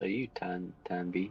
about you, Tanby?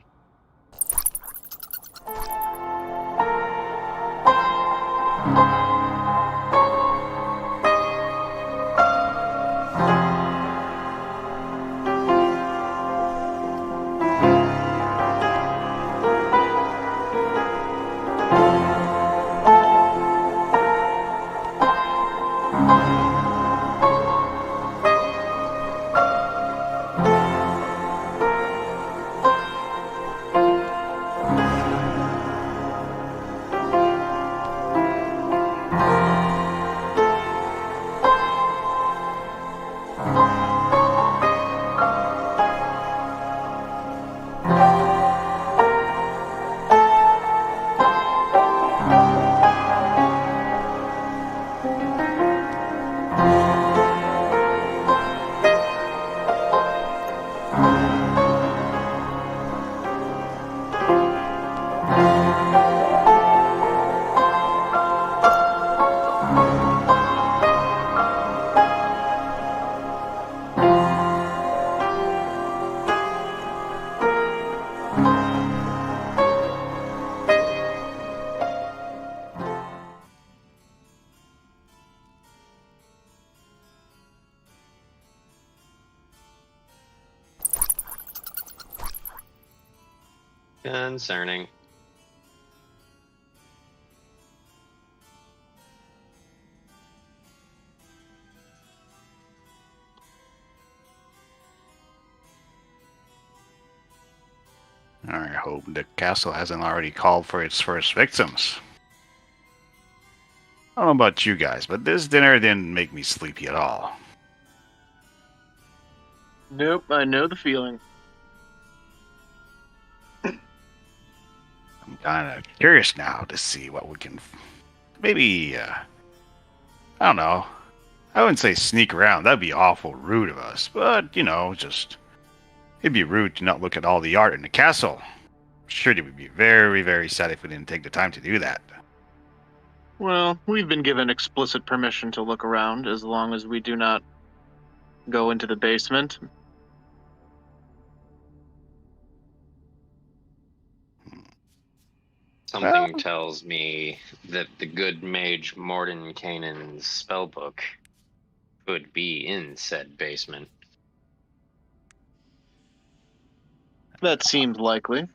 Concerning. I hope the castle hasn't already called for its first victims. I don't know about you guys, but this dinner didn't make me sleepy at all. Nope, I know the feeling. I'm kind of curious now to see what we can... Maybe, I don't know. I wouldn't say sneak around. That'd be awful rude of us. But, just... It'd be rude to not look at all the art in the castle. Sure, they would be very, very sad if we didn't take the time to do that. Well, we've been given explicit permission to look around as long as we do not go into the basement. Something tells me that the good mage Mordenkainen's spellbook could be in said basement. That seems likely.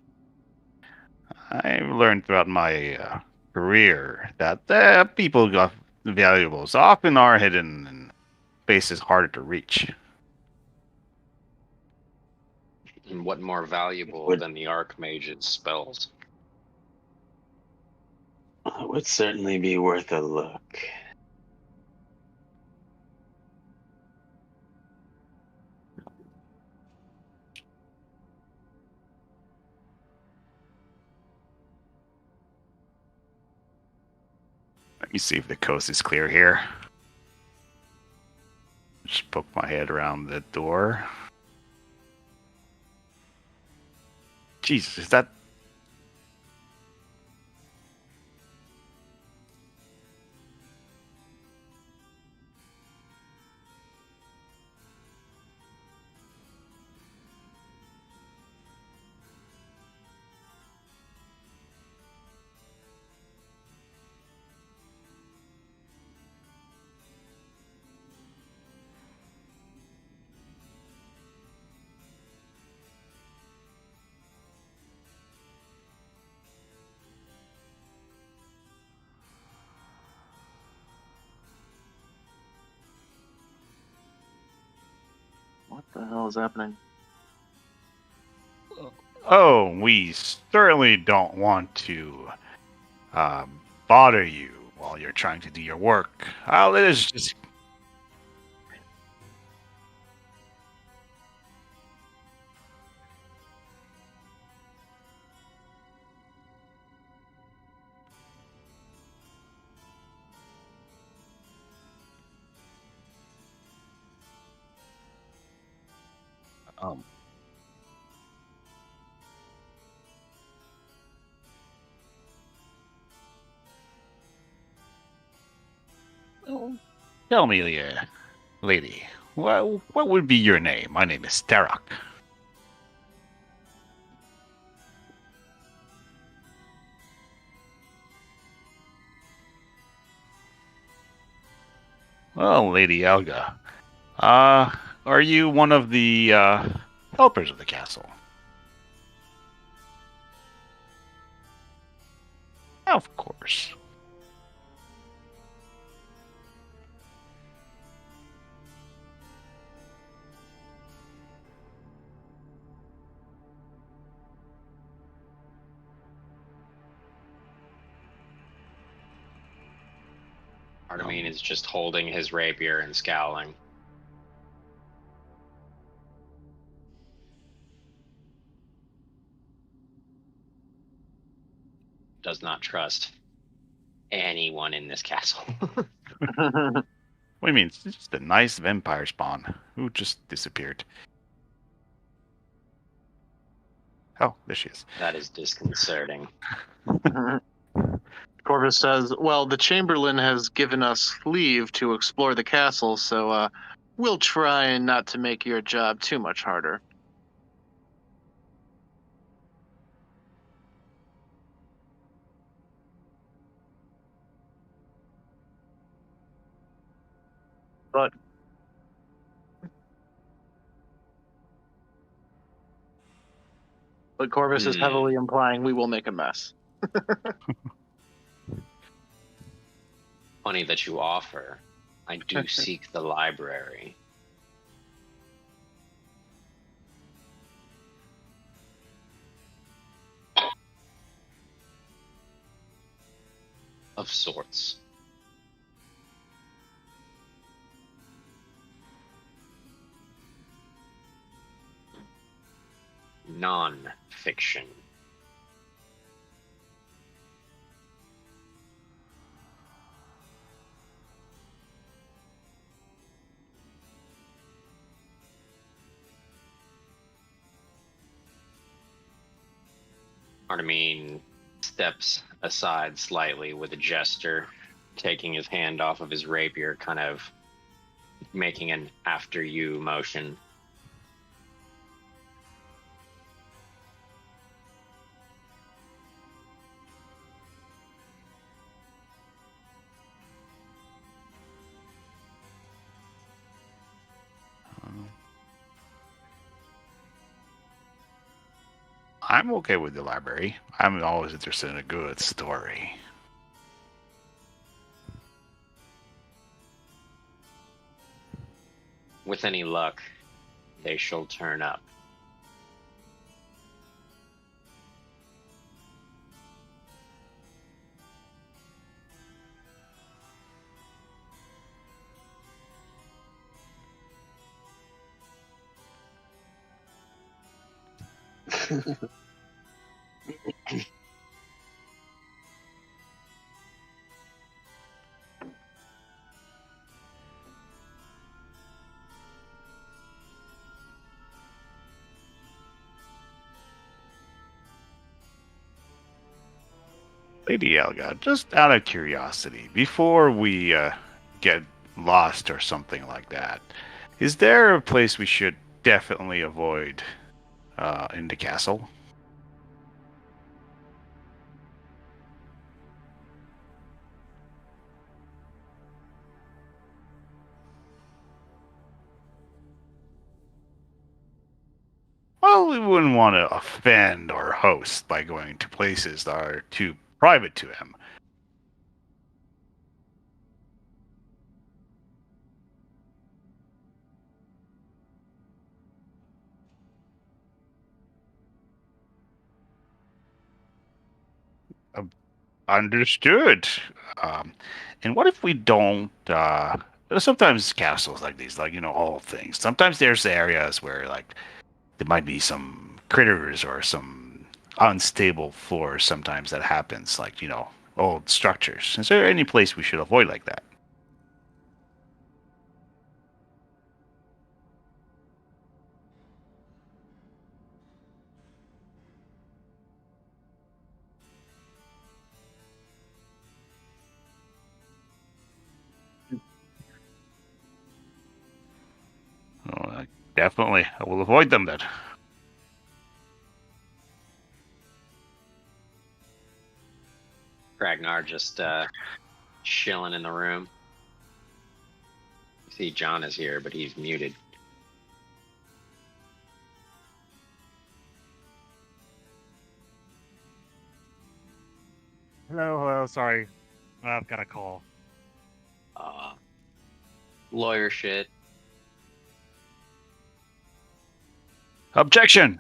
I've learned throughout my career that people got valuables often are hidden in places harder to reach. And what more valuable than the Archmage's spells? It would certainly be worth a look. Let me see if the coast is clear here. Just poke my head around the door. Jesus, is that... What the hell is happening? Oh, we certainly don't want to bother you while you're trying to do your work. Let us just... Tell me, lady, what would be your name? My name is Tarak. Well, Lady Elga, are you one of the helpers of the castle? Of course. Artemine is just holding his rapier and scowling. Does not trust anyone in this castle. What do you mean? It's just a nice vampire spawn who just disappeared. Oh, there she is. That is disconcerting. Corvus says, well, the Chamberlain has given us leave to explore the castle, so we'll try not to make your job too much harder. But Corvus is heavily implying we will make a mess. Funny that you offer. I do seek the library. Of sorts. Non-fiction. Artemine steps aside slightly with a gesture, taking his hand off of his rapier, kind of making an after you motion. I'm okay with the library. I'm always interested in a good story. With any luck, they shall turn up. Lady Elga, just out of curiosity, before we get lost or something like that, is there a place we should definitely avoid in the castle? Well, we wouldn't want to offend our host by going to places that are too private to him. Understood. Um, and what if we don't? Sometimes castles like these, like all things. Sometimes there's areas where like there might be some critters or some unstable floors. Sometimes that happens, like old structures. Is there any place we should avoid like that? Oh, definitely, I will avoid them then. Ragnar just chilling in the room. See, John is here, but he's muted. Hello, sorry. I've got a call. Lawyer shit. Objection!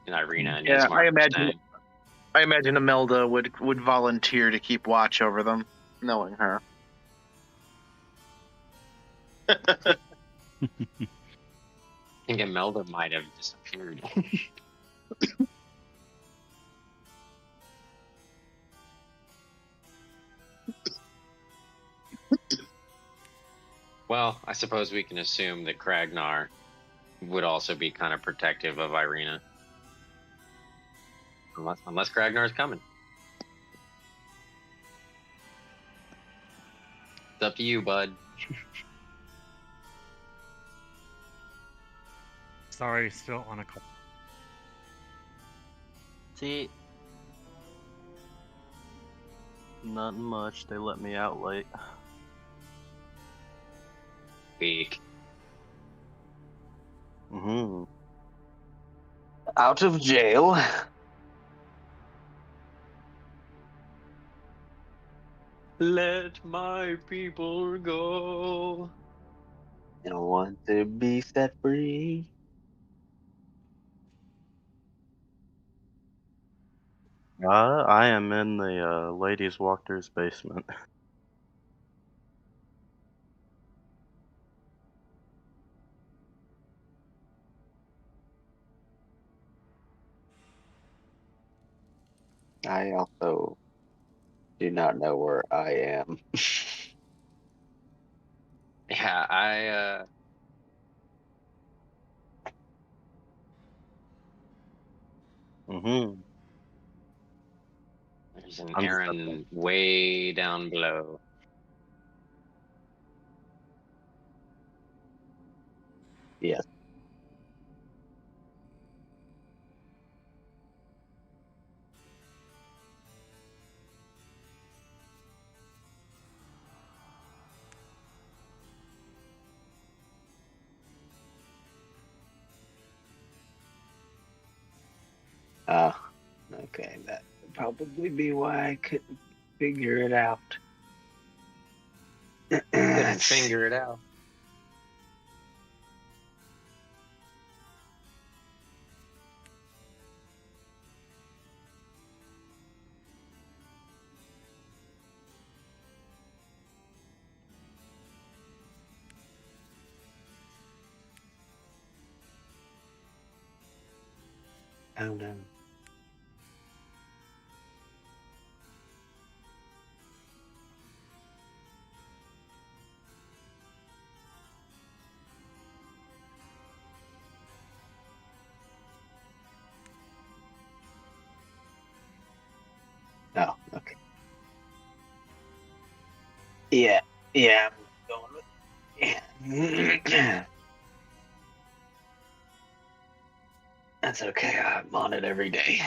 And Irina and Yeah, Ismark I imagine Imelda would volunteer to keep watch over them, knowing her. I think Imelda might have disappeared. Well, I suppose we can assume that Kragnar would also be kind of protective of Irina. Unless Kragnar's coming. It's up to you, bud. Sorry, still on a call. See, nothing much. They let me out late. Weak. Mm-hmm. Out of jail. Let my people go. And want to be set free. I am in the ladies' walkers basement. I also do not know where I am. Yeah, Mm-hmm. there's an I'm just up there. errand way down below. Yes. Okay, that would probably be why I couldn't figure it out. Couldn't figure it out. Oh no. Oh, okay. Yeah, I'm going with. That's okay. I'm on it every day.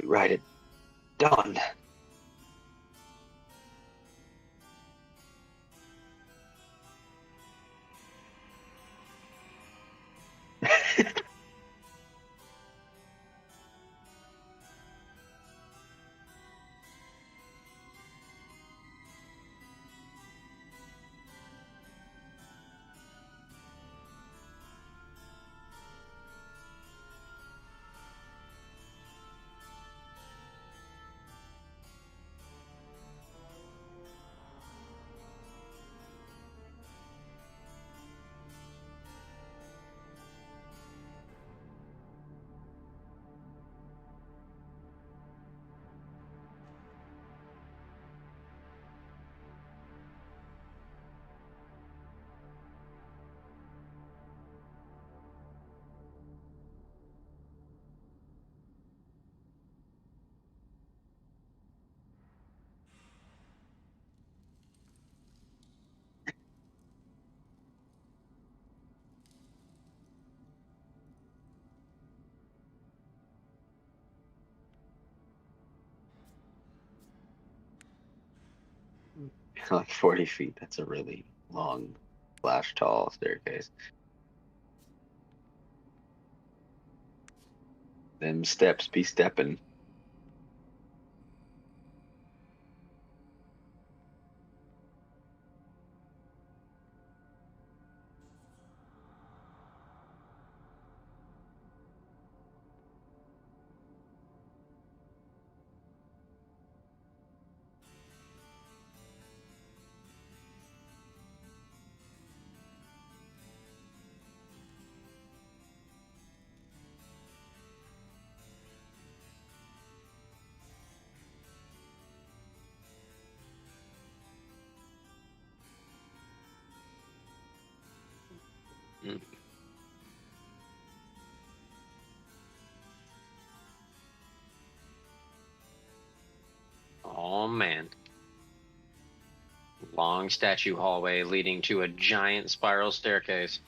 Write it. Done. Like 40 feet. That's a really long, slash tall staircase. Them steps be stepping. Mm. Oh man. Long statue hallway leading to a giant spiral staircase.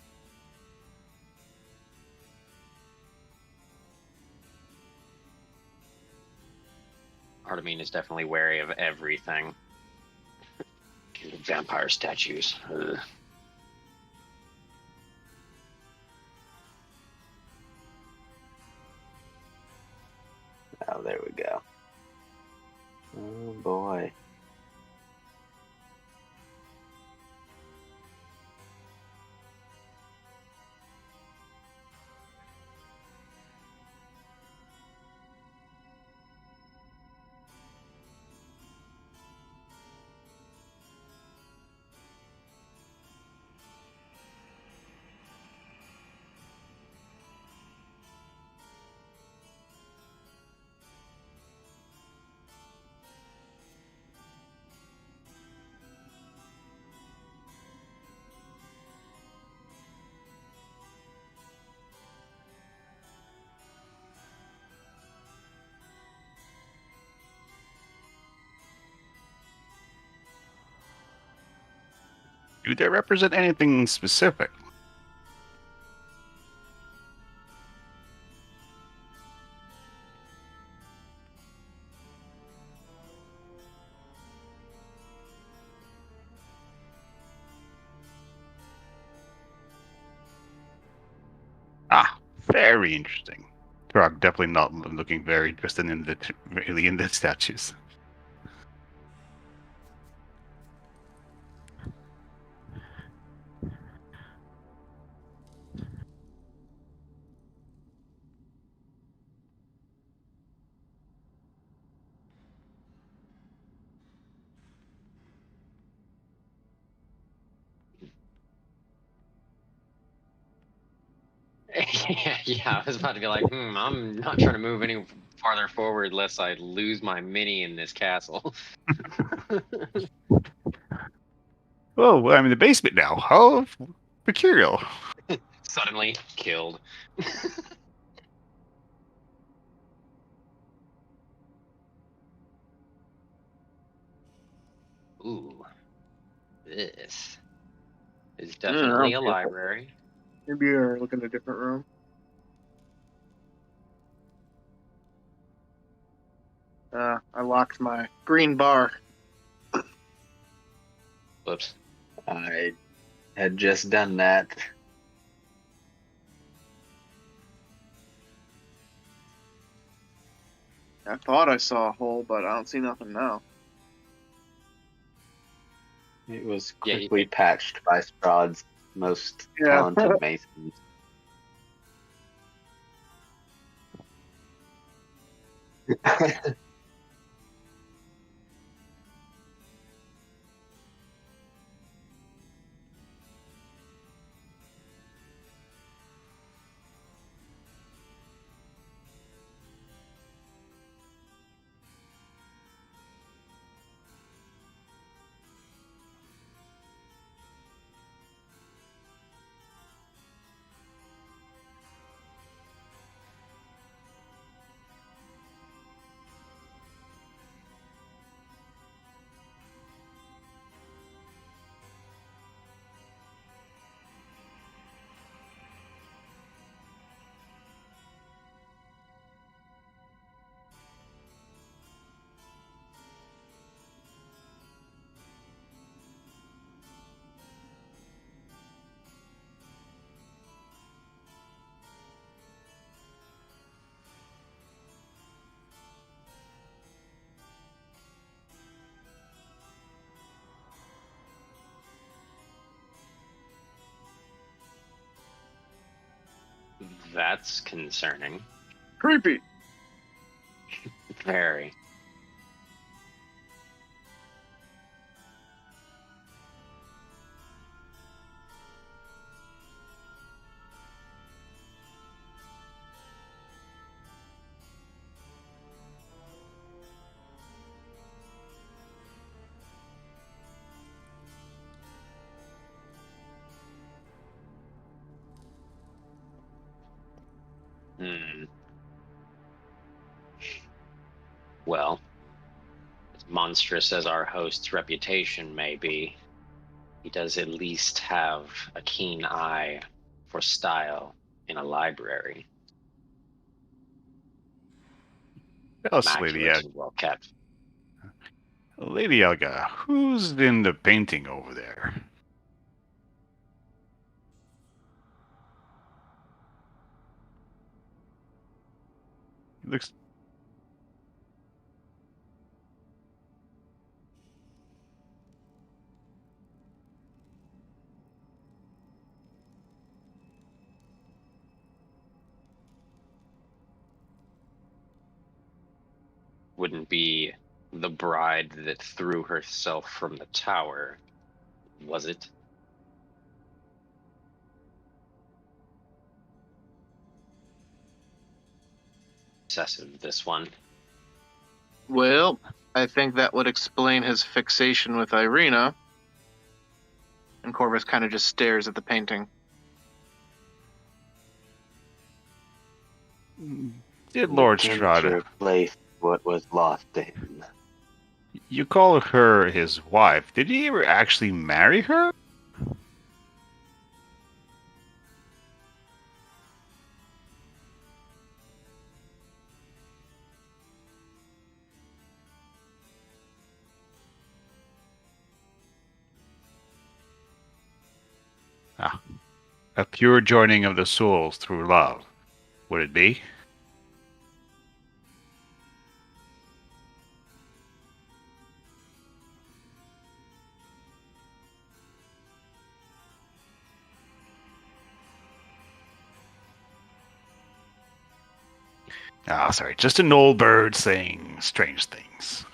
Artemine is definitely wary of everything. Vampire statues. Ugh. Oh, there we go. Oh boy. Do they represent anything specific? Ah, very interesting. Trog definitely not looking very interested in the statues. Yeah, I was about to be like, I'm not trying to move any farther forward lest I lose my mini in this castle. Oh, well, I'm in the basement now. How peculiar. Suddenly killed. Ooh, this is I don't know. definitely a library. Maybe you're looking at a different room. I locked my green bar. Whoops. I had just done that. I thought I saw a hole, but I don't see nothing now. It was Yeah, quickly patched by Strahd's most talented masons. That's concerning. Creepy. Very. Hmm. Well, as monstrous as our host's reputation may be, he does at least have a keen eye for style in a library. Yes, Immaculate and well kept. Lady Elga, who's in the painting over there? He looks. Wouldn't be the bride that threw herself from the tower, was it? Excessive, this one. Well, I think that would explain his fixation with Irina. And Corvus kind of just stares at the painting. Dear Lord Attempt Strahd, to replace what was lost to him. you call her his wife. Did he ever actually marry her? Ah, a pure joining of the souls through love. Would it be? Ah, sorry, just an old bird saying strange things.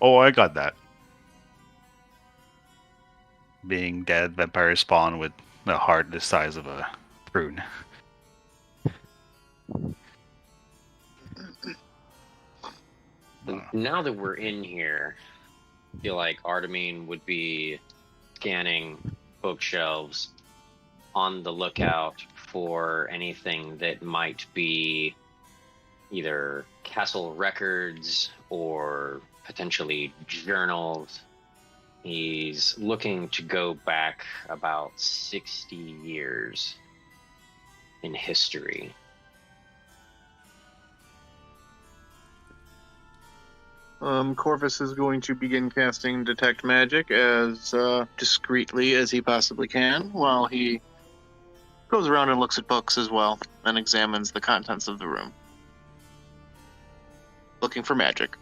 Oh, I got that. Being dead, vampire spawn with a heart the size of a prune. Now that we're in here, I feel like Artemine would be scanning bookshelves on the lookout for anything that might be either castle records or potentially journals. He's looking to go back about 60 years in history. Corvus is going to begin casting Detect Magic as discreetly as he possibly can, while he goes around and looks at books as well and examines the contents of the room. Looking for magic.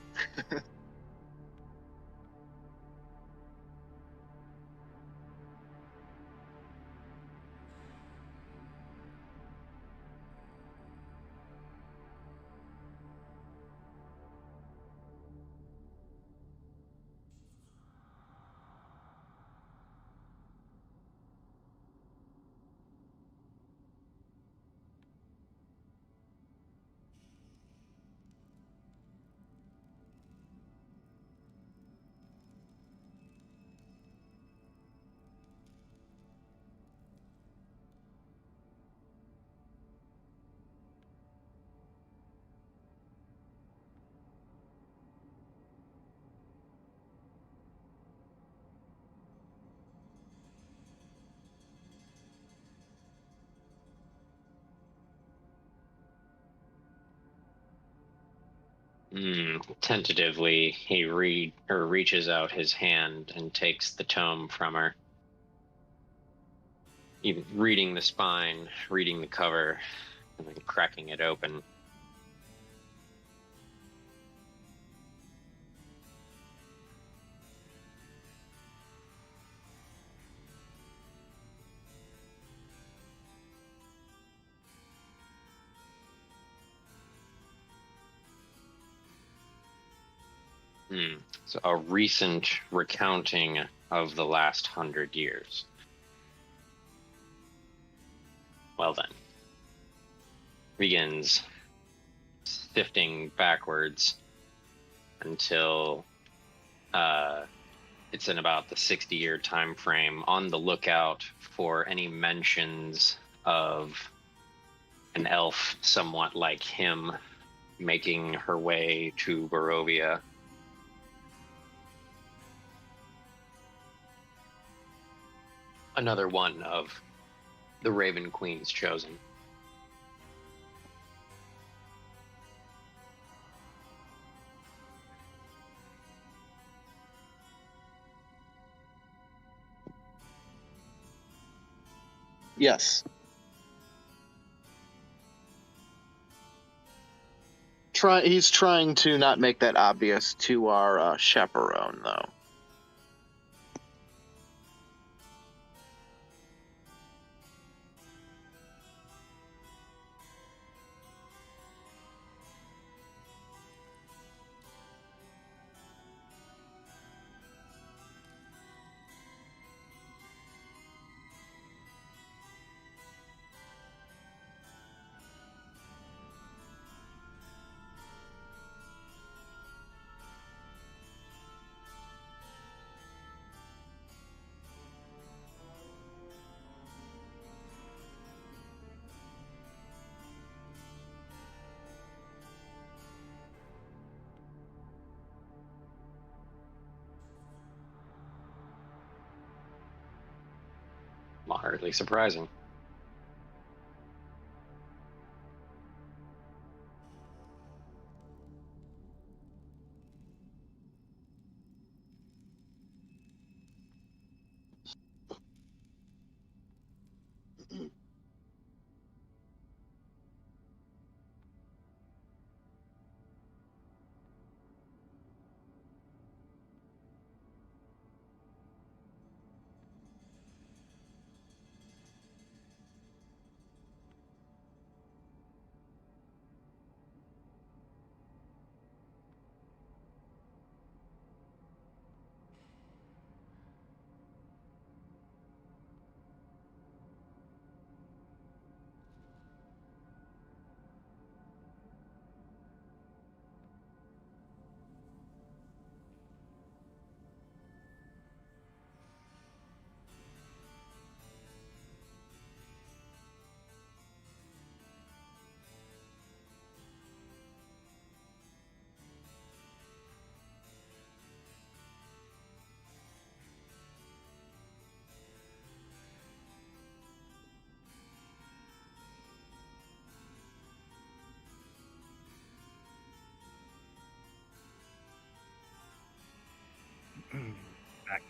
Tentatively, he reaches out his hand and takes the tome from her. Even reading the spine, reading the cover, and then cracking it open. So a recent recounting of the last 100 years. Well then. Begins sifting backwards until it's in about the 60-year time frame, on the lookout for any mentions of an elf somewhat like him making her way to Barovia. Another one of the Raven Queen's chosen. Yes. He's trying to not make that obvious to our chaperone, though. Moderately surprising. Back.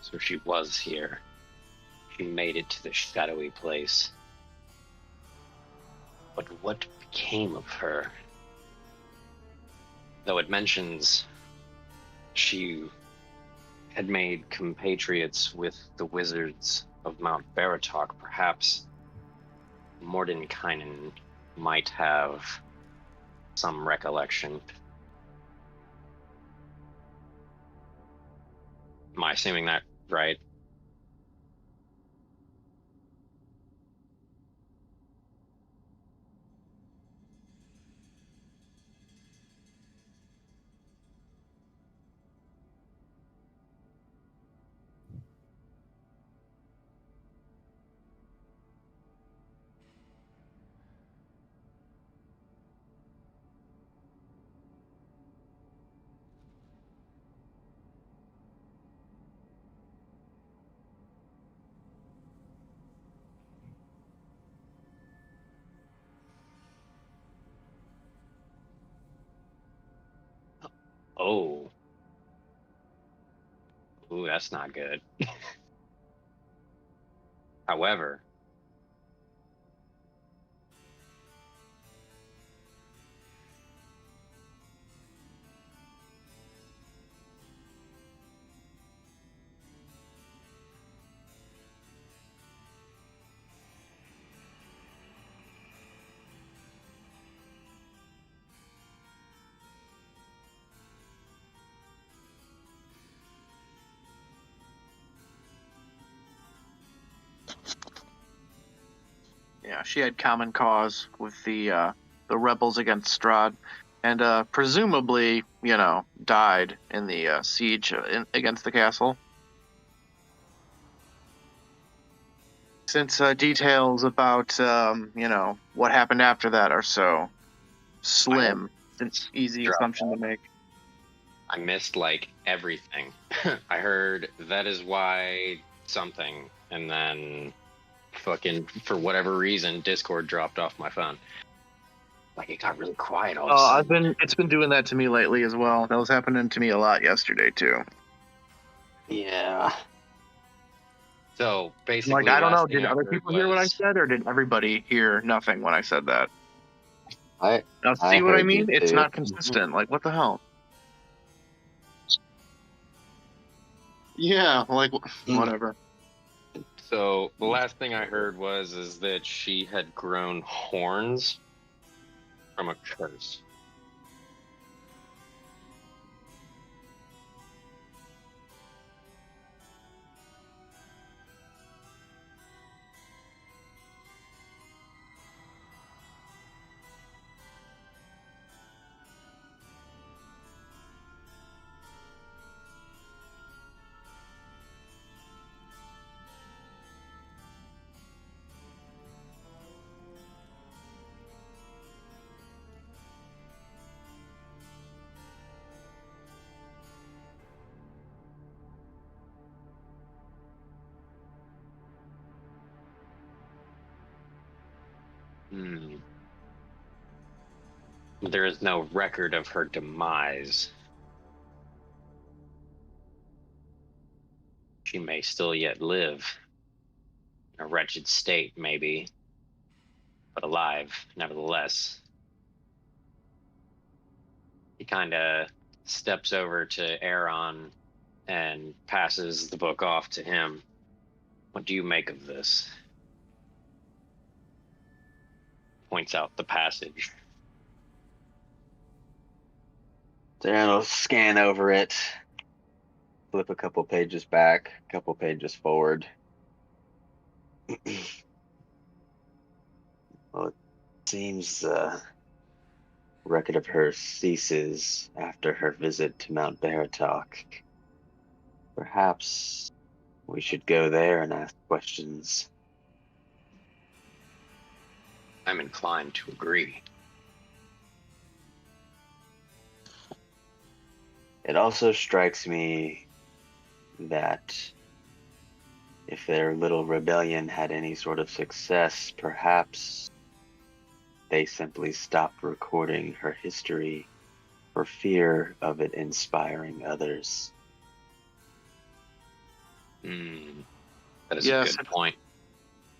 So she was here. She made it to the shadowy place. But what became of her? Though it mentions she had made compatriots with the wizards of Mount Baratok, perhaps Mordenkainen might have some recollection. Am I assuming that right? Oh. Ooh, that's not good. However, Yeah, she had common cause with the rebels against Strahd, and presumably, died in the siege against the castle. Since details about what happened after that are so slim, it's an easy assumption to make. I missed like everything. I heard that is why something, and then fucking for whatever reason, Discord dropped off my phone. Like it got really quiet all of a sudden. It's been doing that to me lately as well. That was happening to me a lot yesterday too. Yeah. So basically, Like, I don't know, last thing did other heard people hear what I was- said, or did everybody hear nothing when I said that? I Now, I see what I heard mean? you It's too. not consistent. Like, what the hell? Yeah, like, whatever. So the last thing I heard is that she had grown horns from a curse. There is no record of her demise. She may still yet live. In a wretched state, maybe, but alive, nevertheless. He kind of steps over to Aaron and passes the book off to him. What do you make of this? Points out the passage. Then I'll scan over it, flip a couple pages back, a couple pages forward. Well, it seems record of her ceases after her visit to Mount Baratok. Perhaps we should go there and ask questions. I'm inclined to agree. It also strikes me that if their little rebellion had any sort of success, perhaps they simply stopped recording her history for fear of it inspiring others. That is Yes. a good point.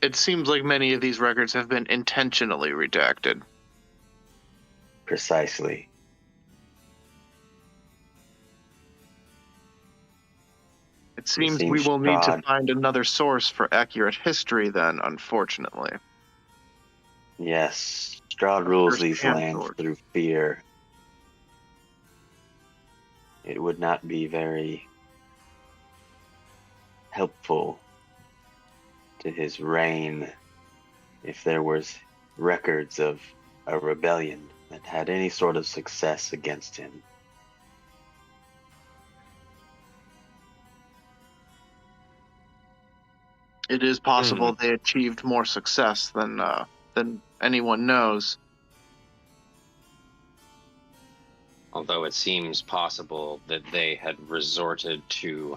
It seems like many of these records have been intentionally redacted. Precisely. It seems seems we will need to Strahd- find another source for accurate history then, unfortunately. Yes, Strahd rules these First-hand lands source. through fear. It would not be very helpful to his reign if there was records of a rebellion that had any sort of success against him. It is possible they achieved more success than anyone knows. Although it seems possible that they had resorted to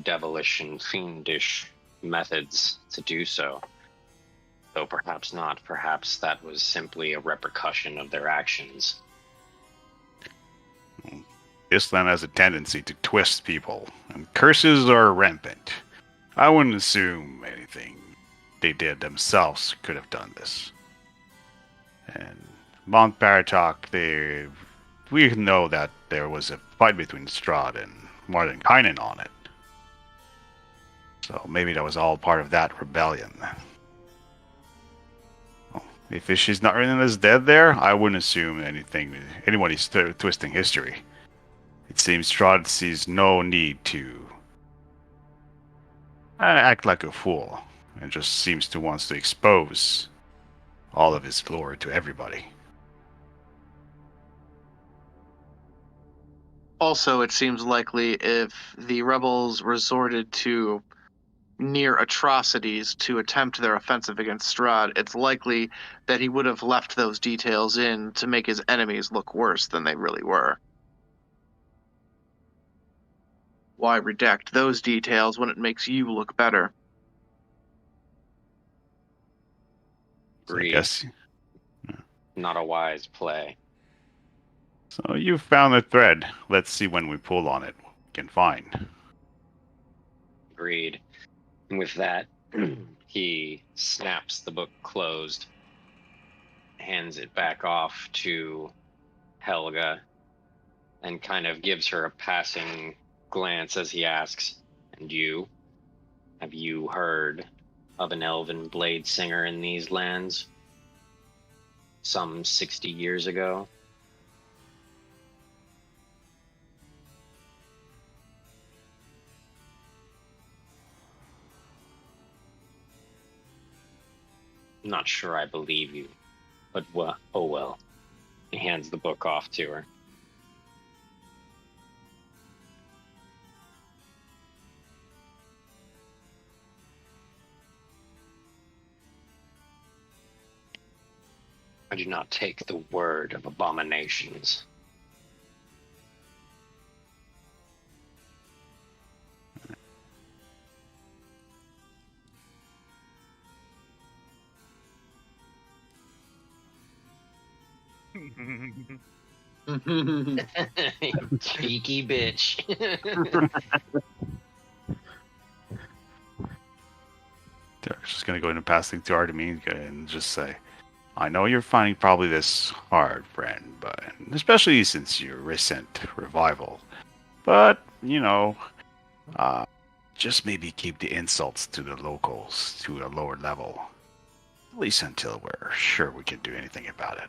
devilish and fiendish methods to do so. Though perhaps not. Perhaps that was simply a repercussion of their actions. This land has a tendency to twist people, and curses are rampant. I wouldn't assume anything they did themselves could have done this. And Mount Baratok, we know that there was a fight between Strahd and Mordenkainen on it. So maybe that was all part of that rebellion. Well, if she's not written as dead there, I wouldn't assume anyone is twisting history. It seems Strahd sees no need to act like a fool, and just seems to want to expose all of his glory to everybody. Also, it seems likely if the rebels resorted to near atrocities to attempt their offensive against Strahd, it's likely that he would have left those details in to make his enemies look worse than they really were. Why redact those details when it makes you look better? So I Agreed. guess. Not a wise play. So you found the thread. Let's see when we pull on it what we can find. Agreed. And with that, he snaps the book closed, hands it back off to Helga, and kind of gives her a passing glance as he asks, "And you? Have you heard of an elven blade singer in these lands? Some 60 years ago?" "Not sure I believe you, but oh well." He hands the book off to her. "I do not take the word of abominations." Cheeky bitch. Derek's just gonna go into passing to Artemis and just say, I know you're finding probably this hard, friend, but especially since your recent revival. But, just maybe keep the insults to the locals to a lower level. At least until we're sure we can do anything about it.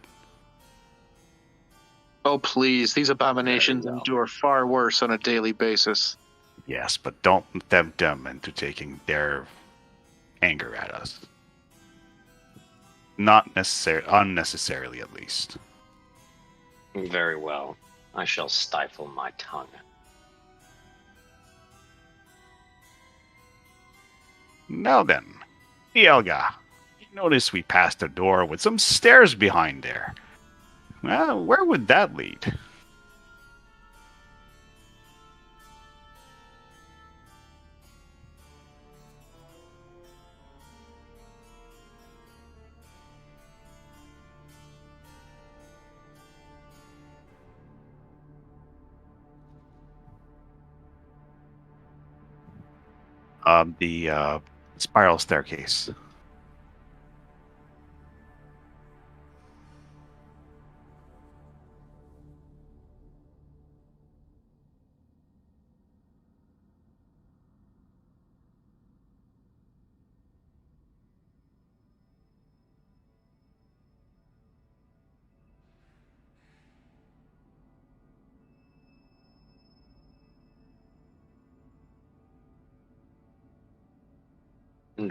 Oh, please, these abominations Very well. endure far worse on a daily basis. Yes, but don't tempt them into taking their anger at us. Not unnecessarily, at least. Very well. I shall stifle my tongue. Now then, Elga, you notice we passed a door with some stairs behind there. Well, where would that lead? The spiral staircase.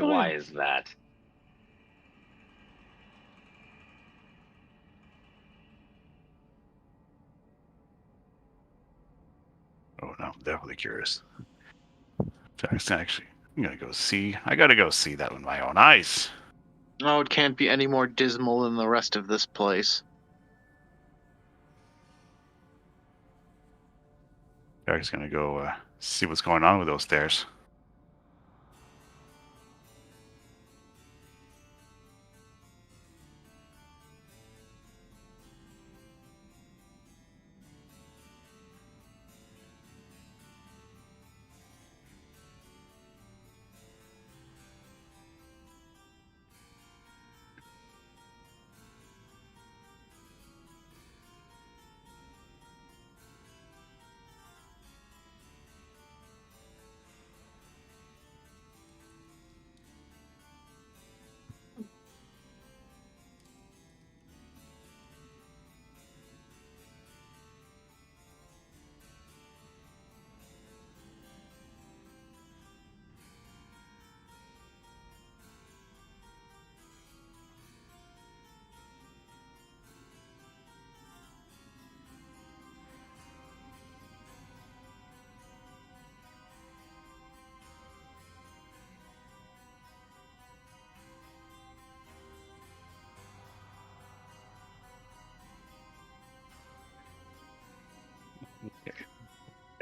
And why is that? Oh no, I'm definitely curious. Actually, I'm gonna go see. I gotta go see that with my own eyes. Oh, it can't be any more dismal than the rest of this place. Jack's gonna go see what's going on with those stairs.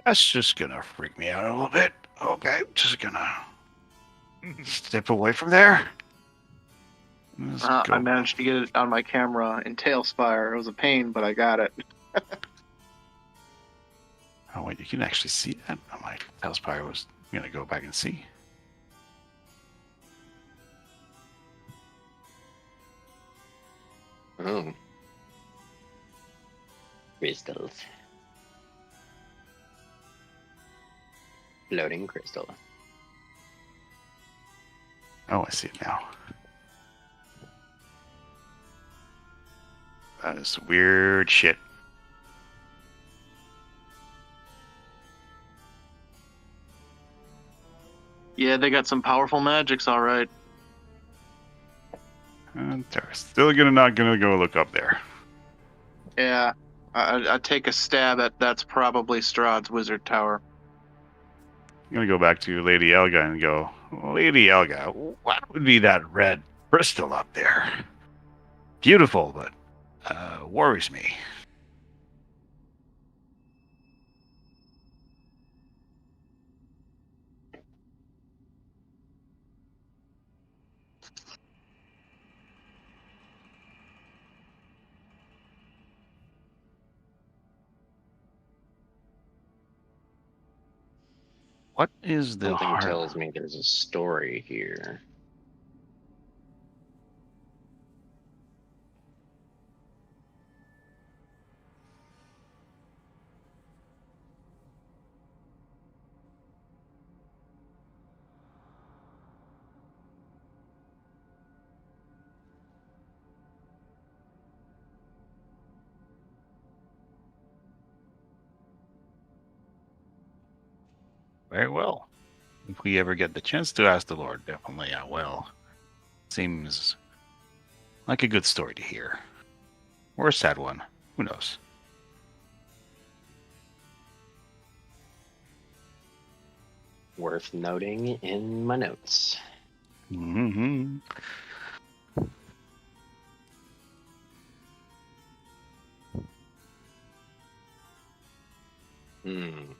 That's just gonna freak me out a little bit. Okay, just gonna step away from there. Let's I go. managed to get it on my camera in Tailspire. It was a pain, but I got it. Oh wait, you can actually see that. Oh, my Tailspire was gonna go back and see. Oh. Crystals. Floating crystal. Oh, I see it now. That is weird shit. Yeah, they got some powerful magics, all right. Still not gonna go look up there. Yeah, I take a stab at that's probably Strahd's wizard tower. I'm gonna go back to Lady Elga and go, Lady Elga, what would be that red crystal up there? Beautiful, but worries me. What is the Something heart? tells me there's a story here. Very well. If we ever get the chance to ask the Lord, definitely I will. Seems like a good story to hear. Or a sad one. Who knows? Worth noting in my notes. Mm-hmm. Hmm.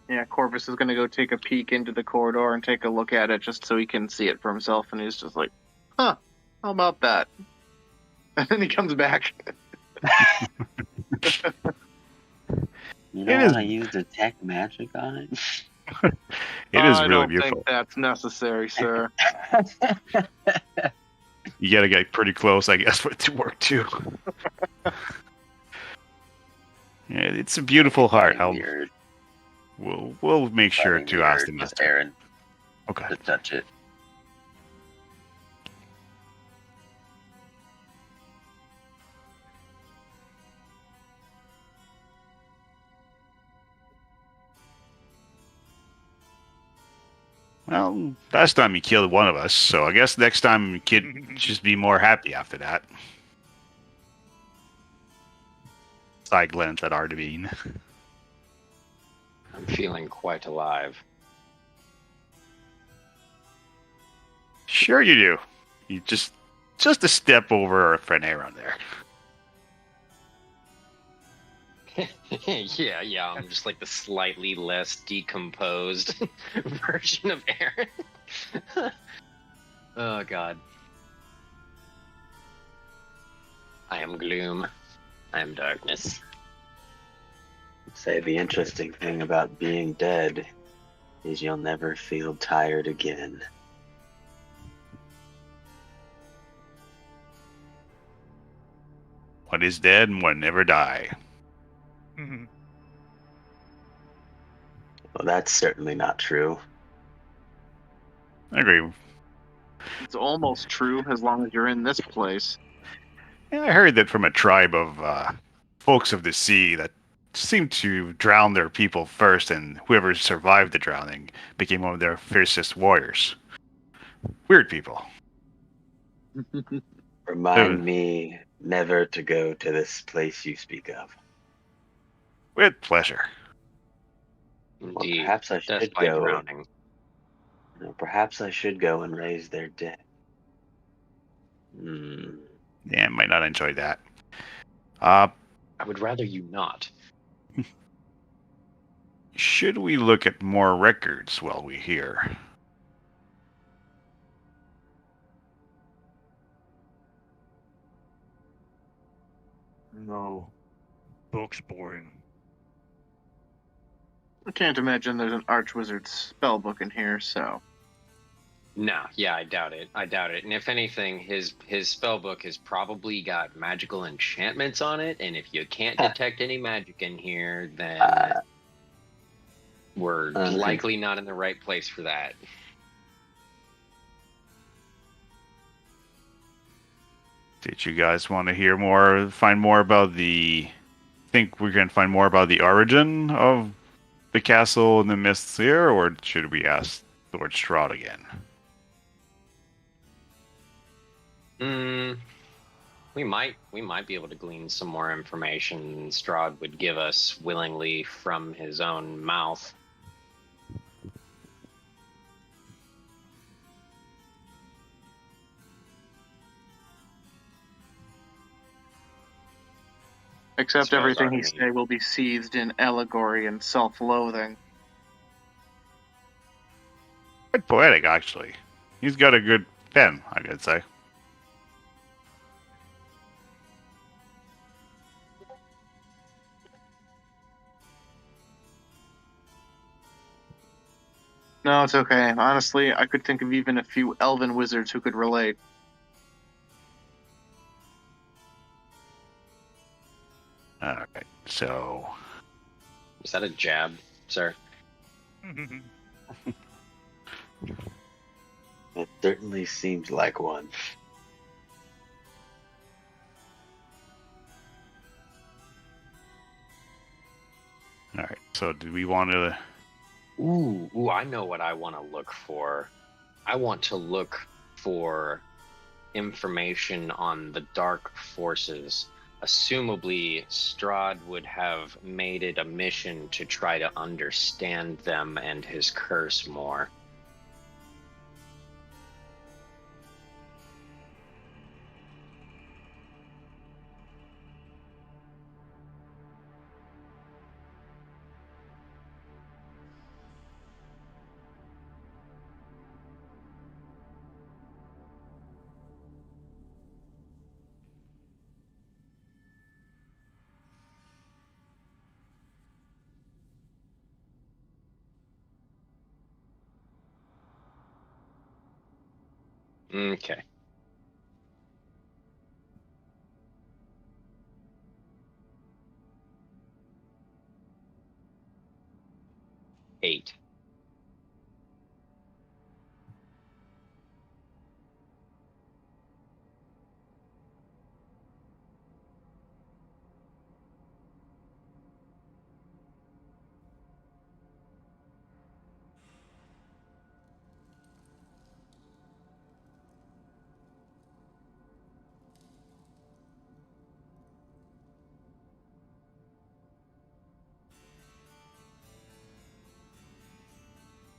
Yeah, Corvus is gonna go take a peek into the corridor and take a look at it just so he can see it for himself, and he's just like, huh, how about that? And then he comes back. You It don't is- want to use detect magic on it? It is I really don't beautiful. think that's necessary, sir. You gotta get pretty close, I guess, for it to work too. Yeah, it's a beautiful heart. Weird. We'll make sure Finding to ask weird the with master. Aaron Okay. to touch it. Well, last time you killed one of us, so I guess next time you could just be more happy after that. Side glance at Artavine. I'm feeling quite alive. Sure you do. You just a step over a Frenera there. yeah, I'm just like the slightly less decomposed version of Aaron. Oh god. I am gloom. I am darkness. Say the interesting thing about being dead is you'll never feel tired again. What is dead and what never die. Well, that's certainly not true. I agree. It's almost true as long as you're in this place. Yeah, I heard that from a tribe of folks of the sea that seemed to drown their people first, and whoever survived the drowning became one of their fiercest warriors. Weird people. Remind me never to go to this place you speak of. With pleasure. Well, Indeed. perhaps I Death should by go. drowning. Perhaps I should go and raise their dead. Hmm. Yeah, I might not enjoy that. I would rather you not. Should we look at more records while we're here? No. Book's boring. I can't imagine there's an Archwizard spellbook in here, so. No, yeah, I doubt it. And if anything, his spellbook has probably got magical enchantments on it, and if you can't detect any magic in here, then we're likely not in the right place for that. Did you guys want to hear more, find more about the... Think we can find more about the origin of the castle and the mists here, or should we ask Lord Strahd again? We might be able to glean some more information Strahd would give us willingly from his own mouth. Except Suppose everything he Artavine- say will be seethed in allegory and self-loathing. Quite poetic, actually. He's got a good pen, I could say. No, it's okay. Honestly, I could think of even a few elven wizards who could relate. Alright, so... Is that a jab, sir? It certainly seems like one. Alright, so do we want to... Ooh, I know what I want to look for. I want to look for information on the dark forces. Assumably, Strahd would have made it a mission to try to understand them and his curse more. Okay. Eight.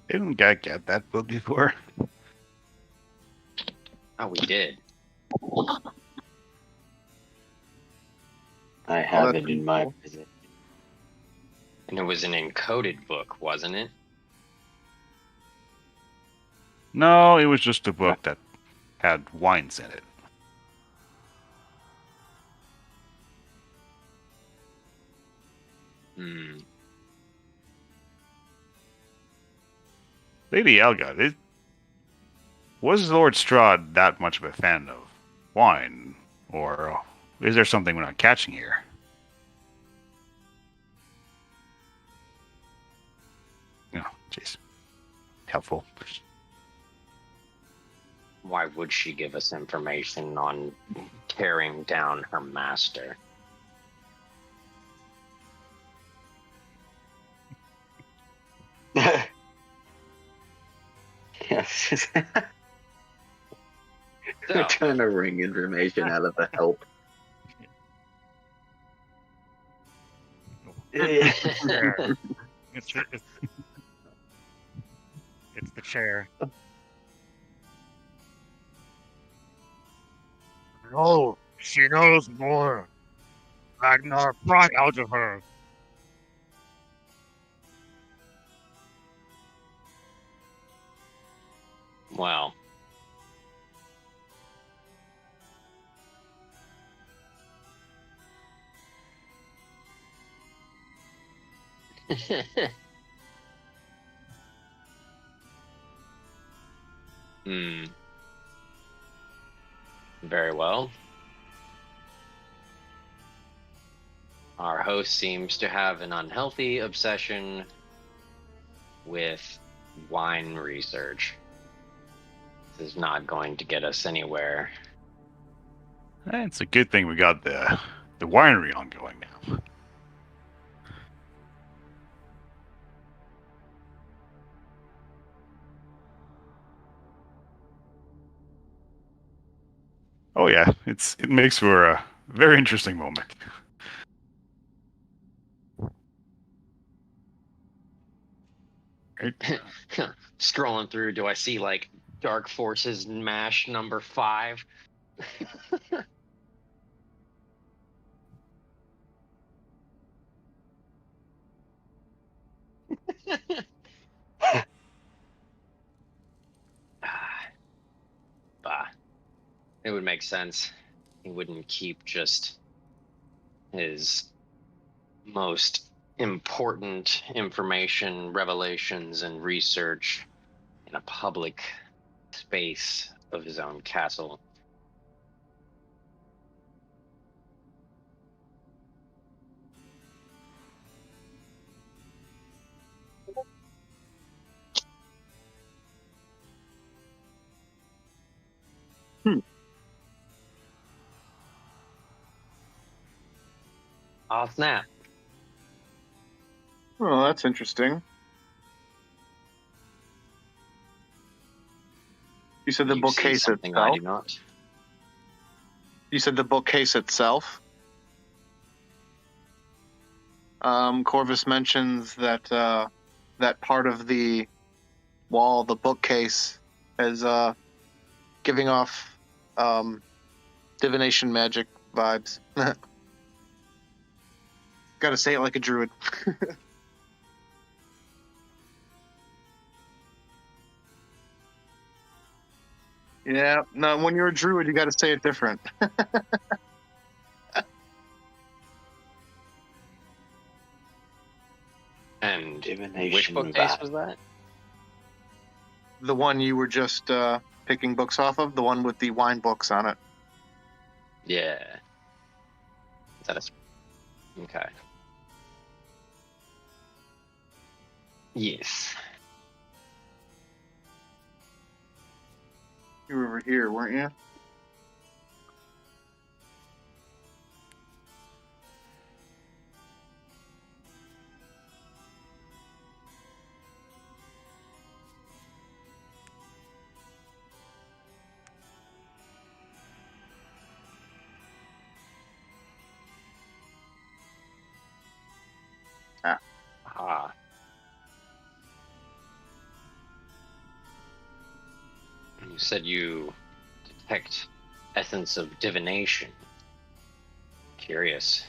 Didn't guy get that book before? Oh, we did. I have that's it in my cool. possession. And it was an encoded book, wasn't it? No, it was just a book that had wines in it. Hmm. Lady Elga, was Lord Strahd that much of a fan of wine? Or is there something we're not catching here? No, jeez. Helpful. Why would she give us information on tearing down her master? Yes. So, We're trying to wring information out of the help. Chair. It's the chair. No, she knows more. Ragnar brought out of her. well, hmm. Very well. Our host seems to have an unhealthy obsession with wine research. This is not going to get us anywhere. It's a good thing we got the winery ongoing now. Oh yeah, it makes for a very interesting moment. Right? Scrolling through, do I see like Dark Forces MASH number 5? Bah. It would make sense. He wouldn't keep just his most important information, revelations, and research in a public space of his own castle. Oh, snap. Well, that's interesting. You said the You see bookcase something I itself? do not. You said the bookcase itself? Corvus mentions that that part of the wall, the bookcase, is giving off divination magic vibes. Gotta say it like a druid. Yeah, no, when you're a druid, you gotta say it different. And which Divination bookcase vibe. was that? The one you were just picking books off of, the one with the wine books on it. Yeah. Is that a... Okay. Yes. You were over here, weren't you? Ah. said you detect essence of divination. Curious.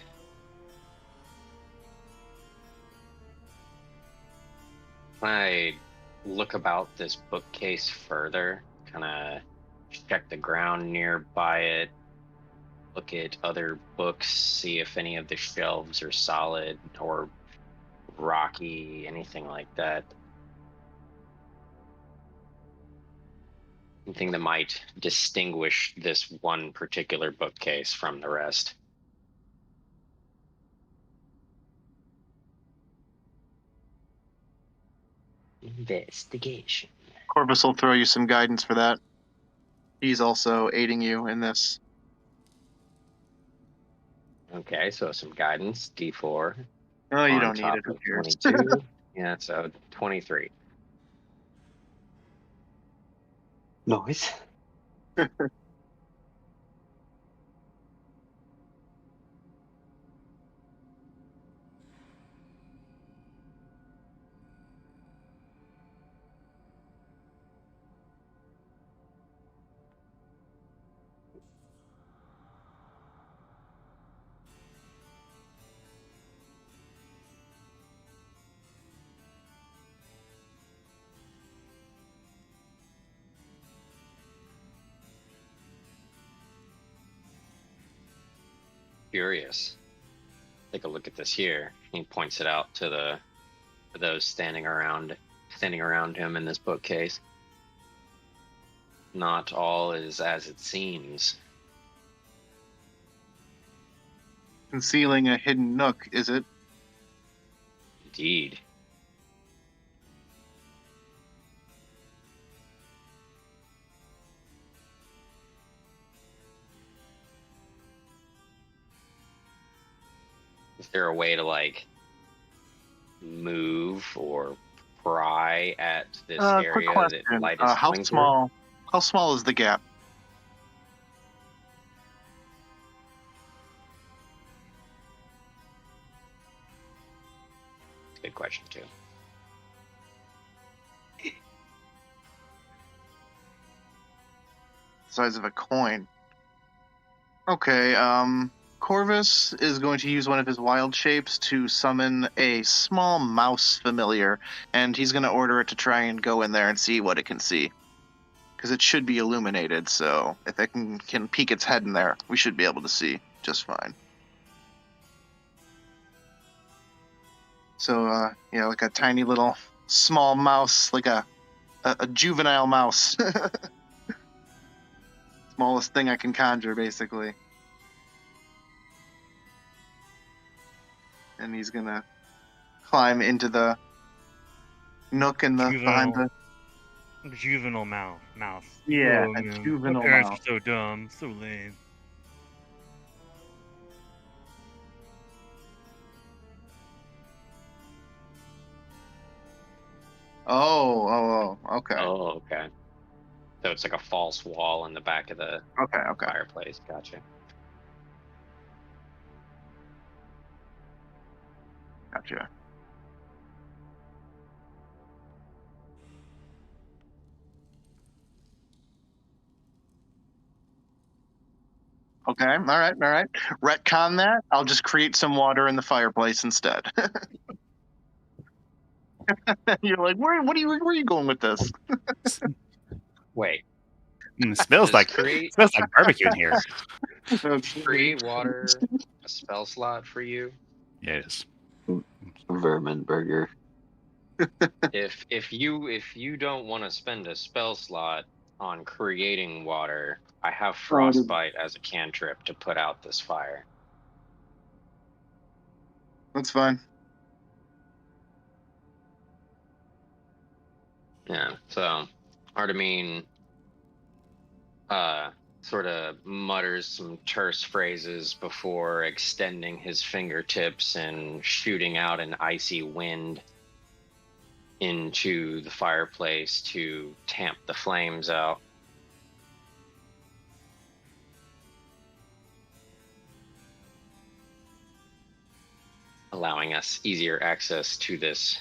I look about this bookcase further, kind of check the ground nearby it, look at other books, see if any of the shelves are solid or rocky, anything like that. Anything that might distinguish this one particular bookcase from the rest. Investigation. Corvus will throw you some guidance for that. He's also aiding you in this. Okay, so some guidance, D4. Oh, you on don't need top it. Who of cares? 22. Yeah, so 23. Noise. Curious. Take a look at this here. He points it out to those standing around him in this bookcase. Not all is as it seems. Concealing a hidden nook, is it? Indeed. Is there a way to like move or pry at this Quick area question. that light is How coming through? small is the gap? Good question too. Size of a coin. Okay, Corvus is going to use one of his wild shapes to summon a small mouse familiar, and he's going to order it to try and go in there and see what it can see. Because it should be illuminated, so if it can peek its head in there, we should be able to see just fine. So, like a tiny little small mouse, like a juvenile mouse. Smallest thing I can conjure, basically. And he's gonna climb into the nook in the behind the. Juvenile mouse. Yeah, Oh, a man. juvenile My parents mouse. are so dumb, so lame. Oh, okay. Oh, okay. So it's like a false wall in the back of the Okay. fireplace. Gotcha. Gotcha. Okay, all right. Retcon that. I'll just create some water in the fireplace instead. You're like, where are you going with this? Wait. It smells Does like create barbecue in here. create water a spell slot for you? Yeah, it is. Vermin burger. If you don't want to spend a spell slot on creating water, I have frostbite as a cantrip to put out this fire. That's fine. Yeah. So Artemine sort of mutters some terse phrases before extending his fingertips and shooting out an icy wind into the fireplace to tamp the flames out. Allowing us easier access to this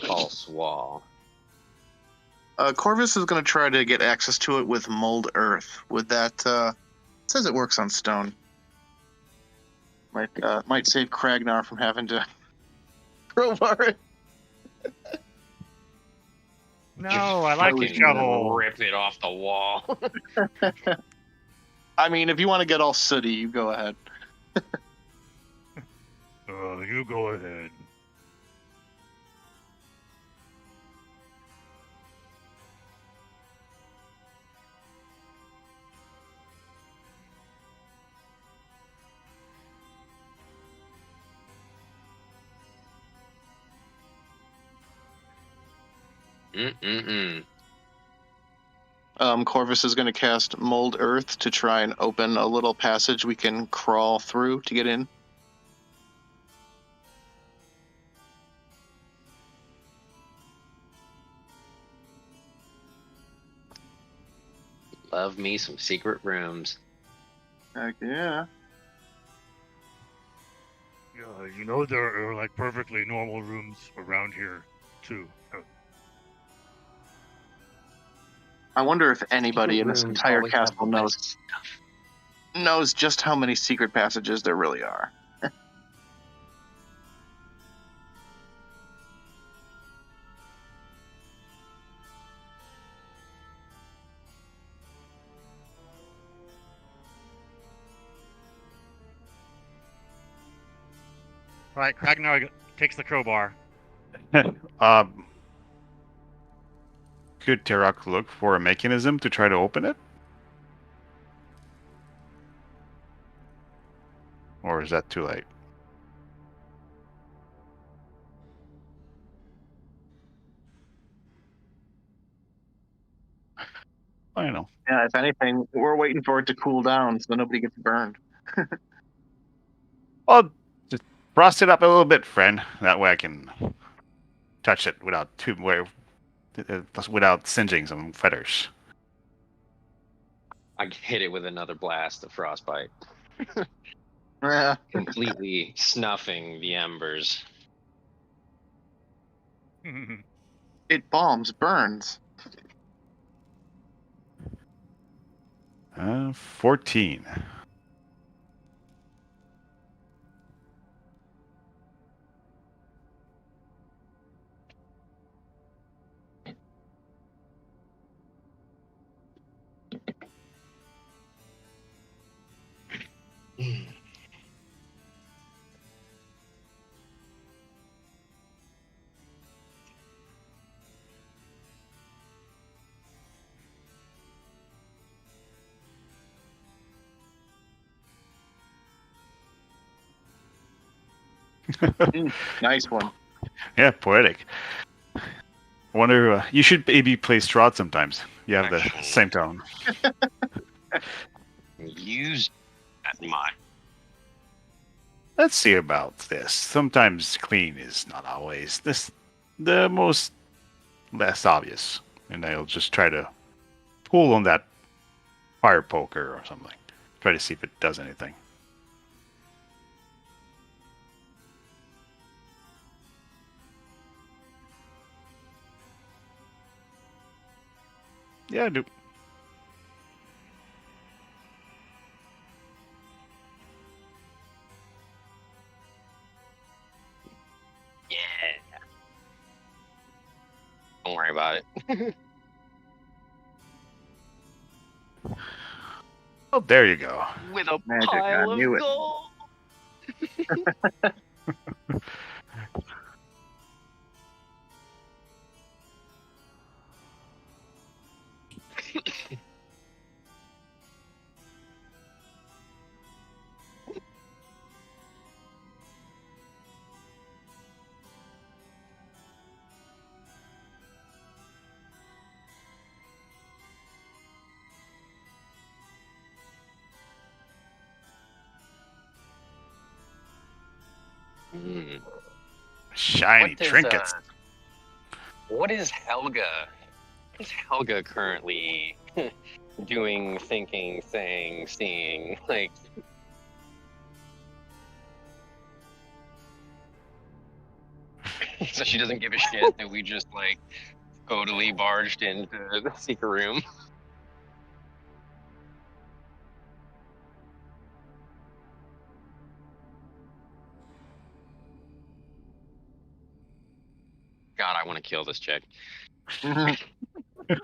false wall. Corvus is going to try to get access to it with mold earth. Would that... it says it works on stone. Might save Kragnar from having to crowbar it. No, I like the Fucking shovel. Rip it off the wall. I mean, if you want to get all sooty, you go ahead. You go ahead. Corvus is going to cast mold earth to try and open a little passage we can crawl through to get in. Love me some secret rooms. Heck yeah. Yeah, you know there are like perfectly normal rooms around here too. I wonder if anybody in this Rooms entire always have castle the knows best stuff. knows just how many secret passages there really are. Right, Kragnar takes the crowbar. Could Terak look for a mechanism to try to open it? Or is that too late? I don't know. Yeah, if anything, we're waiting for it to cool down so nobody gets burned. I'll just frost it up a little bit, friend. That way I can touch it without singeing some feathers. I hit it with another blast of frostbite, Yeah. completely snuffing the embers. It bombs, burns. 14. Nice one. Yeah, poetic. I wonder, you should maybe play Strahd sometimes. You have the Actually. same tone. Use that much. Let's see about this. Sometimes clean is not always the most less obvious. And I'll just try to pull on that fire poker or something. Try to see if it does anything. Yeah, I do. Yeah. Don't worry about it. Oh, there you go. With a Magic, I pile knew of it. gold. Shiny trinkets. What is Helga? What is Helga currently doing, thinking, saying, seeing? Like, so she doesn't give a shit that we just like totally barged into the secret room. God, I want to kill this chick.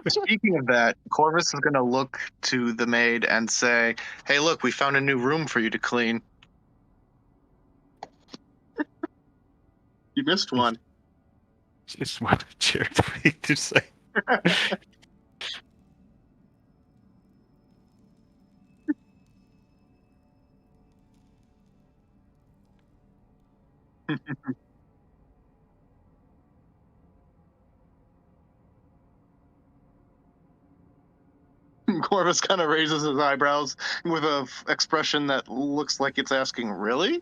Speaking of that, Corvus is going to look to the maid and say, "Hey, look, we found a new room for you to clean." You missed one. Just what a jerk to say. Corvus kind of raises his eyebrows with a expression that looks like it's asking, "Really?"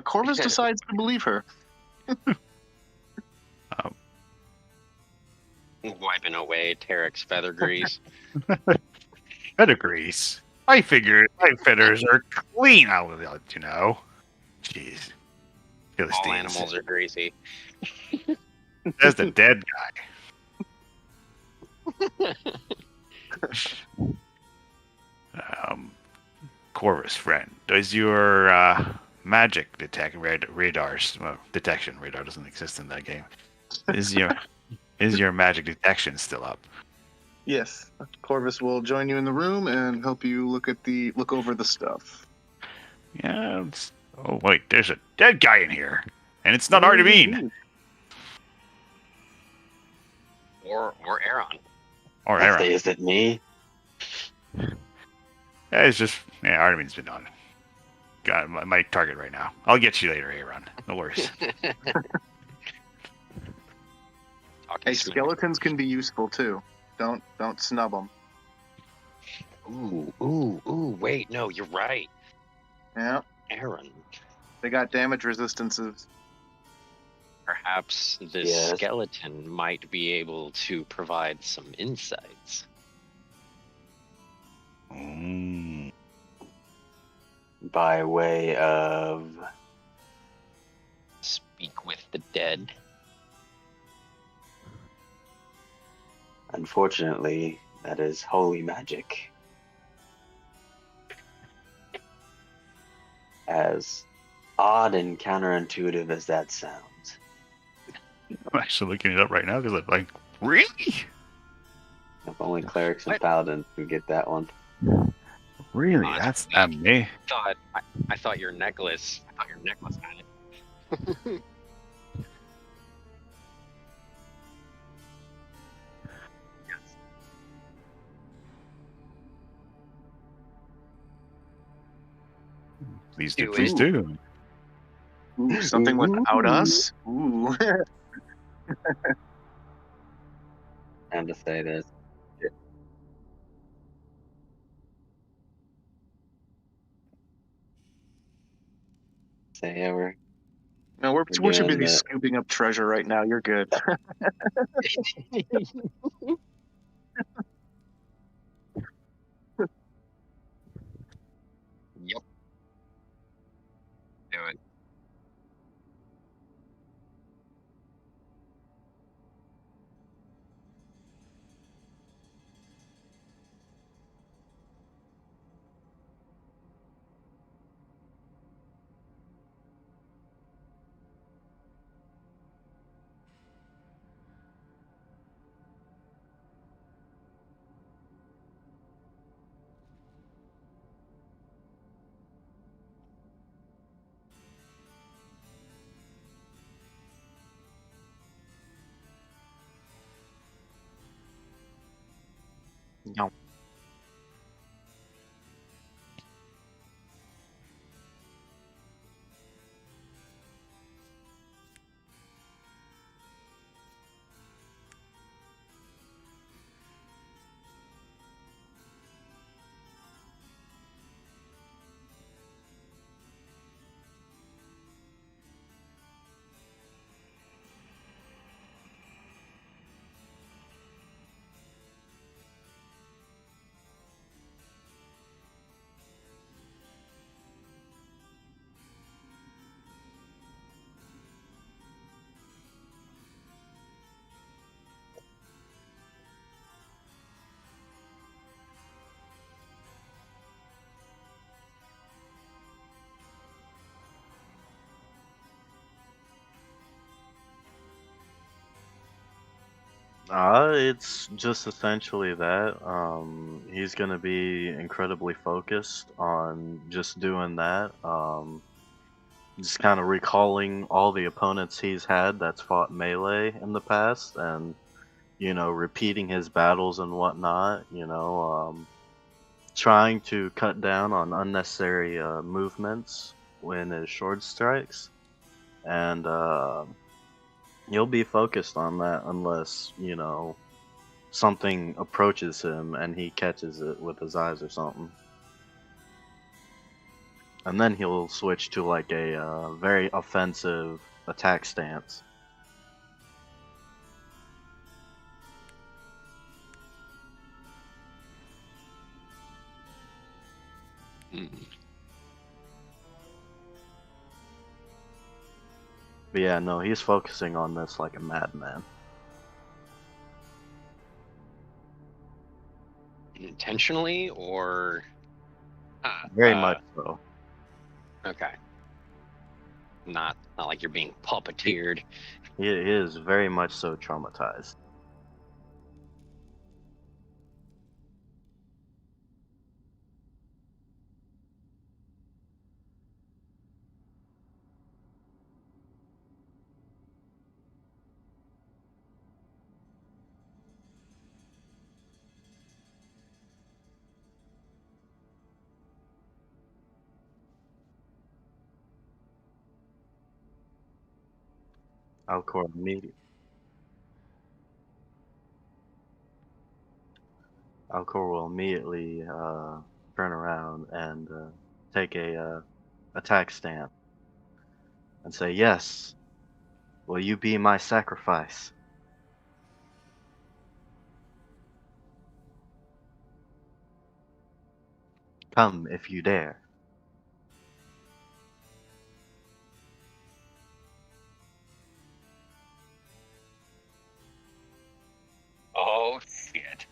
Corvus decides to believe her. Wiping away Tarek's feather grease. Pedigrees. I figured my feathers are clean. I will let you know. Jeez. All Philistines. animals are greasy. That's the dead guy. Corvus, friend, does your magic detect radars? Well, detection radar doesn't exist in that game. Is your magic detection still up? Yes, Corvus will join you in the room and help you look over the stuff. Yeah. Oh wait, there's a dead guy in here, and it's not Artemine Or Aaron. or If Aaron. is it me? Yeah, it's just Artemine's been on. Got my target right now. I'll get you later, Aaron. No worries. Hey, skeletons can be useful too. Don't snub them. Ooh, wait, no, you're right. Yeah, Aaron. they got damage resistances. Perhaps this Yes. skeleton might be able to provide some insights. By way of Speak with the dead. unfortunately, that is holy magic. As odd and counterintuitive as that sounds. I'm actually looking it up right now because I'm like, really? If only clerics and What? paladins could get that one. Really? Oh, That's me. I thought your necklace. I thought your necklace had it. Please do, Do please it. do. Ooh, something without us? Ooh. Time to say this. Say ever. No, we're We're too doing busy the- scooping up treasure right now. You're good. Yep. Do it. No. It's just essentially that. He's gonna be incredibly focused on just doing that. Just kind of recalling all the opponents he's had that's fought melee in the past, and repeating his battles and whatnot. Trying to cut down on unnecessary movements when his short strikes, and he'll be focused on that unless something approaches him and he catches it with his eyes or something. And then he'll switch to like a very offensive attack stance. But yeah, no, he's focusing on this like a madman. Intentionally or Very much so. Okay. Not like you're being puppeteered. He is very much so traumatized. Alcor will immediately turn around and take a attack stance and say, "Yes, will you be my sacrifice?" Come if you dare. Oh shit.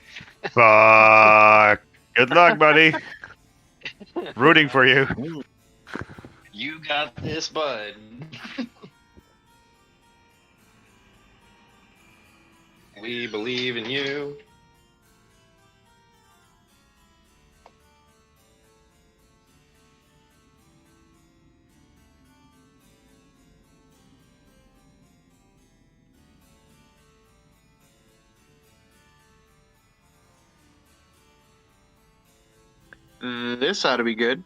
Fuck. Good luck, buddy. Rooting for you. You got this, bud. We believe in you. This ought to be good.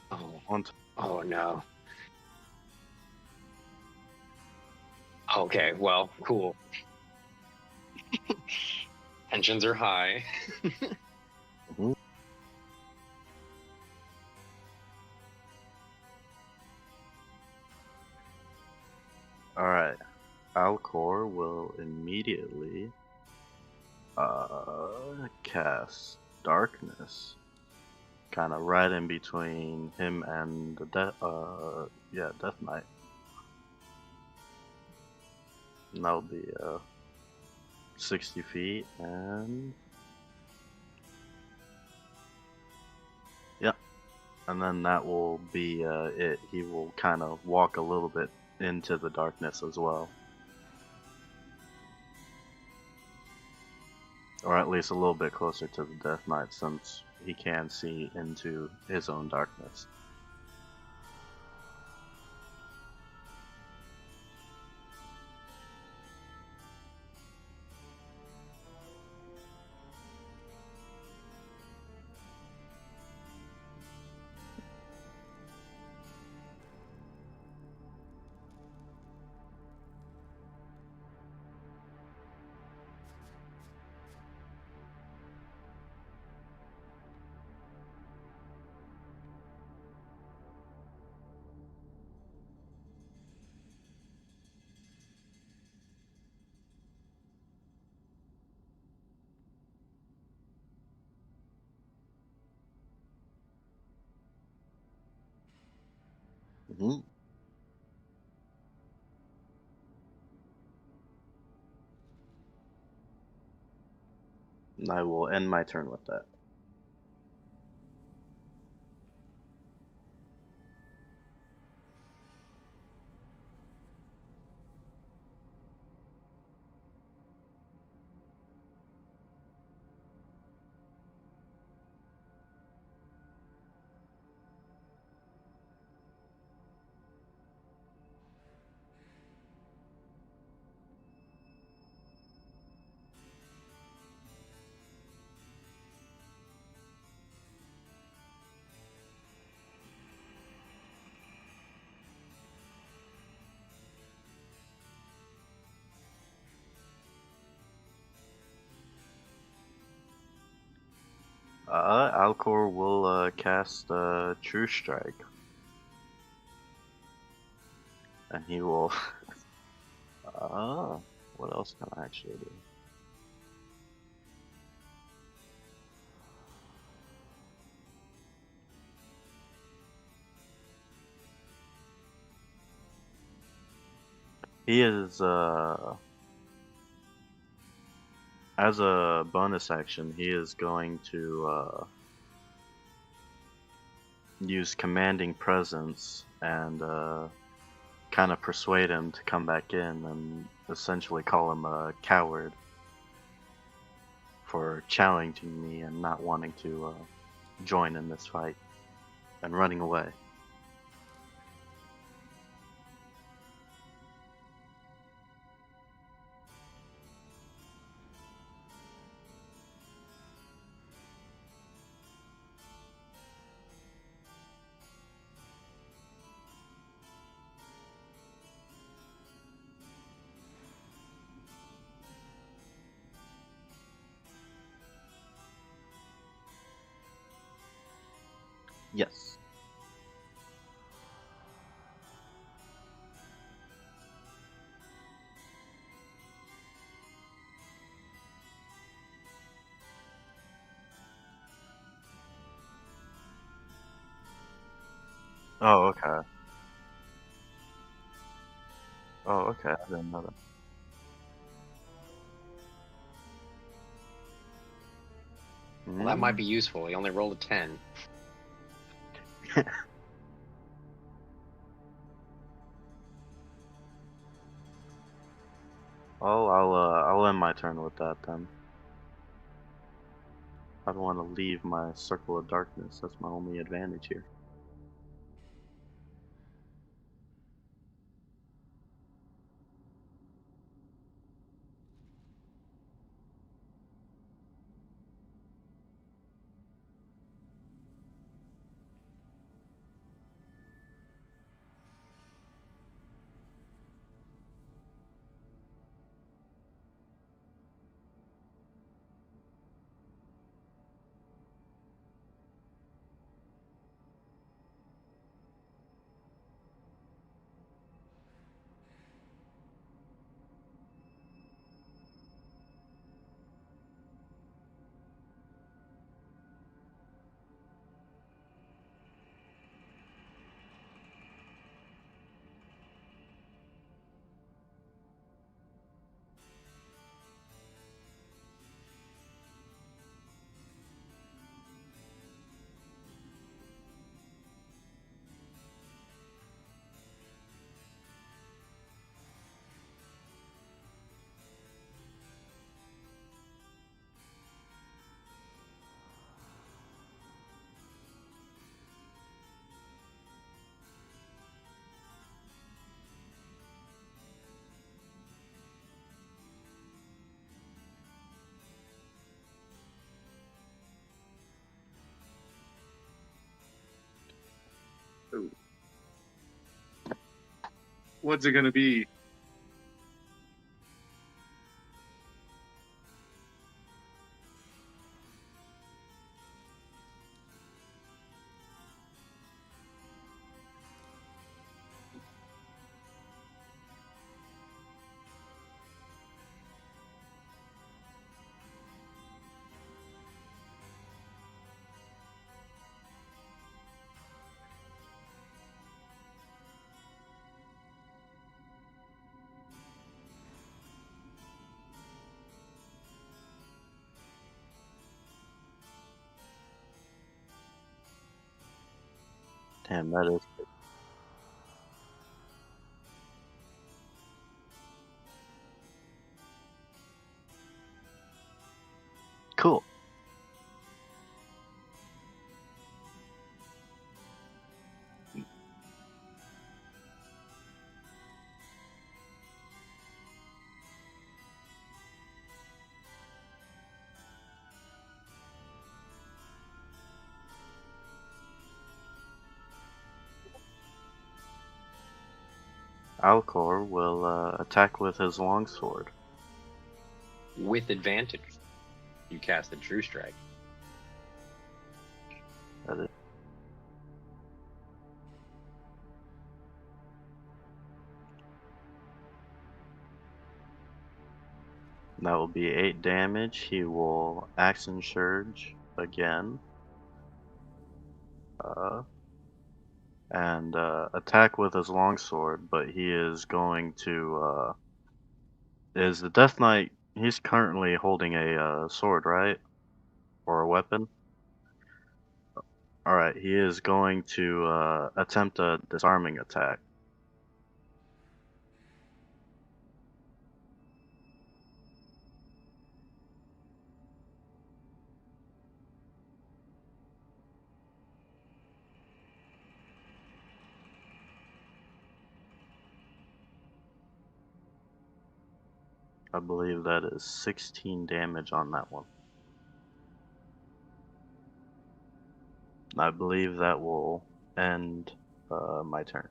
Oh no. Okay, well, cool. Tensions are high. Alright. Alcor will immediately cast Darkness. Kind of right in between him and the Death Knight. And that'll be 60 feet and and then that will be it. He will kind of walk a little bit into the darkness as well. Or at least a little bit closer to the Death Knight, since he can see into his own darkness. Mm-hmm. And I will end my turn with that. Alcor will cast True Strike. And he will... what else can I actually do? He is, as a bonus action, he is going to use Commanding Presence and kind of persuade him to come back in and essentially call him a coward for challenging me and not wanting to join in this fight and running away. Yes. Oh, okay. Oh, okay. I didn't know that. Well, that might be useful. He only rolled a 10. I'll end my turn with that then. I don't want to leave my circle of darkness. That's my only advantage here. What's it gonna be? Damn, that is good. Cool. Alcor will attack with his longsword. With advantage. You cast the True Strike. That will be 8 damage. He will action surge again. And attack with his longsword, but he is going to is the Death Knight, he's currently holding a sword, right? Or a weapon? Alright, he is going to attempt a disarming attack. I believe that is 16 damage on that one. I believe that will end my turn.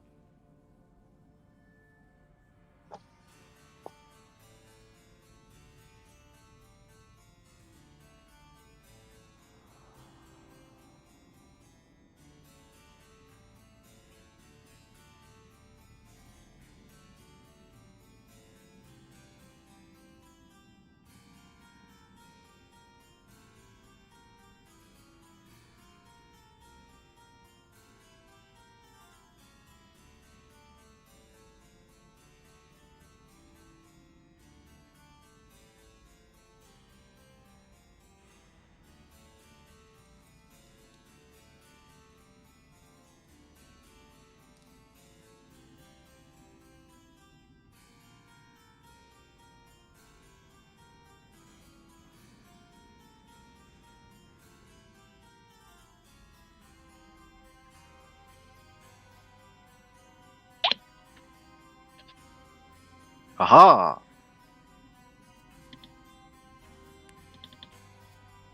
Aha!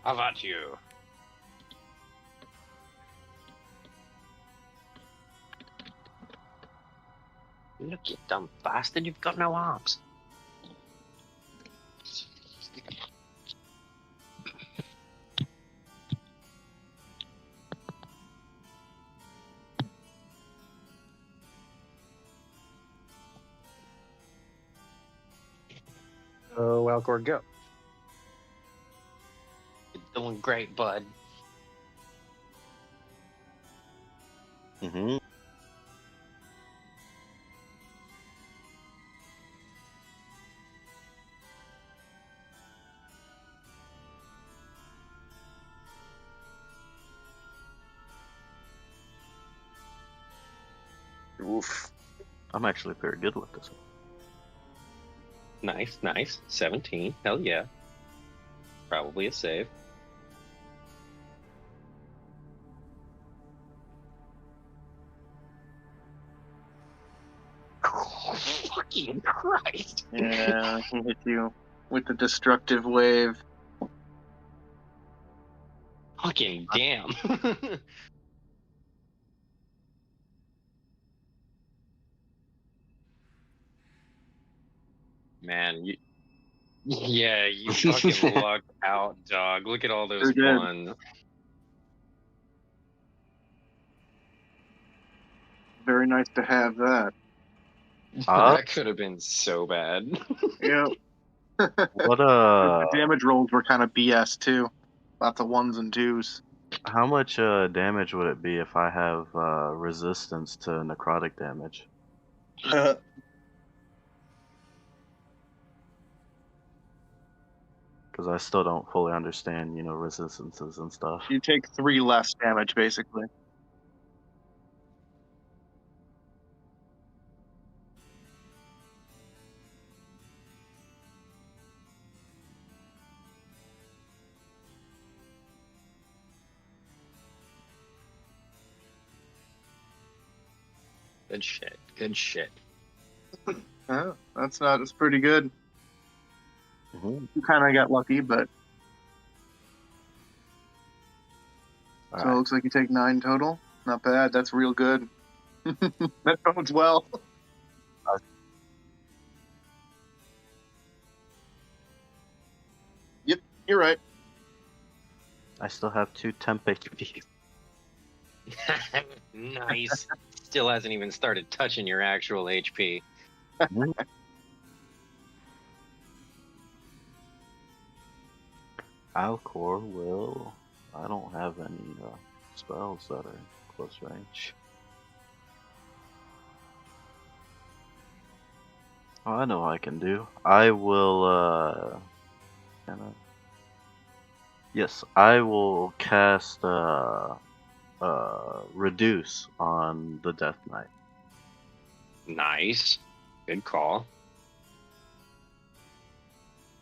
How about you? Look, you dumb bastard, you've got no arms. Oh, Alcor, go. You're doing great, bud. Mm-hmm. Oof. I'm actually very good with this one. Nice, nice. 17. Hell yeah. Probably a save. Oh, fucking Christ. Yeah, he hit you with the destructive wave. Fucking damn. Man, yeah, you fucking lucked out, dog. Look at all those Sure did. ones. Very nice to have that. That could have been so bad. Yep. What The damage rolls were kind of BS too. Lots of ones and twos. how much damage would it be if I have resistance to necrotic damage? Because I still don't fully understand, resistances and stuff. You take 3 less damage, basically. Good shit. Good shit. That's pretty good. Mm-hmm. You kind of got lucky, but so it looks like you take 9 total. Not bad. That's real good. That bodes well. Yep, you're right. I still have 2 temp HP. Nice. Still hasn't even started touching your actual HP. Alcor will. I don't have any spells that are close range. Oh, I know what I can do. I will. Can I? Yes, I will cast reduce on the Death Knight. Nice. Good call.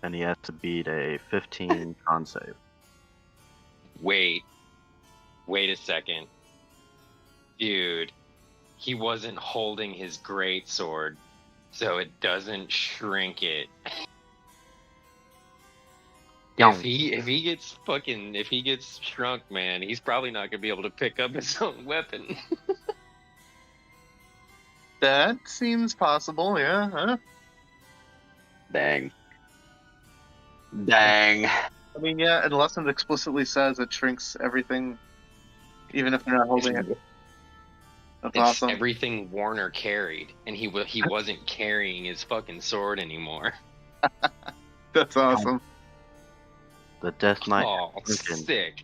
And he has to beat a 15 con save. Wait a second. Dude, he wasn't holding his greatsword, so it doesn't shrink it. If he gets shrunk, man, he's probably not gonna be able to pick up his own weapon. That seems possible, yeah. Huh? Dang. Dang. I mean, yeah, unless it explicitly says it shrinks everything, even if they're not holding it. That's It's awesome. everything Warner carried, and he wasn't carrying his fucking sword anymore. That's awesome. The Death Knight. Oh, shrunken. sick.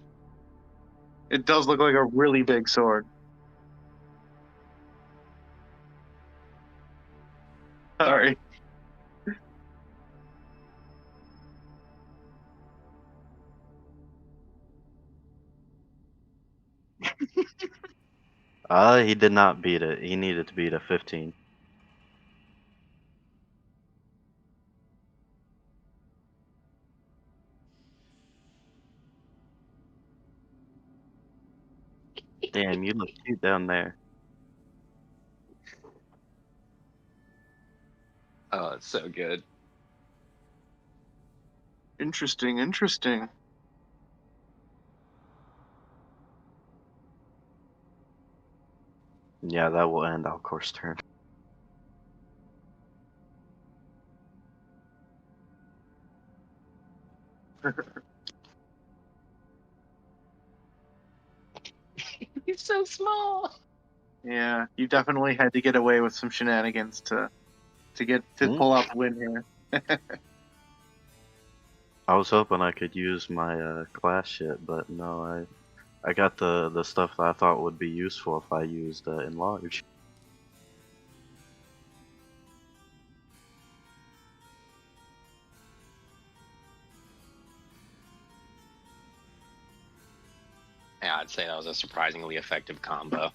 It does look like a really big sword. Sorry. He did not beat it. He needed to beat a 15. Damn, you look cute down there. Oh, it's so good. Interesting, interesting. Yeah, that will end Alcor's turn. He's so small. Yeah, you definitely had to get away with some shenanigans to pull out the win here. I was hoping I could use my class shit, but no, I got the stuff that I thought would be useful if I used enlarge. Yeah, I'd say that was a surprisingly effective combo.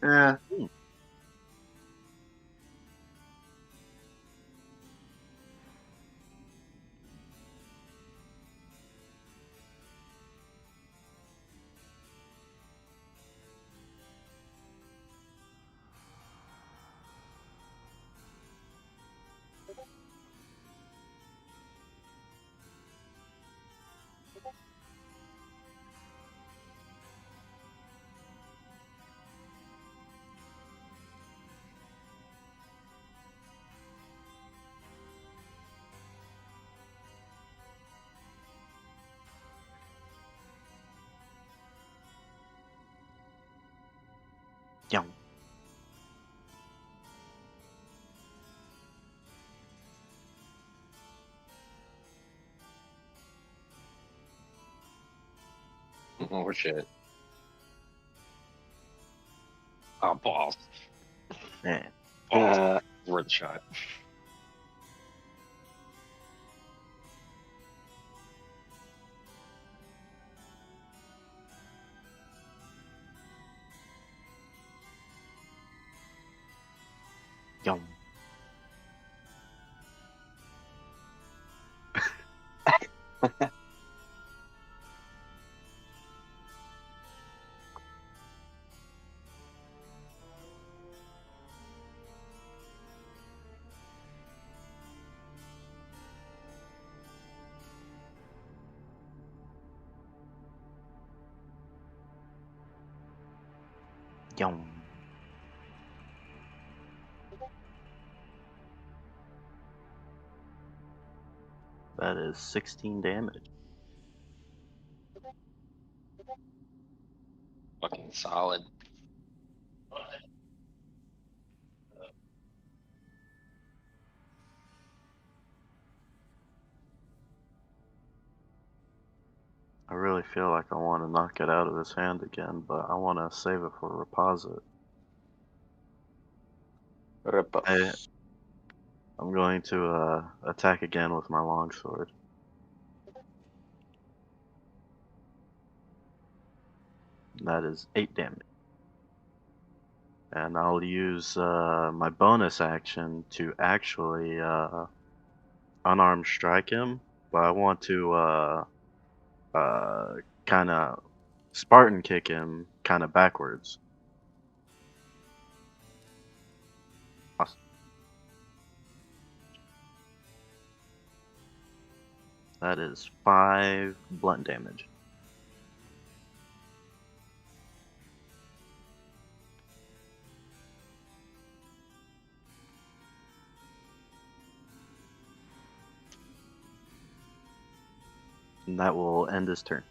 Yeah. Yeah. Oh shit. Oh, balls. Man. Balls. Worth a shot. Yum. Yum. That is 16 damage. Fucking solid. I really feel like I want to knock it out of his hand again, but I want to save it for Reposit. Repos. I'm going to attack again with my longsword. That is 8 damage. And I'll use my bonus action to actually unarmed strike him, but I want to kind of Spartan kick him kind of backwards. Awesome. That is 5 blunt damage. And that will end his turn.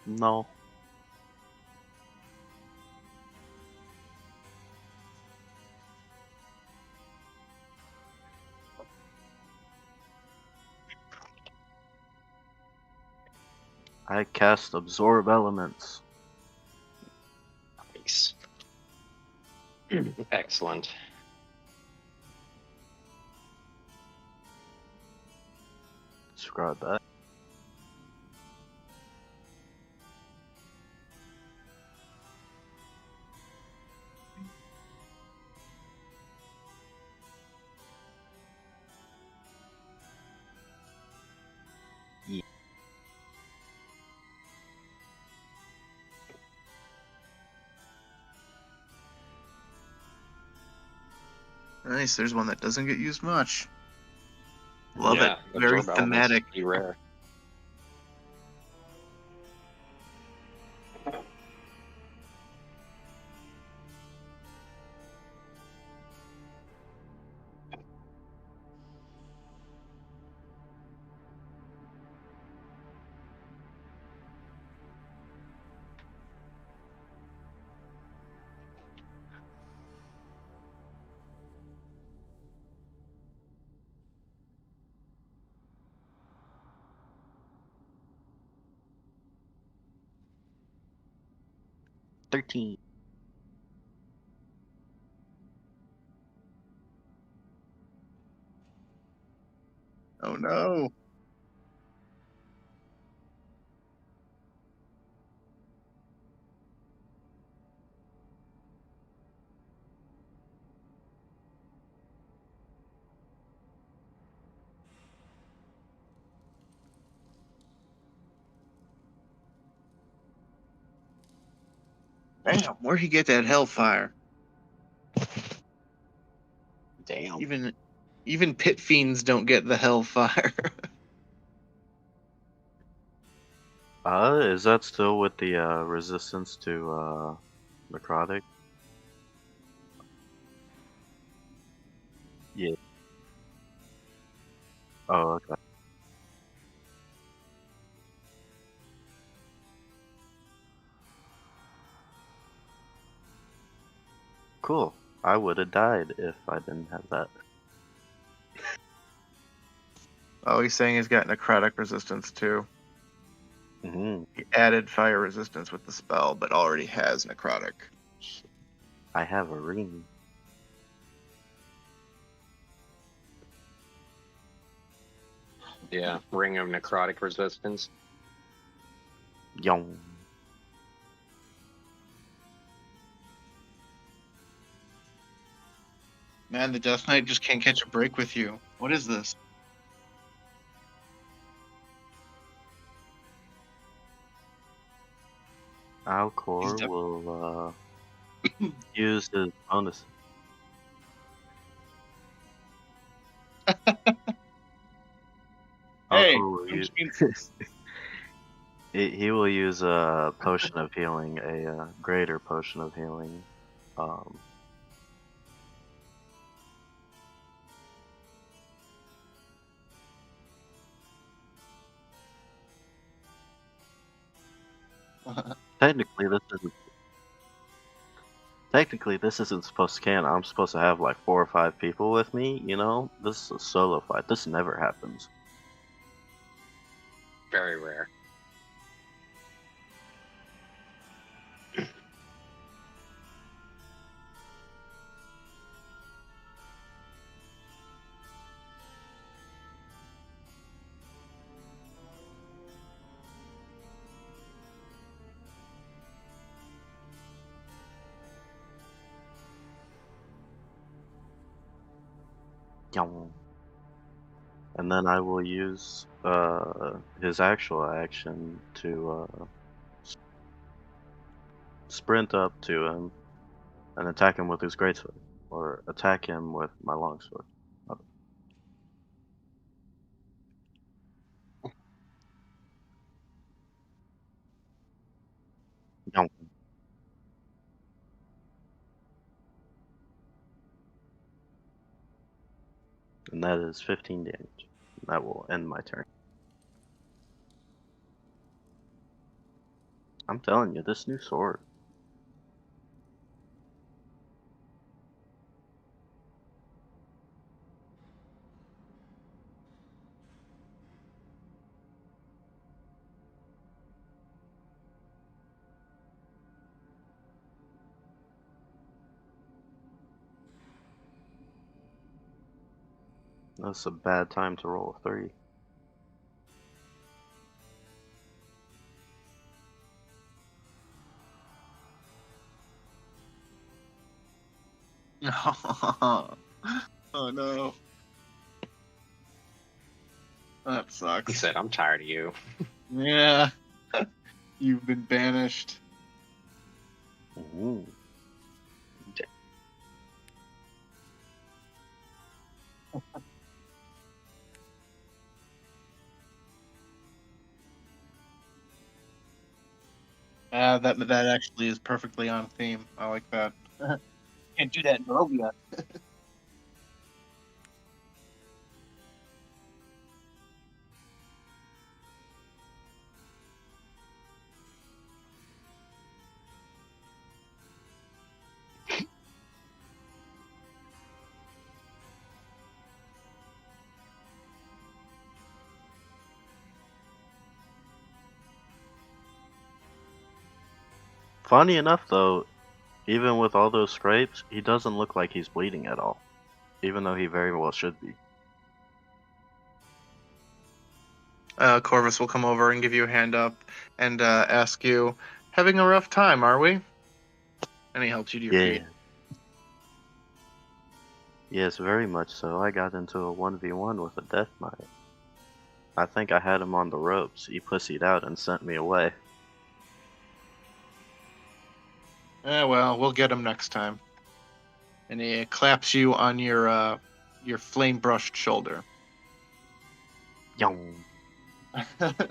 No. I cast Absorb Elements. Nice. Excellent. Scrub that. Nice. There's one that doesn't get used much. Love Yeah, it. Very absorb elements thematic. Be rare. $13. Oh no. Damn, where'd he get that hellfire? Damn. Even pit fiends don't get the hellfire. Is that still with the resistance to necrotic? Yeah. Oh, okay. Cool. I would have died if I didn't have that. Oh, he's saying he's got necrotic resistance too. Hmm. He added fire resistance with the spell, but already has necrotic. I have a ring. Yeah, ring of necrotic resistance. Yong. Man, the Death Knight just can't catch a break with you. What is this? Alcor He's will use his bonus. He will use a potion of healing, a greater potion of healing. Um, technically, this isn't supposed to count. I'm supposed to have like 4 or 5 people with me. You know, this is a solo fight. This never happens. Very rare. And then I will use his actual action to sprint up to him and attack him with his greatsword, or attack him with my longsword. Yum. And that is 15 damage. That will end my turn. I'm telling you, this new sword. That's a bad time to roll a 3. Oh no. That He sucks. said, I'm tired of you. Yeah. You've been banished. Ooh. That actually is perfectly on theme. I like that. Can't do that in Barovia. Funny enough, though, even with all those scrapes, he doesn't look like he's bleeding at all, even though he very well should be. Corvus will come over and give you a hand up and ask you, having a rough time, are we? And he helps you to your feet. Yes, very much so. I got into a 1v1 with a death knight. I think I had him on the ropes. He pussied out and sent me away. Well, we'll get him next time. And he claps you on your flame-brushed shoulder. Yum. I've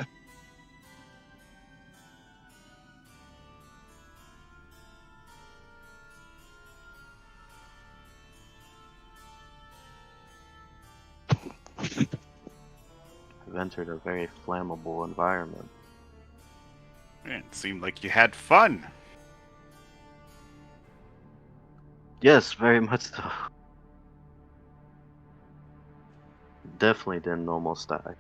entered a very flammable environment. Man, it seemed like you had fun. Yes, very much so. Definitely didn't almost die.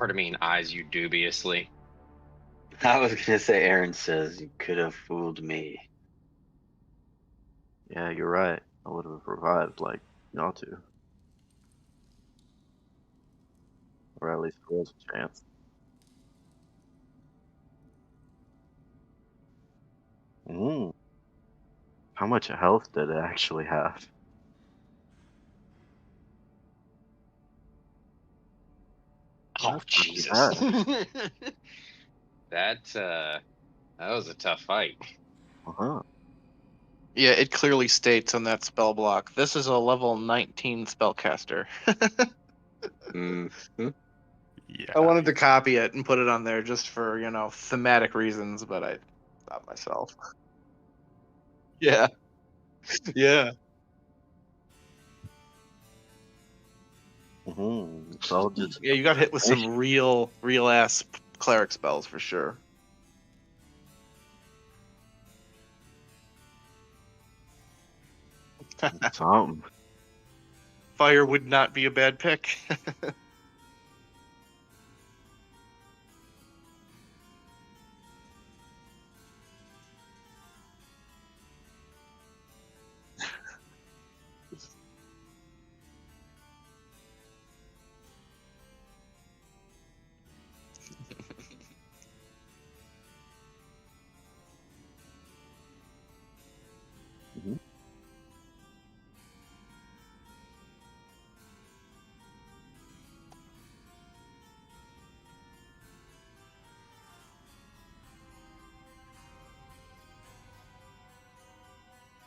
Artemine eyes you dubiously. I was gonna say, Aaron says you could have fooled me. Yeah, you're right. I would have revived like y'all two. Or at least there was a chance. How much health did it actually have? Oh, That's not too Jesus. bad. That was a tough fight. Uh-huh. Yeah, it clearly states on that spell block. This is a level 19 spellcaster. Mm. Yeah. I wanted to copy it and put it on there just for, thematic reasons, but I stopped myself. Yeah. Yeah. So just Yeah, you got hit with some real ass cleric spells for sure. something. Fire would not be a bad pick. Mhm.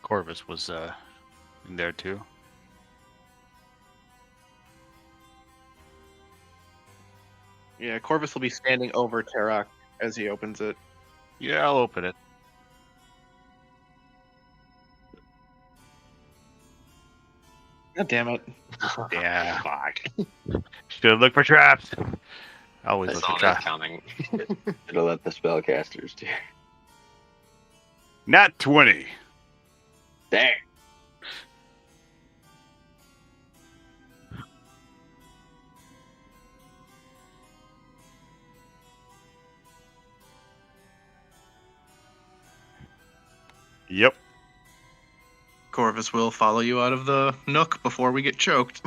Corvus was in there too. Yeah, Corvus will be standing over Tarak as he opens it. Yeah, I'll open it. God damn it. Yeah. Fuck. Should look for traps. Always I look for saw that traps. coming. Should have let the spellcasters do. Nat 20. Dang. Yep. Corvus will follow you out of the nook before we get choked.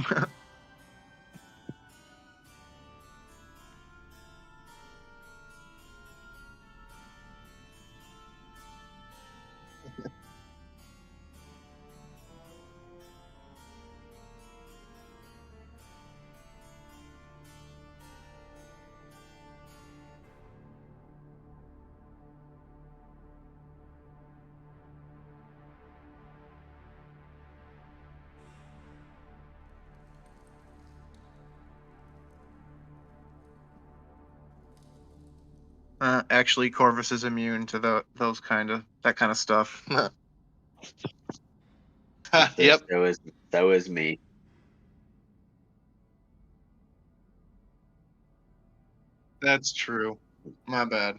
Actually, Corvus is immune to that kind of stuff. Yep, That was me. that's true. My bad.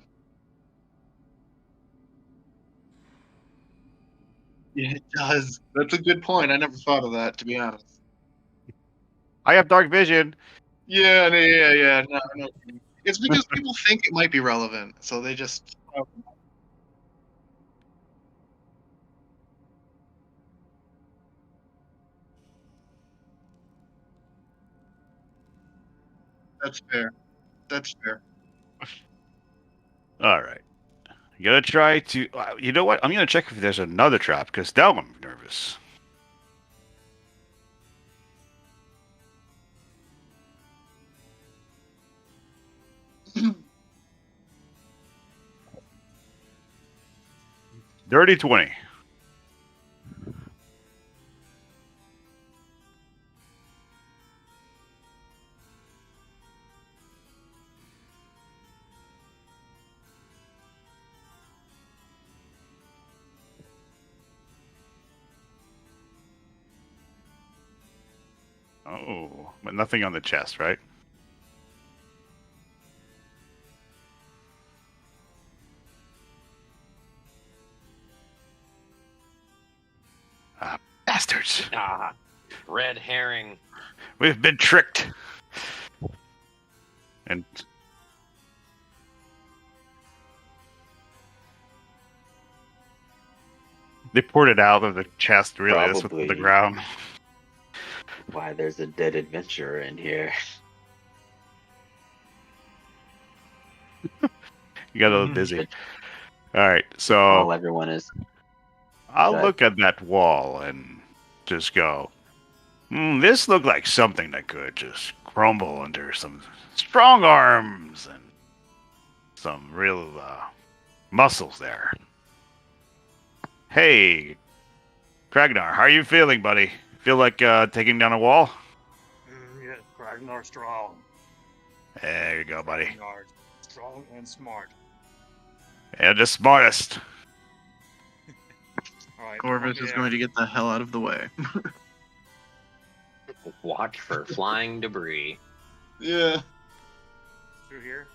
Yeah, it does. That's a good point. I never thought of that, to be honest. I have dark vision. Yeah, yeah. No. It's because people think it might be relevant, so they just. That's fair. That's fair. All right. You gotta try to. You know what? I'm gonna check if there's another trap because now I'm nervous. Dirty 20. Oh, but nothing on the chest, right? Ah, bastards. Ah, red herring. We've been tricked. And they poured it out of the chest, really. That's what's on the Probably. ground. Why there's a dead adventurer in here. You got a little Mhm. busy. All right, All so everyone is. I'll Good. look at that wall and just go, this looked like something that could just crumble under some strong arms and some real muscles there. Hey, Kragnar, how are you feeling, buddy? Feel like taking down a wall? Yeah, Ragnar strong. There you go, buddy. Ragnar strong and smart. Yeah, the smartest. All right. Corvus is going to get the hell out of the way. Watch for flying debris. Yeah. Through here.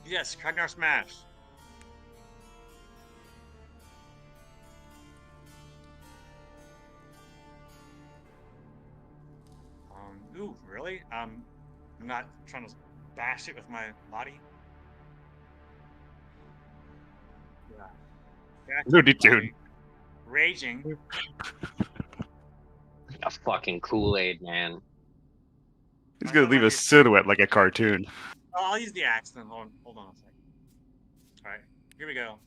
Yes, Ragnar smash. Ooh, really? I'm not trying to bash it with my body. Yeah. Bash it with Looney my Tune. body. Raging. A fucking Kool-Aid man. He's gonna leave a silhouette like a cartoon. Oh, I'll use the axe then. Hold on a second. Alright, here we go.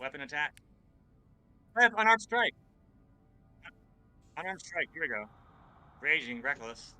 Weapon attack. I have unarmed strike. Unarmed strike, here we go. Raging, reckless.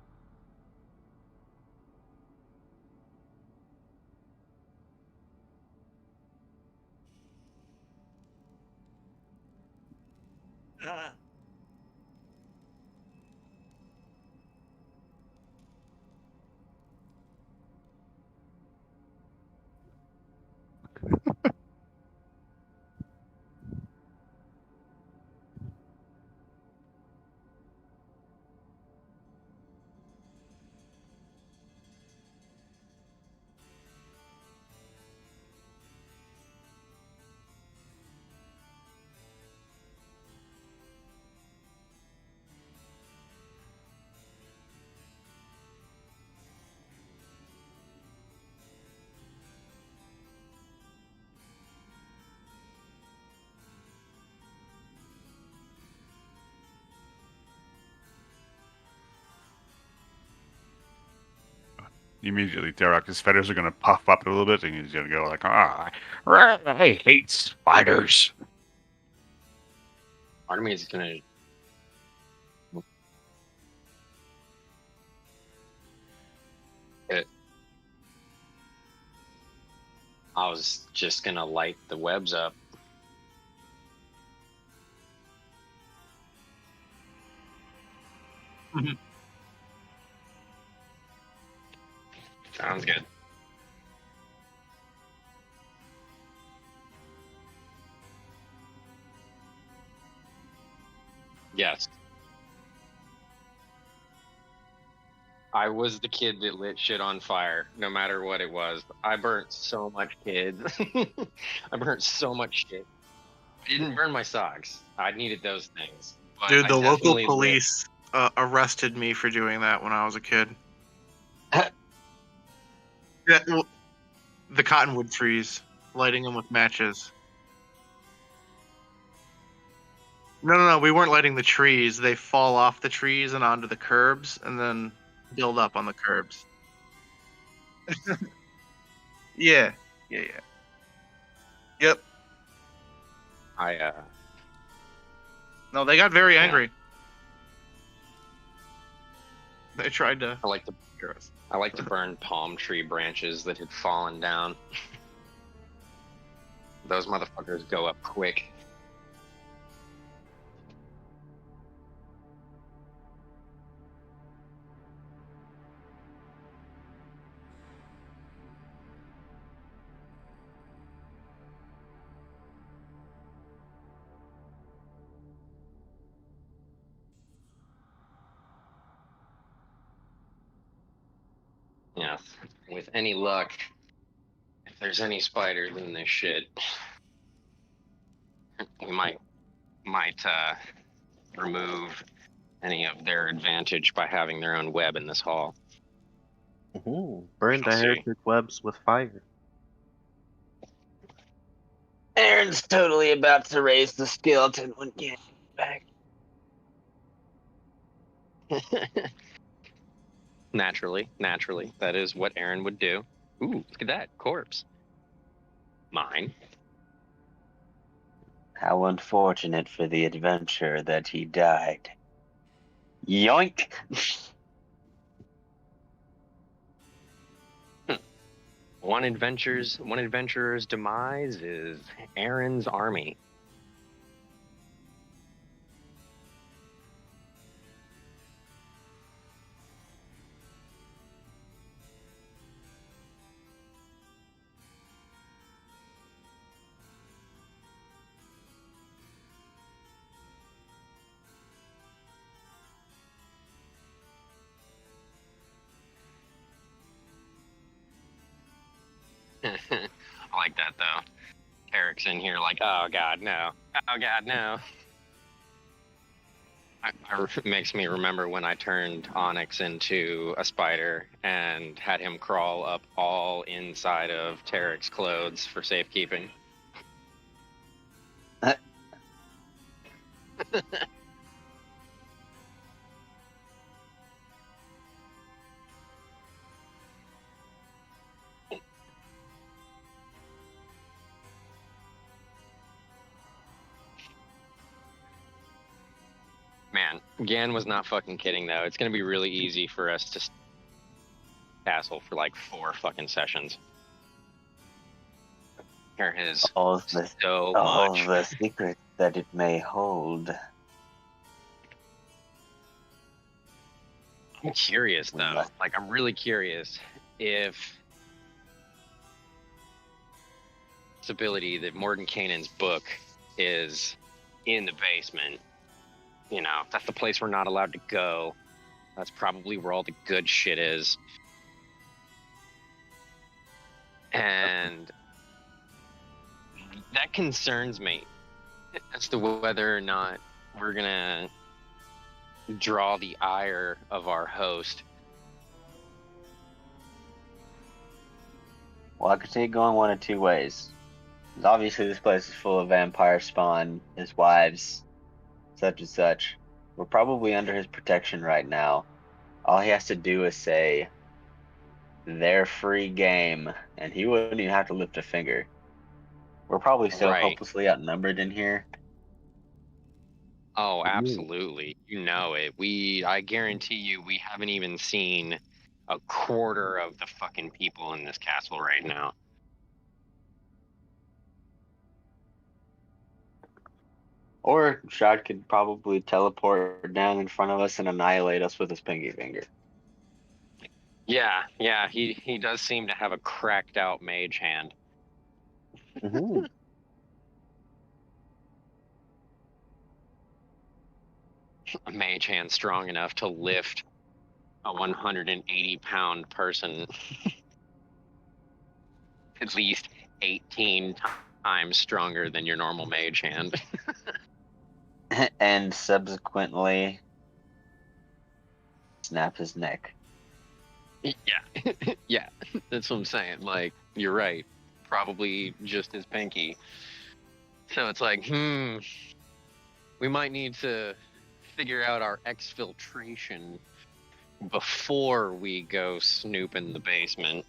Immediately, Tarak's feathers are gonna puff up a little bit, and he's gonna go like, I hate spiders. Part of me is gonna. I was just gonna light the webs up. Sounds good. Yes. I was the kid that lit shit on fire, no matter what it was. I burnt so much, kids. I burnt so much shit. I didn't burn my socks. I needed those things. But Dude, I the local definitely lit- police arrested me for doing that when I was a kid. Yeah, well, the cottonwood trees, lighting them with matches. No, we weren't lighting the trees. They fall off the trees and onto the curbs, and then build up on the curbs. Yeah. Yep. No, they got very angry. They tried to. I like to burn palm tree branches that had fallen down. Those motherfuckers go up quick. Yeah, with any luck, if there's any spiders in this shit, we might remove any of their advantage by having their own web in this hall. Ooh, burn the Shall see. heretic webs with fire. Aaron's totally about to raise the skeleton when getting back. Naturally, that is what Aaron would do. Ooh, look at that corpse. Mine. How unfortunate for the adventurer that he died. Yoink! One adventurer's demise is Aaron's army. I like that though. Eric's in here like, oh god, no. Oh god, no. It makes me remember when I turned Onyx into a spider and had him crawl up all inside of Tarek's clothes for safekeeping. Man, Gan was not fucking kidding though. It's gonna be really easy for us to castle for like 4 fucking sessions. There is All so the much. secrets that it may hold. I'm curious though. Like, I'm really curious if this ability that Mordenkainen's book is in the basement. You know, that's the place we're not allowed to go. That's probably where all the good shit is. And that concerns me as to whether or not we're gonna draw the ire of our host. Well, I could see it going one of two ways. 'Cause obviously, this place is full of vampire spawn, his wives, such and such. We're probably under his protection right now. All he has to do is say, "They're free game," and he wouldn't even have to lift a finger. We're probably so Right. hopelessly outnumbered in here. Oh, absolutely. You know it. I guarantee you, we haven't even seen a quarter of the fucking people in this castle right now. Or Strahd could probably teleport down in front of us and annihilate us with his pinky finger. Yeah, he does seem to have a cracked out mage hand. Mm-hmm. A mage hand strong enough to lift a 180-pound person at least 18 times stronger than your normal mage hand. And subsequently snap his neck. Yeah, yeah, that's what I'm saying. Like, you're right. Probably just his pinky. So it's like, we might need to figure out our exfiltration before we go snoop in the basement.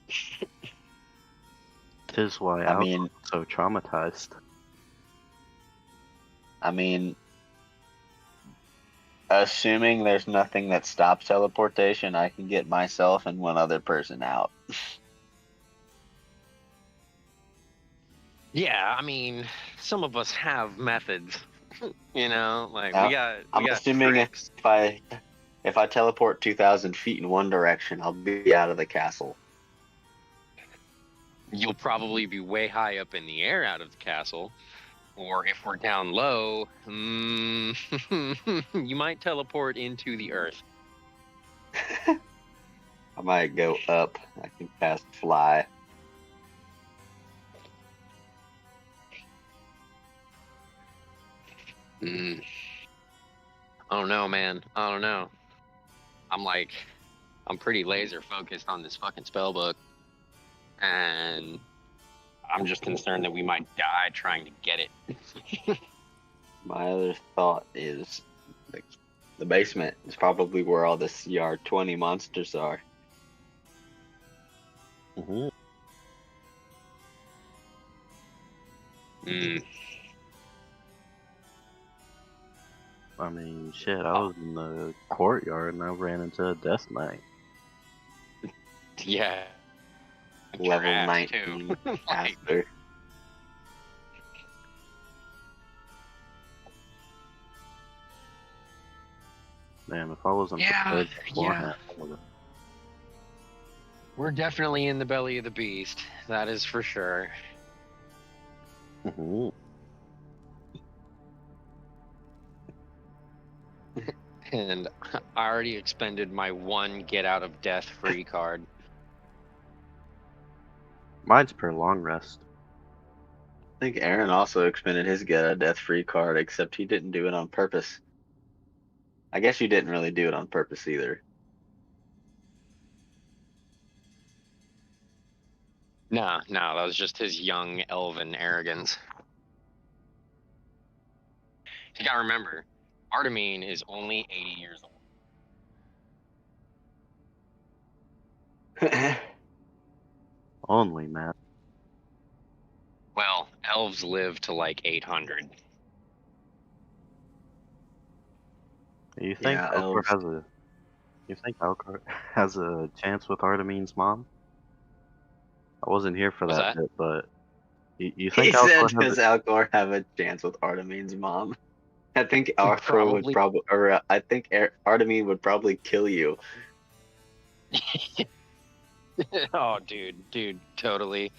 Tis why I I'm mean, so traumatized. Assuming there's nothing that stops teleportation, I can get myself and one other person out. Yeah, I mean, some of us have methods. You know, like Now, we got I'm assuming tricks. if I teleport 2,000 feet in one direction, I'll be out of the castle. You'll probably be way high up in the air out of the castle. Or if we're down low, you might teleport into the earth. I might go up. I can cast fly. I don't know, man. I don't know. I'm pretty laser focused on this fucking spell book. And I'm just concerned that we might die trying to get it. My other thought is the basement is probably where all the CR20 monsters are. Mm-hmm. I mean, shit, I was in the courtyard and I ran into a death knight. Yeah. level Trash, too. 19 Like, caster. Man, if I wasn't Yeah, prepared beforehand, I would've- we're definitely in the belly of the beast. That is for sure. Mhm. And I already expended my one get out of death free card. Mine's per long rest. I think Aaron also expended his get a death free card, except he didn't do it on purpose. I guess you didn't really do it on purpose either. No, that was just his young elven arrogance. You gotta remember, Artemine is only 80 years old. Only, man. Well, elves live to like 800. You think Yeah, Alcor elves. has a? You think Alcor has a chance with Artemine's mom? I wasn't here for What's that that? bit, but you He think said, Alcor has "Does Alcor have a chance with Artemine's mom?" I think Arthur would Probably. probably, or I think Artemine would probably kill you. Oh, dude, totally.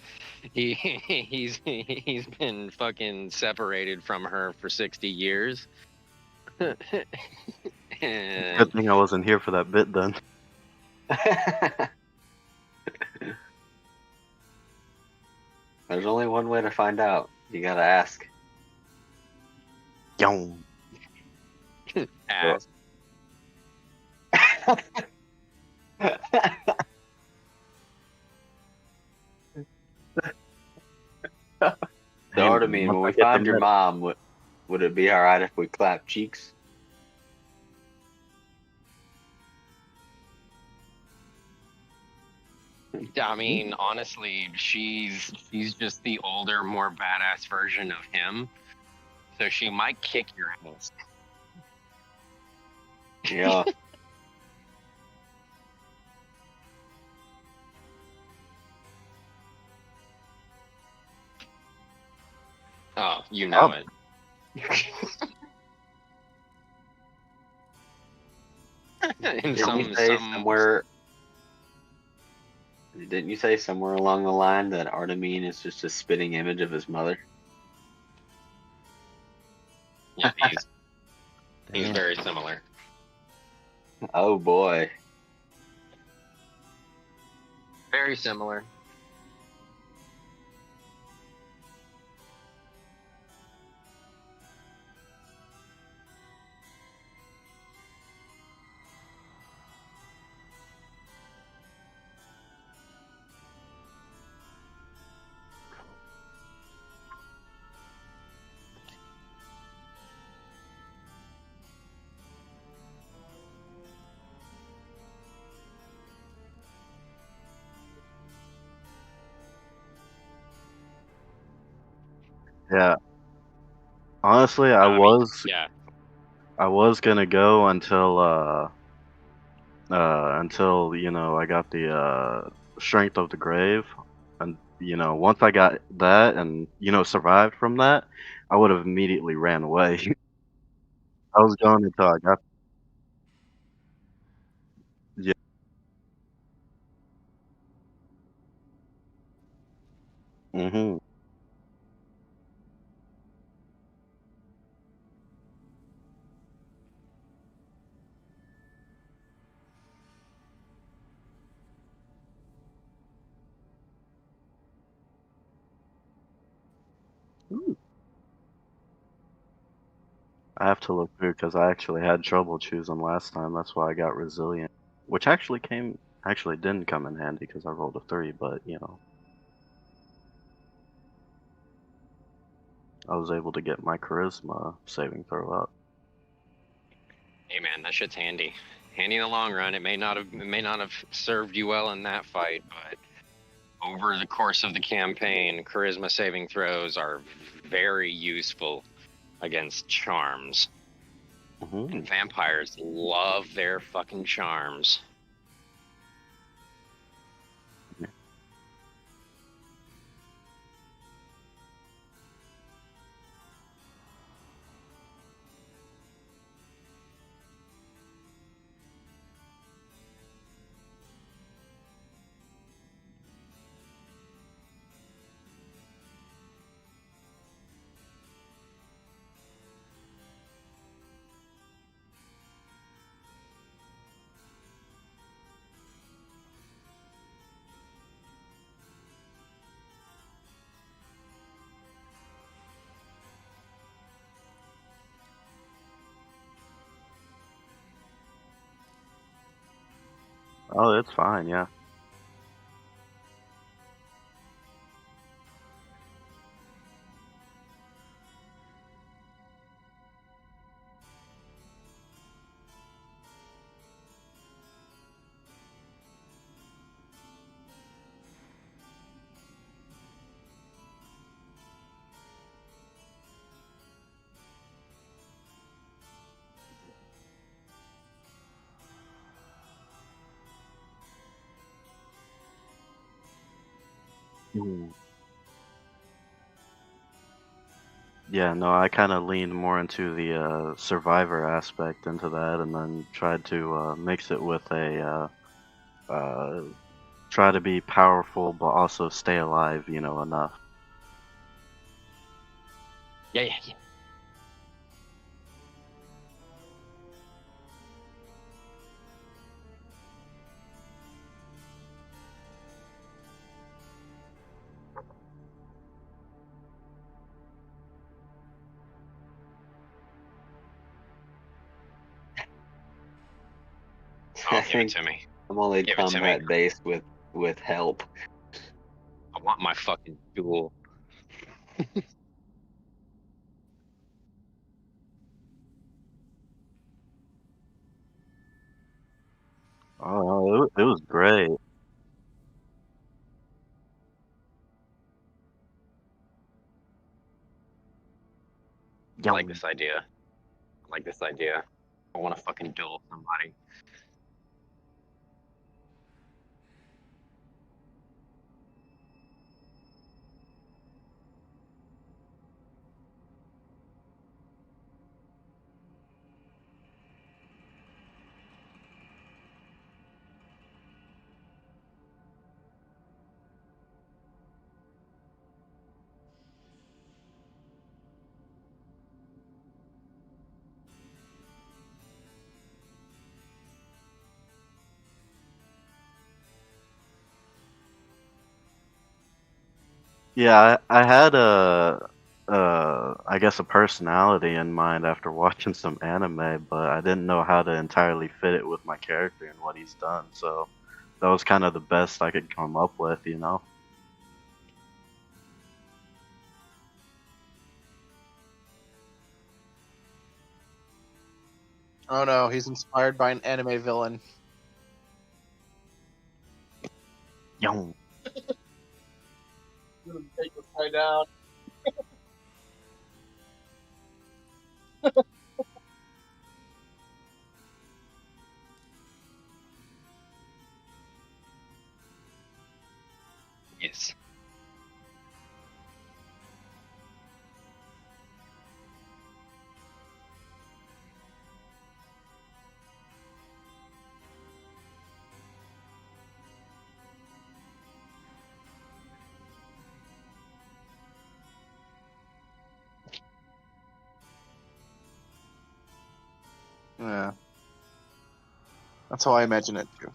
He's been fucking separated from her for 60 years. Good And thing I wasn't here for that bit then. There's only one way to find out. You gotta ask. Yo. ass. So, Hey, man, Artemine, once when I we get the find your medal- mom, would it be alright if we clap cheeks? I mean, honestly, she's just the older, more badass version of him. So she might kick your ass. Yeah. Oh, you know Oh. it. In Didn't you say somewhere? Didn't you say somewhere along the line that Artemine is just a spitting image of his mother? Yeah, he's Damn. very similar. Oh boy. Very similar. Yeah. Honestly, I mean, yeah. I was gonna go until I got the strength of the grave, and once I got that and survived from that, I would have immediately ran away. I was going until I got. Yeah. Mhm. Ooh. I have to look through because I actually had trouble choosing last time. That's why I got resilient, which actually didn't come in handy because I rolled a 3, but I was able to get my charisma saving throw up. Hey man, that shit's handy. Handy in the long run. It may not have served you well in that fight, but over the course of the campaign, charisma saving throws are very useful against charms. Mhm. And vampires love their fucking charms. Oh, it's fine. Yeah. Mhm. Yeah, no, I kind of leaned more into the survivor aspect into that, and then tried to mix it with try to be powerful but also stay alive, enough. Yeah, yeah, yeah. I Oh, give it think to me. I'm only Give it to me. combat based with help. I want my fucking jewel. Oh, it was great. I like Yum. this idea. I like this idea. I want to fucking duel somebody. Yeah, I had I guess a personality in mind after watching some anime, but I didn't know how to entirely fit it with my character and what he's done. So that was kind of the best I could come up with. Oh no, he's inspired by an anime villain. Yum. Take this guy down. Yes. Yeah, that's how I imagine it too.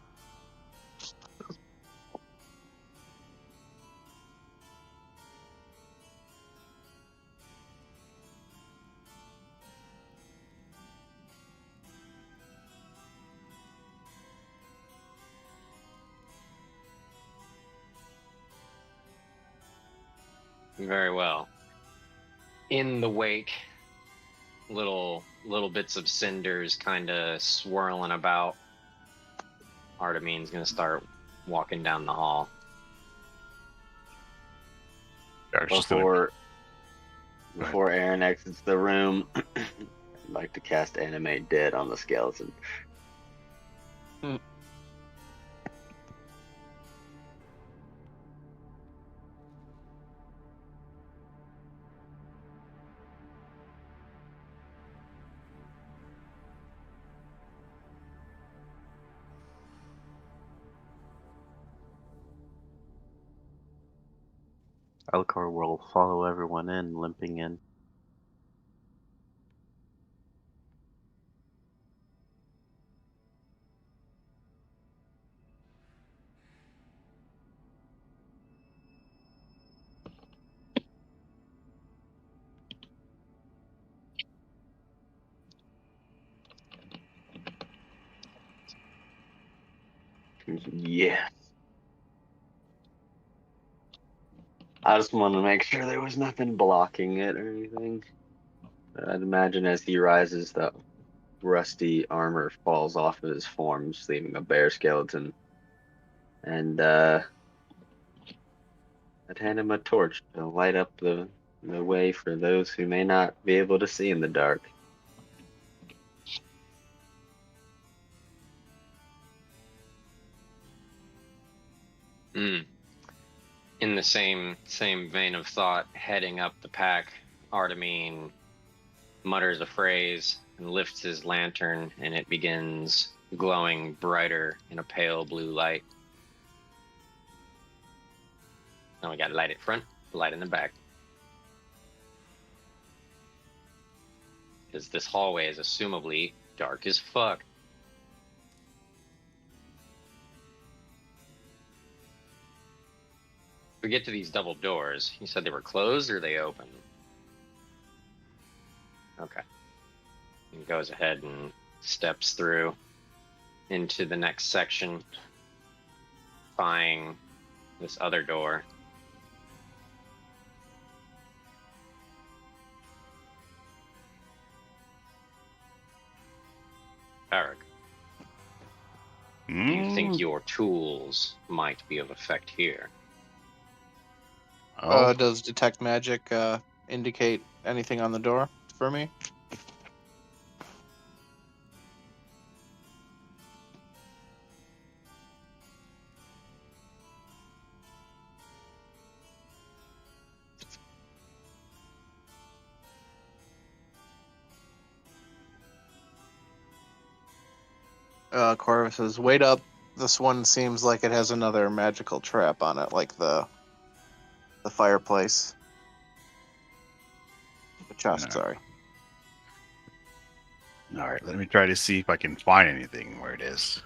Very well. In the wake, little bits of cinders kind of swirling about. Artemine's gonna start walking down the hall. Gar's just gonna Before Aaron exits the room, I'd like to cast Animate Dead on the skeleton. Elcor will follow everyone in, limping in. Yeah. I just want to make sure there was nothing blocking it or anything. I'd imagine as he rises, the rusty armor falls off of his form, just leaving a bare skeleton. And I'd hand him a torch to light up the way for those who may not be able to see in the dark. Mm. In the same vein of thought, heading up the pack, Artemine mutters a phrase and lifts his lantern, and it begins glowing brighter in a pale blue light. Now we got light at front, light in the back. Because this hallway is assumably dark as fuck. We get to these double doors. You said they were closed or they open? Okay. He goes ahead and steps through into the next section, spying this other door. Eric, do you think your tools might be of effect here? Oh, Does detect magic indicate anything on the door for me? Corvus says, "Wait up. This one seems like it has another magical trap on it, like the fireplace. The chest, sorry." all right. Let me try to see if I can find anything where it is.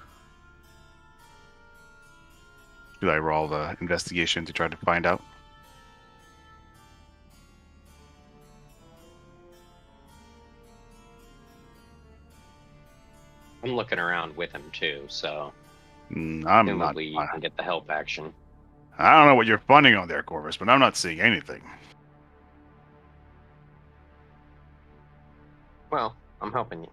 Should I roll the investigation to try to find out? I'm looking around with him too, so I'm not. presumably you can get the help action. I don't know what you're finding on there, Corvus, but I'm not seeing anything. Well, I'm helping you.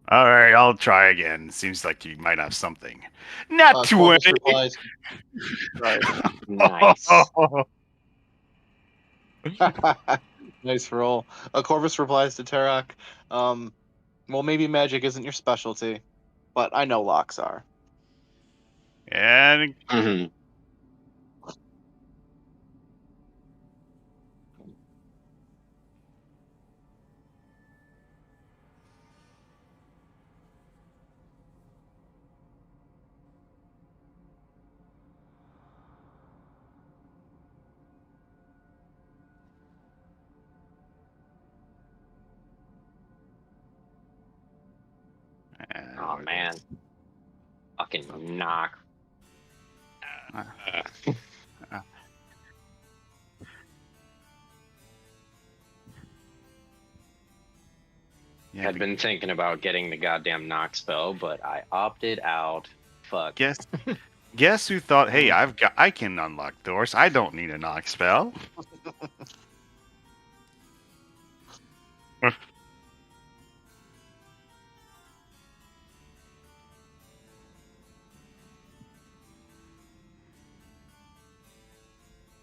All right, I'll try again. Seems like you might have something. Not 20. Corvus replies, right. Nice. Nice roll. Corvus replies to Terrak, well, maybe magic isn't your specialty, but I know locks are. And Mhm. Oh man. Fucking knock. yeah, I'd been thinking about getting the goddamn knock spell, but I opted out. Fuck. guess who thought, hey, I can unlock doors. I don't need a knock spell.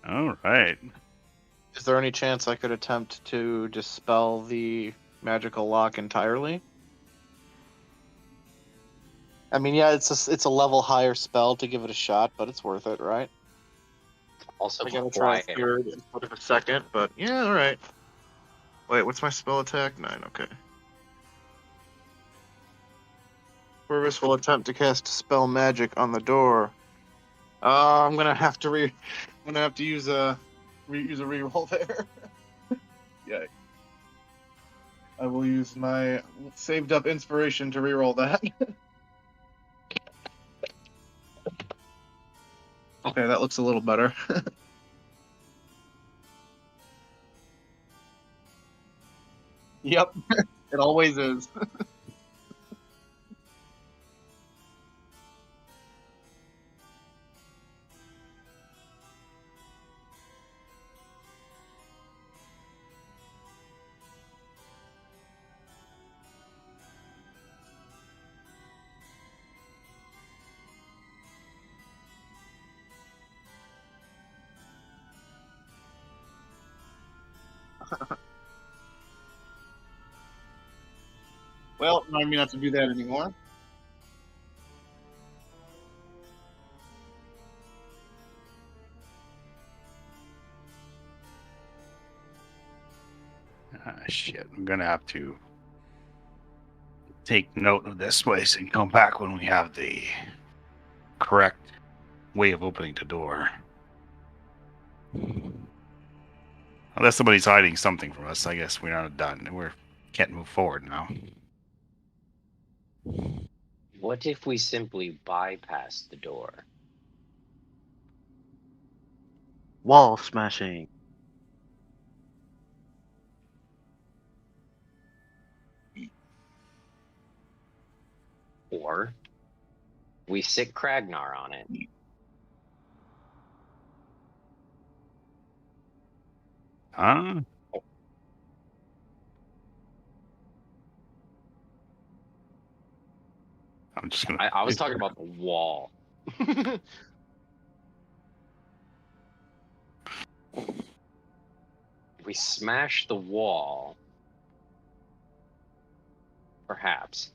All right. Is there any chance I could attempt to dispel the magical lock entirely? I mean, yeah, it's a level higher spell to give it a shot, but it's worth it, right? Also, I gotta try a quiet. third instead of a second, but yeah, all right. Wait, what's my spell attack? 9. Okay. Corvus will attempt to cast spell magic on the door. I'm gonna have to use a reroll there. Yeah. I will use my saved up inspiration to reroll that. Okay, that looks a little better. Yep, it always is. Well, remind me not to do that anymore. Ah, shit. I'm gonna have to take note of this place and come back when we have the correct way of opening the door. Unless somebody's hiding something from us, I guess we're not done. We can't move forward now. What if we simply bypass the door? Wall smashing. Or we sick Kragnar on it. Huh? I'm just gonna. I was talking about the wall. If we smash the wall, perhaps.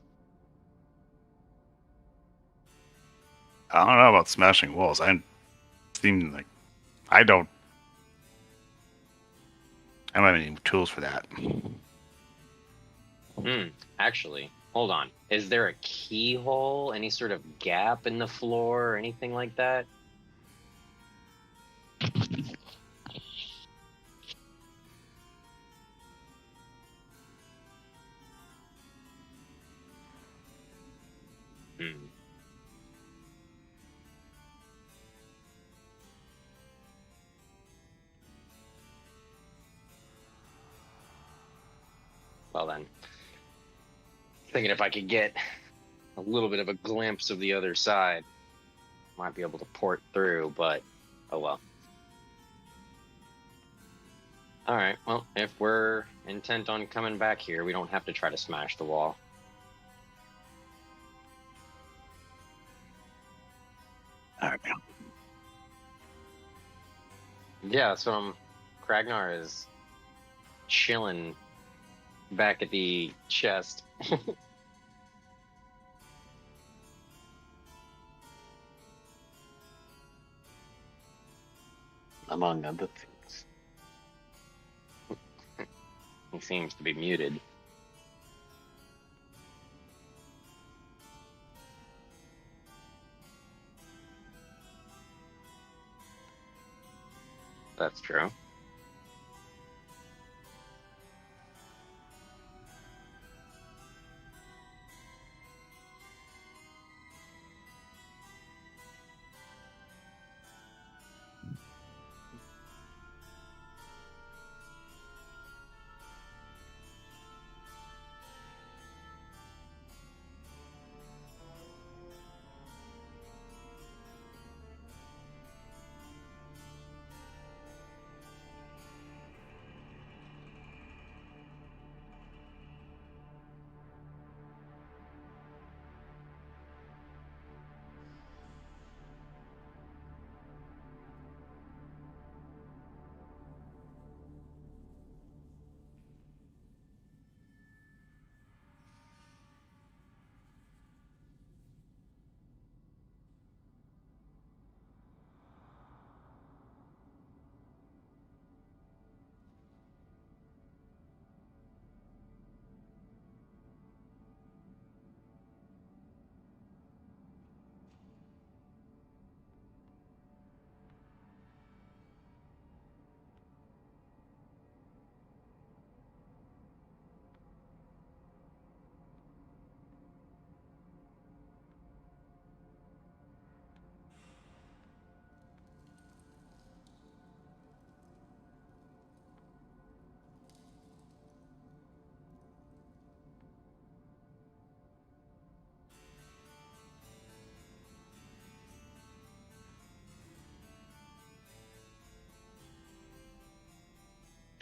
I don't know about smashing walls. I seem like I don't have any tools for that. Actually, hold on. Is there a keyhole, any sort of gap in the floor, or anything like that? Hmm. Well then, thinking if I could get a little bit of a glimpse of the other side, might be able to port through, but oh well. All right, well, if we're intent on coming back here, we don't have to try to smash the wall. All right. Yeah, so Kragnar is chilling back at the chest. Among other things. He seems to be muted. That's true.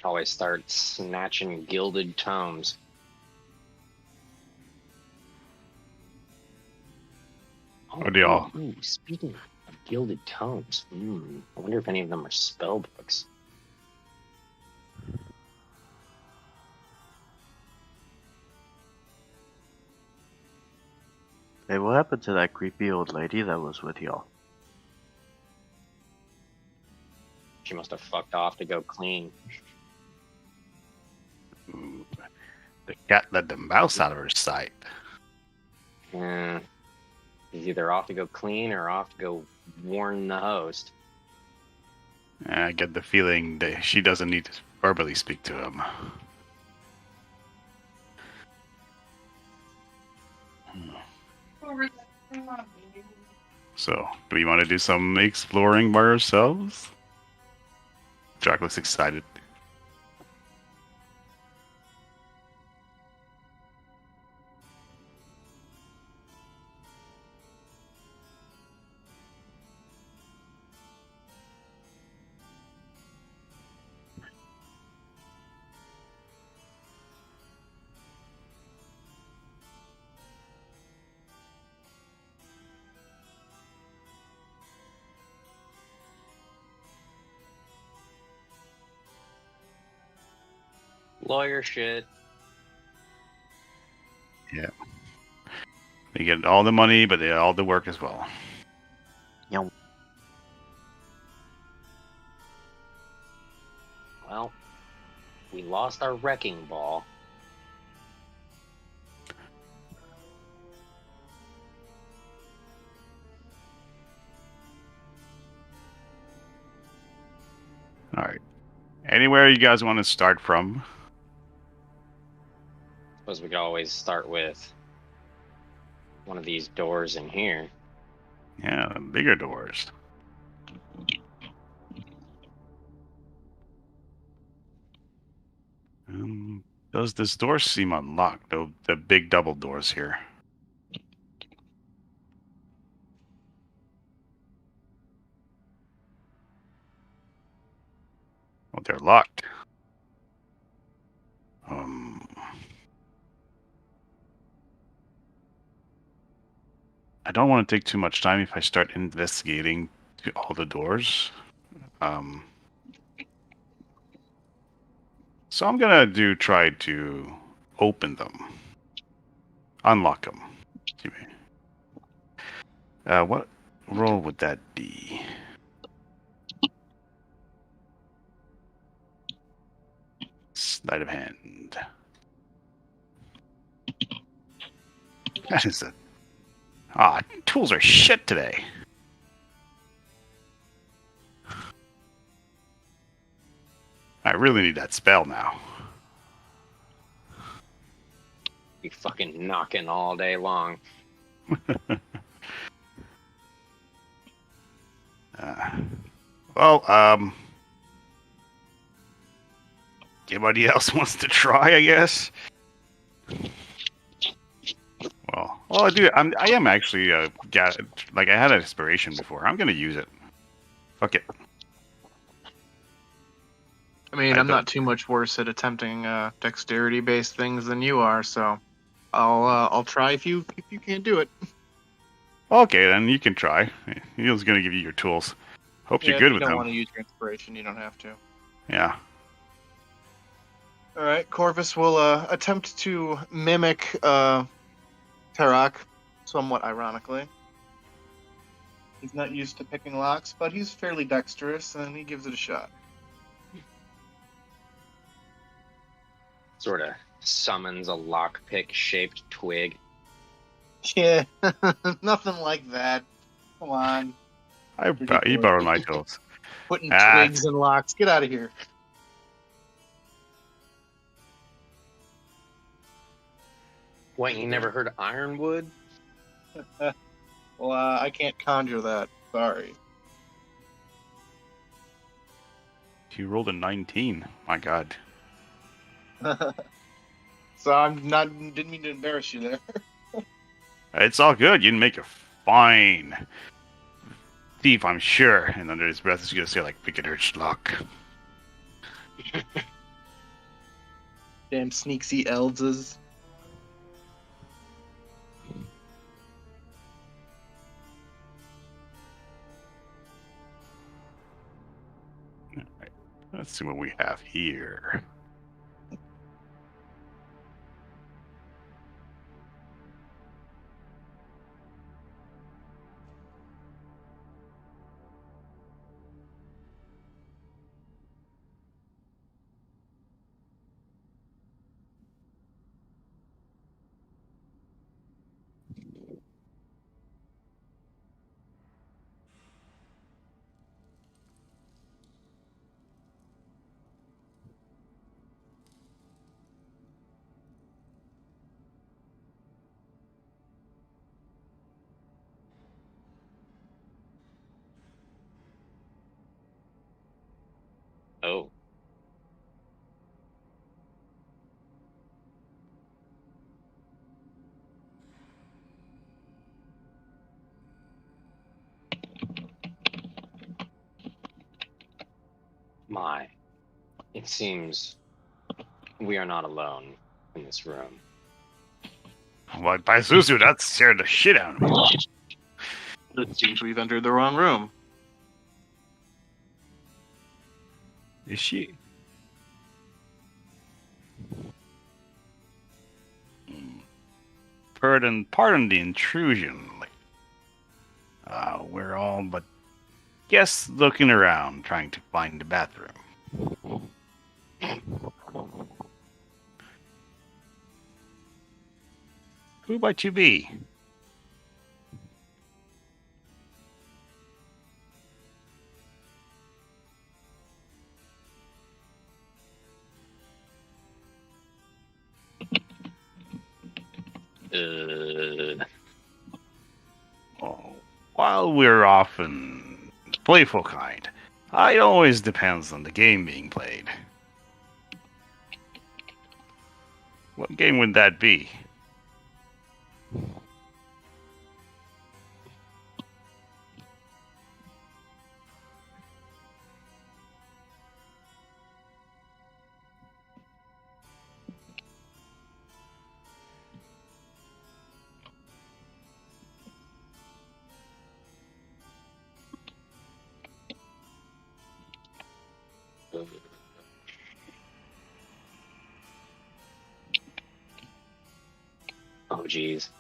Always start snatching gilded tomes. What do y'all? Ooh, speaking of gilded tomes, I wonder if any of them are spell books. Hey, what happened to that creepy old lady that was with y'all? She must have fucked off to go clean. Ooh, the cat let the mouse out of her sight. He's either off to go clean or off to go warn the host. I get the feeling that she doesn't need to verbally speak to him. So, do we want to do some exploring by ourselves? Jack looks excited. Lawyer shit. Yeah. They get all the money, but they get all the work as well. Well, we lost our wrecking ball. Alright. Anywhere you guys want to start from? Suppose we could always start with one of these doors in here. Yeah, the bigger doors. Does this door seem unlocked? The big double doors here. Oh, they're locked. I don't want to take too much time if I start investigating all the doors. So I'm gonna try to open them, unlock them. What roll would that be? Sleight of hand. That is a... tools are shit today. I really need that spell now. Be fucking knocking all day long. Anybody else wants to try, I guess? Well, I do. I am actually, I had an inspiration before. I'm gonna use it. Fuck it. I mean, I'm not too much worse at attempting dexterity-based things than you are, so I'll try if you can't do it. Okay, then you can try. He was gonna give you your tools. Hope you're good with them. If you don't want to use your inspiration, you don't have to. Yeah. All right, Corvus will attempt to mimic Tarak, somewhat ironically. He's not used to picking locks, but he's fairly dexterous, and he gives it a shot. Sort of summons a lockpick-shaped twig. Yeah, nothing like that. Come on. He borrowed my tools. Putting twigs and locks. Get out of here. What, you never heard of ironwood? Well, I can't conjure that. Sorry. You rolled a 19. My God. So didn't mean to embarrass you there. It's all good. You'd make a fine thief, I'm sure. And under his breath, he's gonna say, like, we could urge luck. Damn sneaksy elves. Let's see what we have here. Oh. My. It seems we are not alone in this room. Well, by Zuzu, that scared the shit out of me. It seems we've entered the wrong room. Is she? Pardon the intrusion. We're all but guests looking around, trying to find the bathroom. Who might you be? While we're often playful kind, it always depends on the game being played. What game would that be? Oh, geez.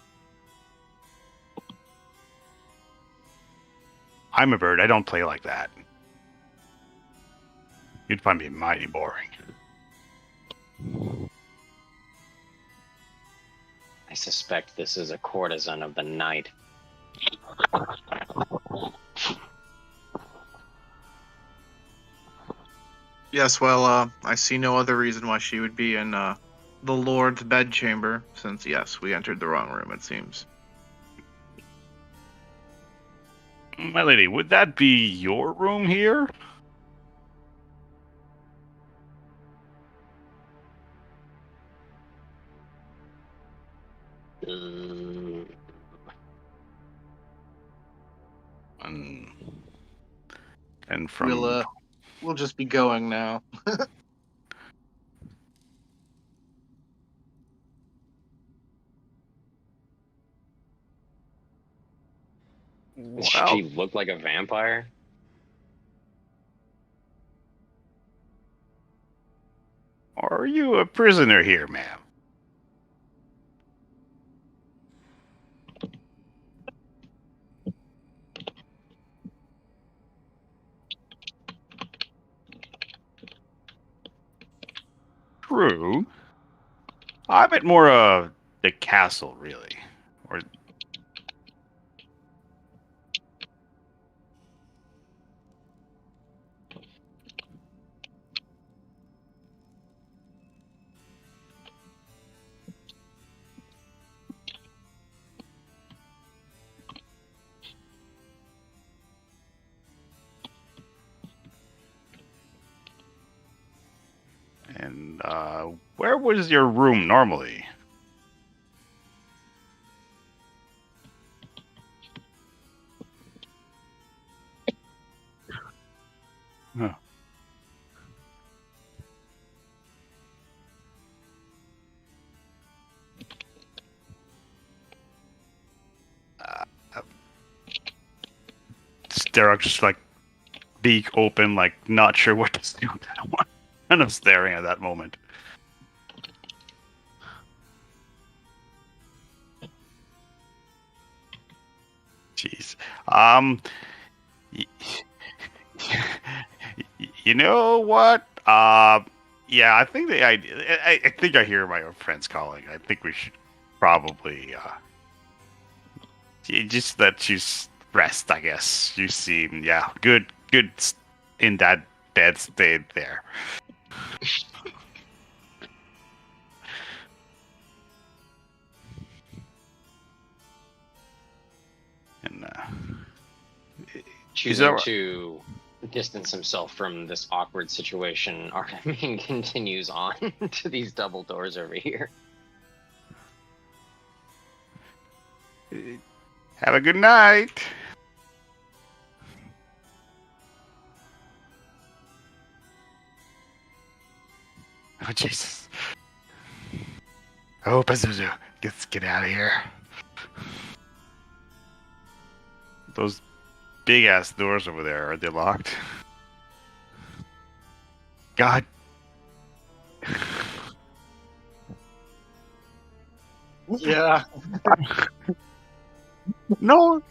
I'm a bird. I don't play like that. You'd find me mighty boring. I suspect this is a courtesan of the night. Yes, well, I see no other reason why she would be in the Lord's bedchamber, since, yes, we entered the wrong room, it seems. My lady, would that be your room here? And from We'll just be going now. Does she look like a vampire? Are you a prisoner here, ma'am? True. I meant more of the castle, really. Or and where was your room normally? Huh. Derek just like beak open, like not sure what to do. Kind of staring at that moment. Jeez. Y- you know what? Yeah, I think the idea. I think I hear my friends calling. I think we should probably just let you rest. I guess you seem good in that bed state there. And Choosing to distance himself from this awkward situation, Artemis continues on to these double doors over here. have a good night. Oh Jesus! Oh Pazuzu, let's get out of here. Those big ass doors over there, are they locked? God. Yeah. No.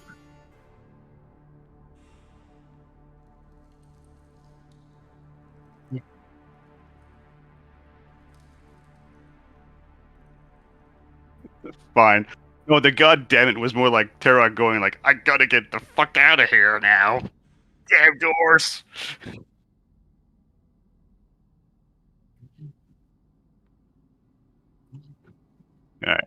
Fine. No, the goddamn it was more like Terra going like, I gotta get the fuck out of here now. Damn doors. Alright.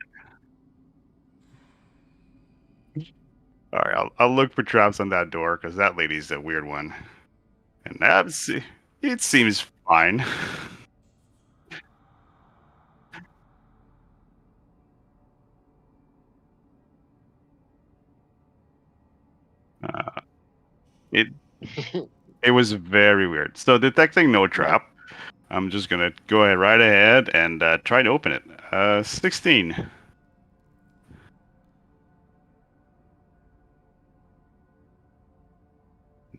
Alright, I'll look for traps on that door, because that lady's a weird one. And that's it seems fine. Uh, it it was very weird. So detecting no trap, I'm just gonna go ahead right ahead and try to open it. 16.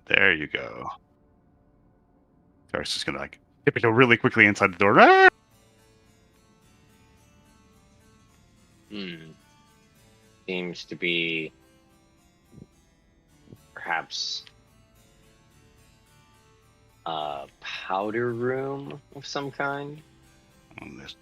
There you go. Derek's just gonna like tip it really quickly inside the door. Ah! Seems to be perhaps a powder room of some kind. On this.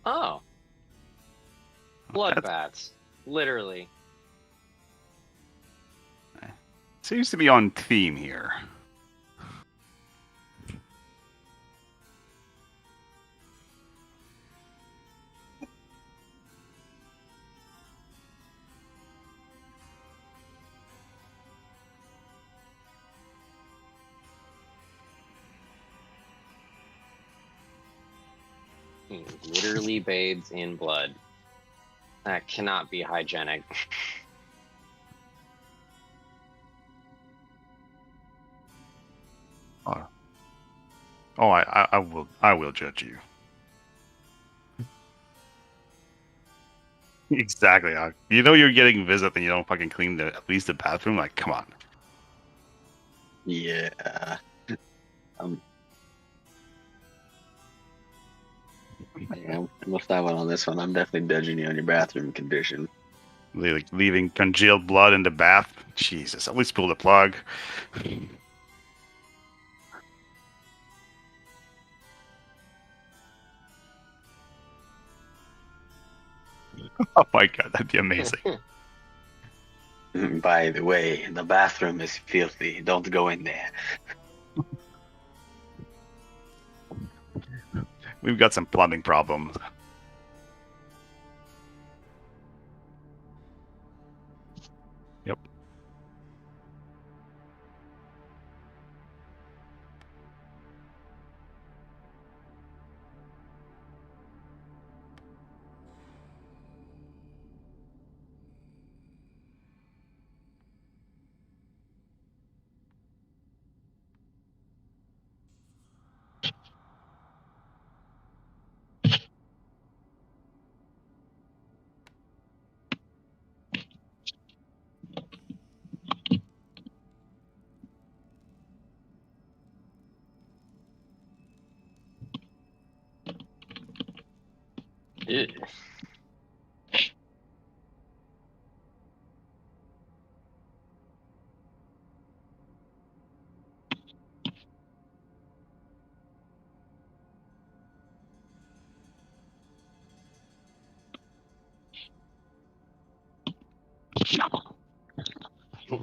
Oh. That's- Bloodbaths. Literally. Seems to be on theme here. He literally bathes in blood. That cannot be hygienic. Oh, I will judge you. Exactly. You know you're getting visit and you don't fucking clean at least the bathroom. Like, come on. Yeah. Yeah, I'm with that one on this one. I'm definitely judging you on your bathroom condition. Like leaving congealed blood in the bath. Jesus, at least pull the plug. Oh my god, that'd be amazing. By the way, the bathroom is filthy. Don't go in there. We've got some plumbing problems. Yep. Ew.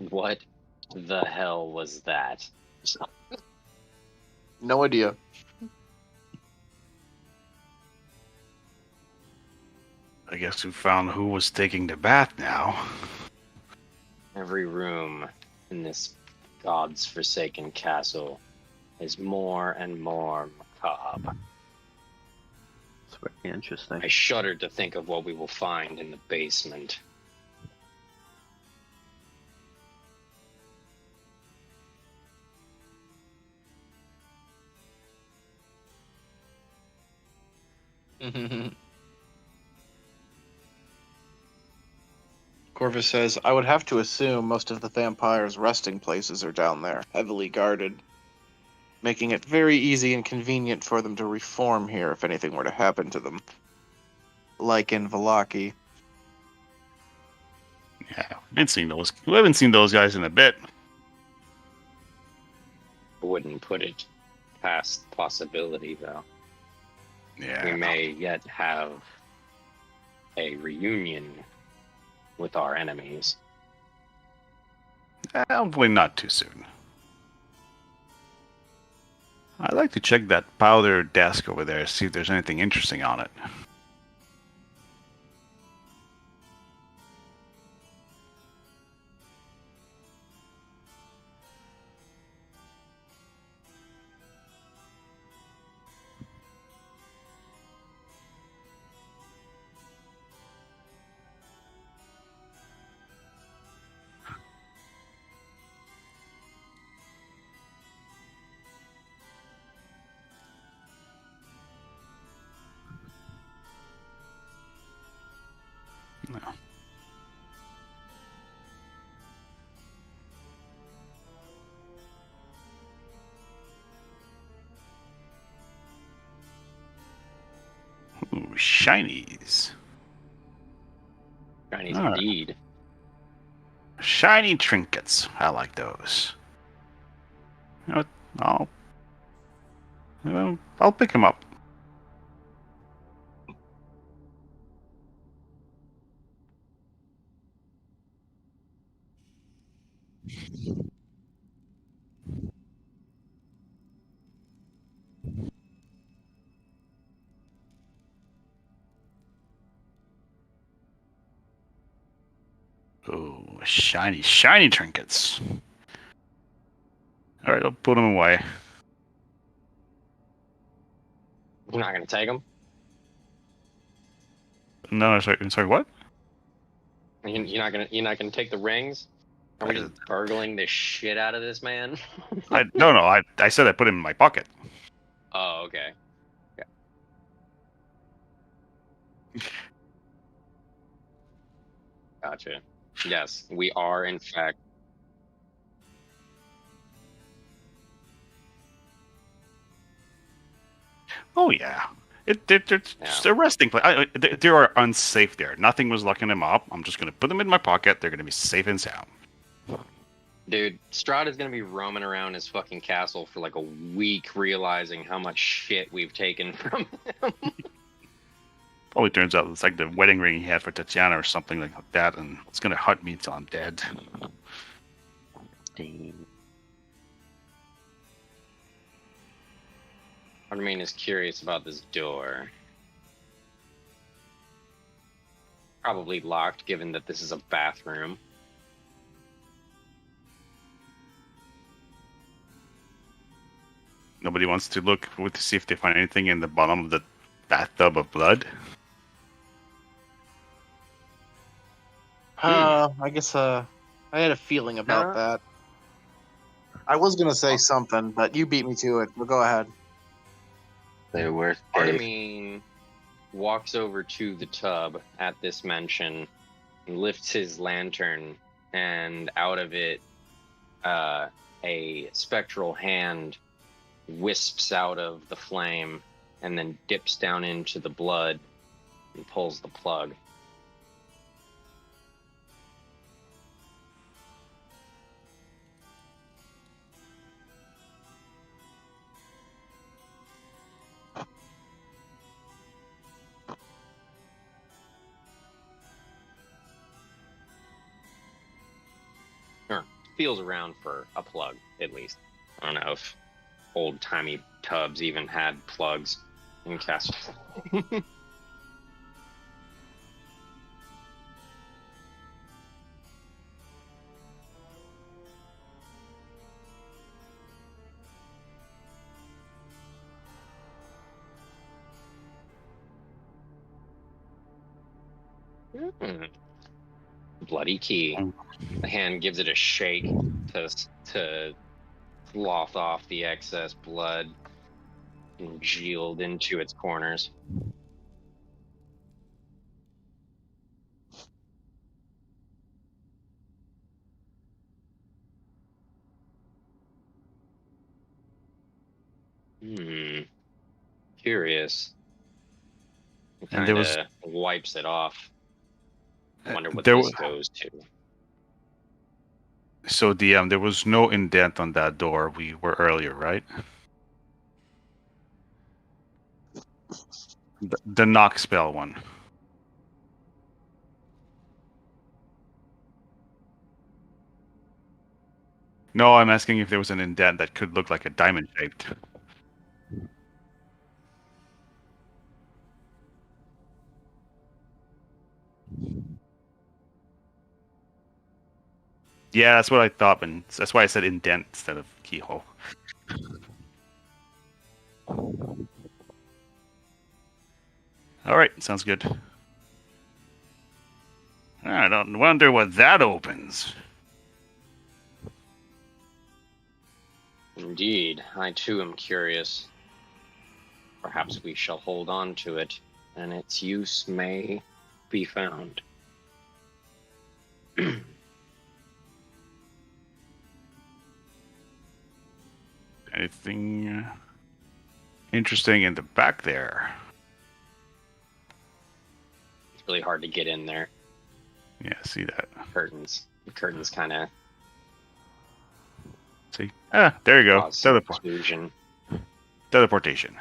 What the hell was that? No idea. I guess we found who was taking the bath now. Every room in this god's forsaken castle is more and more macabre. It's very interesting. I shudder to think of what we will find in the basement. Corvus says, I would have to assume most of the vampires' resting places are down there, heavily guarded, making it very easy and convenient for them to reform here if anything were to happen to them. Like in Valaki. Yeah, we haven't seen those guys in a bit. I wouldn't put it past possibility, though. Yeah. We may yet have a reunion with our enemies. Hopefully not too soon. I'd like to check that powder desk over there, see if there's anything interesting on it. No. Ooh, shinies. Chinese All right. indeed. Shiny trinkets. I like those. You know what? I'll pick them up. Oh, shiny trinkets. All right, I'll put them away. You're not gonna take them? No, sorry, what? You're not gonna take the rings? Are we just burgling the shit out of this man? No. I said I put them in my pocket. Oh, okay. Gotcha. Yes, we are in fact. Oh yeah. It's a resting place. They are unsafe there. Nothing was locking them up. I'm just gonna put them in my pocket. They're gonna be safe and sound. Dude, Strahd is gonna be roaming around his fucking castle for like a week, realizing how much shit we've taken from him. Probably turns out it's like the wedding ring he had for Tatiana or something like that, and it's gonna hunt me till I'm dead. Damn. Armin is curious about this door. Probably locked, given that this is a bathroom. Nobody wants to look to see if they find anything in the bottom of the bathtub of blood. I guess I had a feeling about that. I was gonna say something, but you beat me to it. But go ahead. The worst case. Armin walks over to the tub at this mention and lifts his lantern, and out of it, a spectral hand wisps out of the flame and then dips down into the blood and pulls the plug. Or feels around for a plug, at least. I don't know if old-timey tubs even had plugs in castles. Bloody key. The hand gives it a shake to slough off the excess blood congealed into its corners. Curious. It And there kind was of wipes it off. I wonder what there this was goes to. so there was no indent on that door we were earlier, right? The knock spell one. No, I'm asking if there was an indent that could look like a diamond shaped. Yeah, that's what I thought, and that's why I said indent instead of keyhole. All right, sounds good. I don't wonder what that opens. Indeed, I too am curious. Perhaps we shall hold on to it, and its use may be found. Anything interesting in the back there? It's really hard to get in there. Yeah, see that. The curtains kind of See? Ah, there you go. cause some exclusion. Teleportation.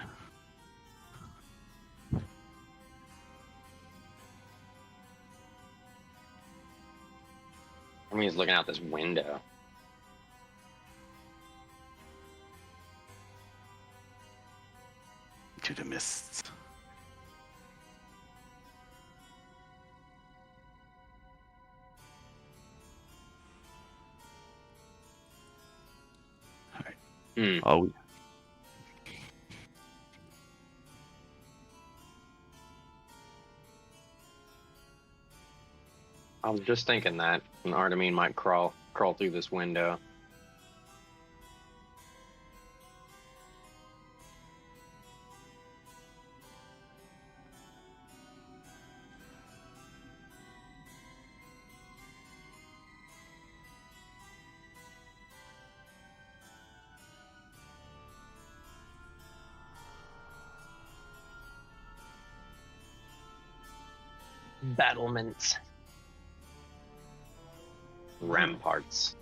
I mean, he's looking out this window. To the mists. All right. Oh, I was just thinking that an Artemine might crawl through this window. Battlements. Ramparts.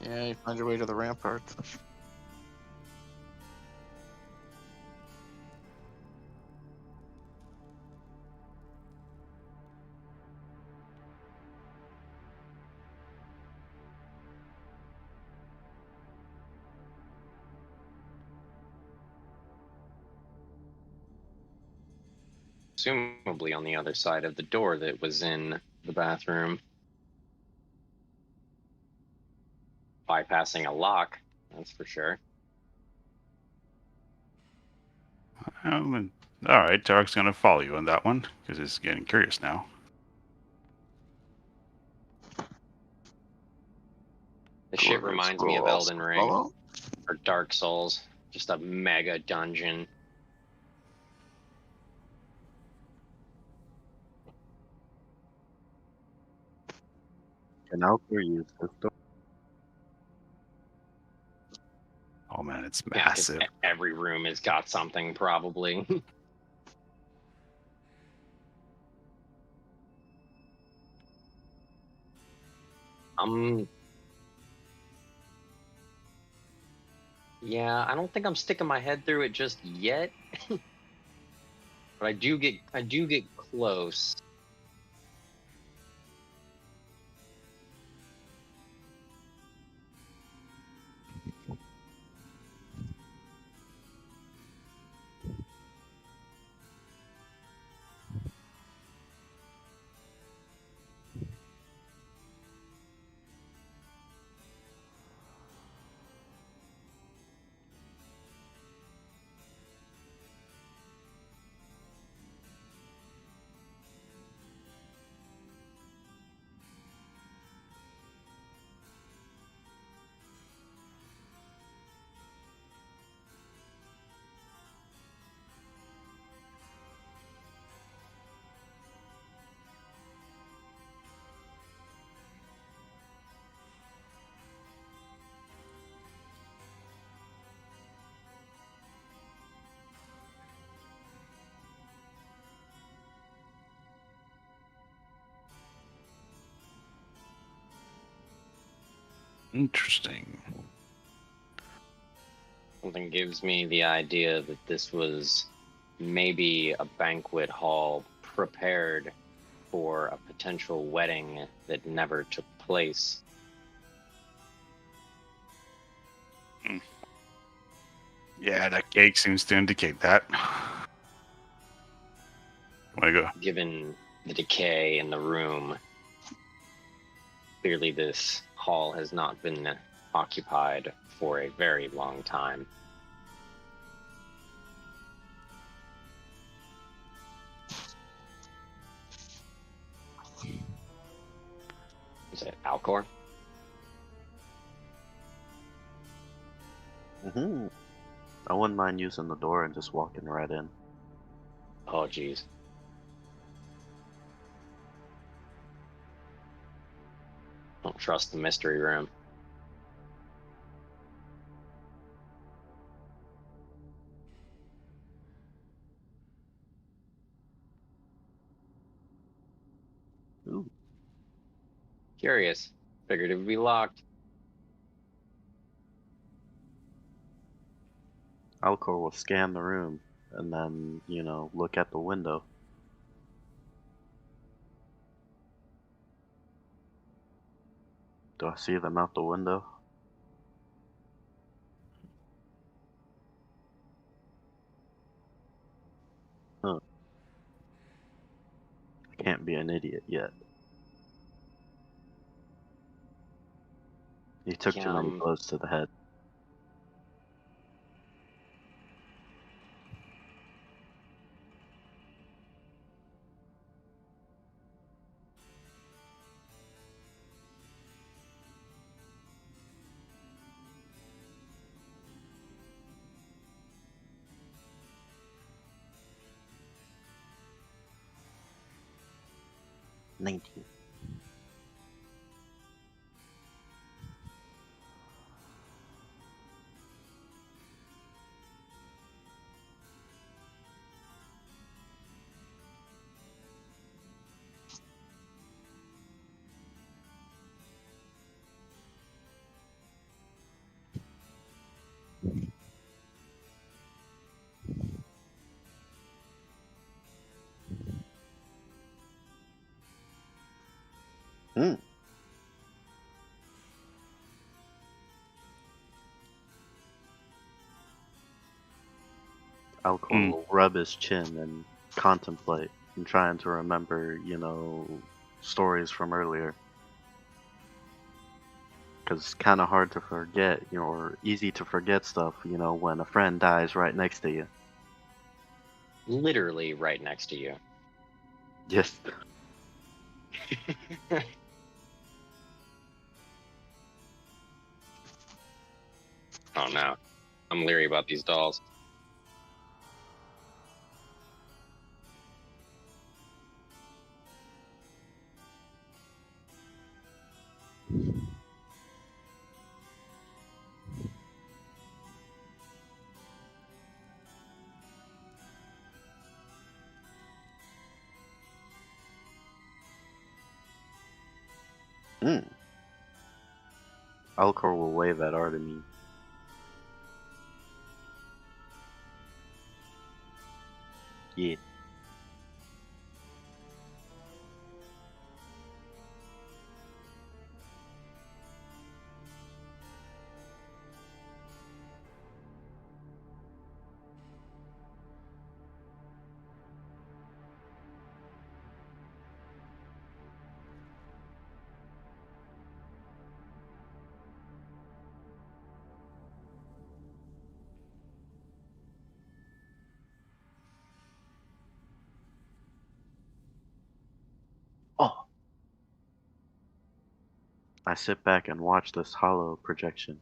Yeah, you find your way to the ramparts. Presumably on the other side of the door that was in the bathroom. Bypassing a lock, that's for sure. all right, Tarek's gonna follow you on that one because he's getting curious now. This shit reminds me of Elden Ring Hello? or Dark Souls. Just a mega dungeon. Can Alper use this door? Oh man, it's Yeah, 'cause massive. every room has got something probably. Yeah, I don't think I'm sticking my head through it just yet. But I do get close. Interesting. Something gives me the idea that this was maybe a banquet hall prepared for a potential wedding that never took place. Yeah, that cake seems to indicate that. Wanna go? Given the decay in the room, clearly this hall has not been occupied for a very long time. Is it Alcor? I wouldn't mind using the door and just walking right in. Oh, geez. Don't trust the mystery room. Ooh. Curious. Figured it would be locked. Alcor will scan the room and then, look at the window. Do I see them out the window? Huh. I can't be an idiot yet. He took too many blows to the head. $19. Alcor will rub his chin and contemplate and trying to remember, stories from earlier. Because it's kind of hard to forget, or easy to forget stuff, when a friend dies right next to you. Literally right next to you. Yes. Oh no. I'm leery about these dolls. Alcor will wave at Artemis. Yeah. Oh. I sit back and watch this hollow projection.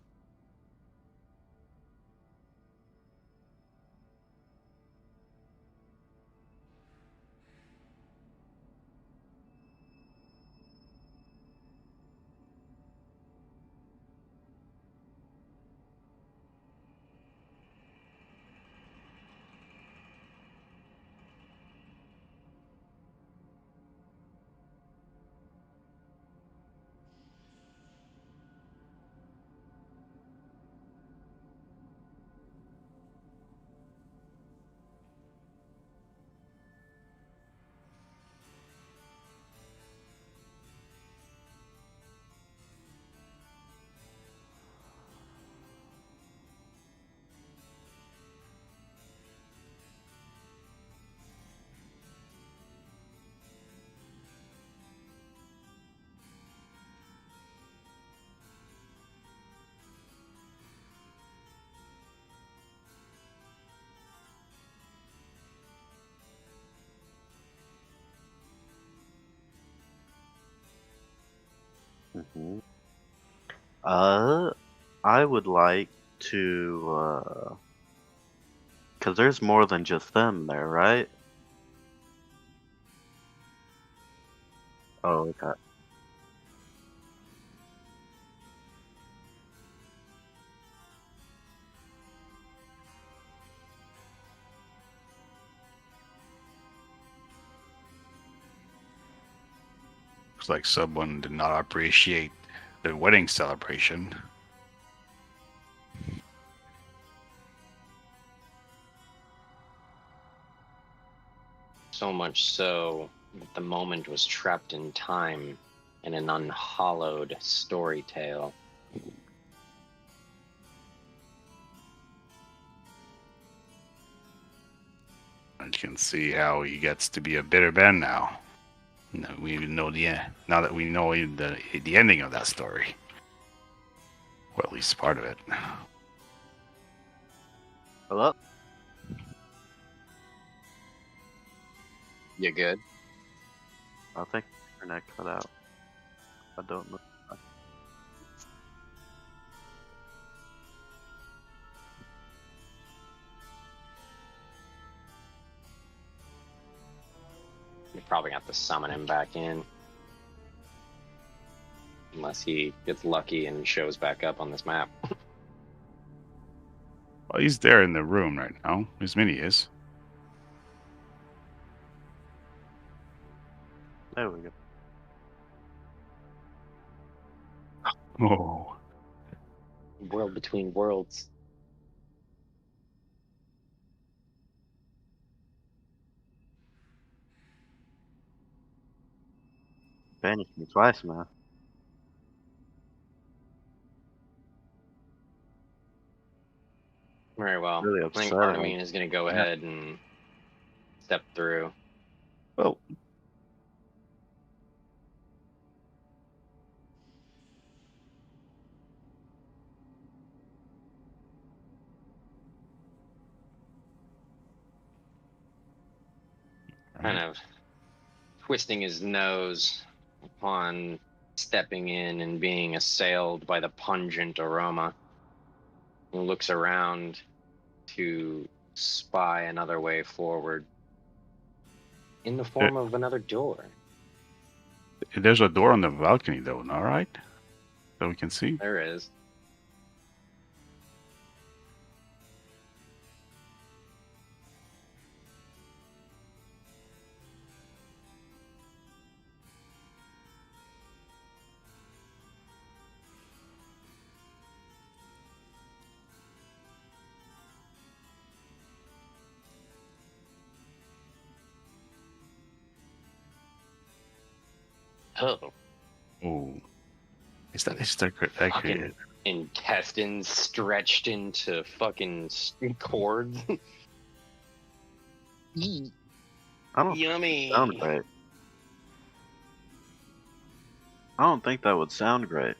Mm-hmm. I would like to, cause there's more than just them there, right? Oh, okay. Looks like someone did not appreciate the wedding celebration. So much so that the moment was trapped in time in an unhallowed story tale. And you can see how he gets to be a bitter man now. We know now that we know the ending of that story. Well, at least part of it. Hello? You good? I think the internet cut out. I don't know. You probably have to summon him back in. Unless he gets lucky and shows back up on this map. Well, he's there in the room right now. His mini is. There we go. Oh. World between worlds. Banished me twice, man. Very well. Really I think upsetting. Artemine is going to go Yeah. ahead and step through. Well, Kind of twisting his nose upon stepping in and being assailed by the pungent aroma. He looks around to spy another way forward in the form of another door. there's a door on the balcony, though, all right? So we can see. There is. Oh, Ooh. Is that accurate? fucking intestines stretched into fucking cords. I don't Yummy. sound great. I don't think that would sound great.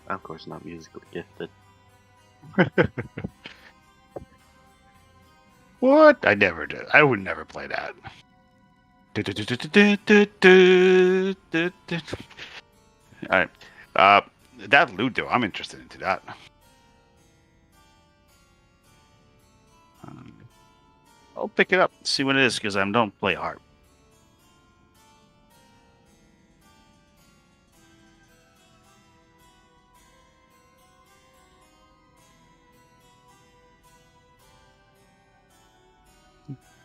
Of course, not musically gifted. What? I never did. I would never play that. Alright. That loot though, I'm interested into that. I'll pick it up, see what it is, because I don't play harp.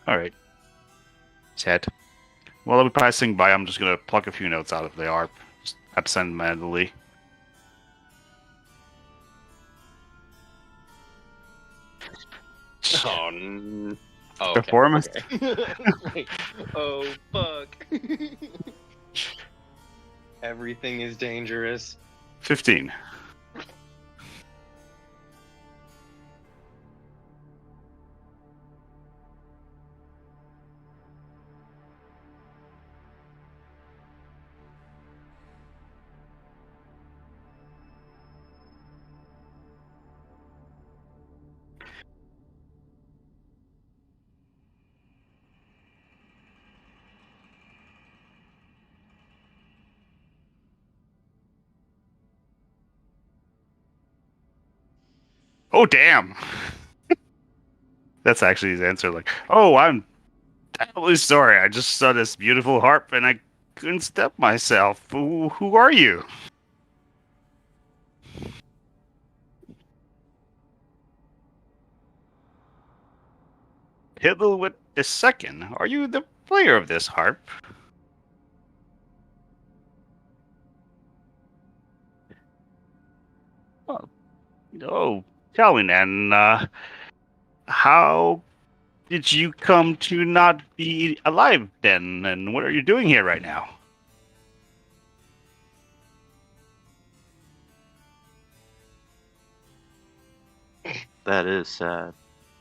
Alright. Sad. While I'll be passing by, I'm just gonna pluck a few notes out of the harp. Just absent-mindedly. Oh, okay. Performance? Okay. Oh, fuck. Everything is dangerous. 15. Oh, damn! That's actually his answer. Like, oh, I'm terribly sorry. I just saw this beautiful harp and I couldn't step myself. Who are you? Hiddelwit II, are you the player of this harp? Oh, tell me then, how did you come to not be alive then? And what are you doing here right now? That is sad.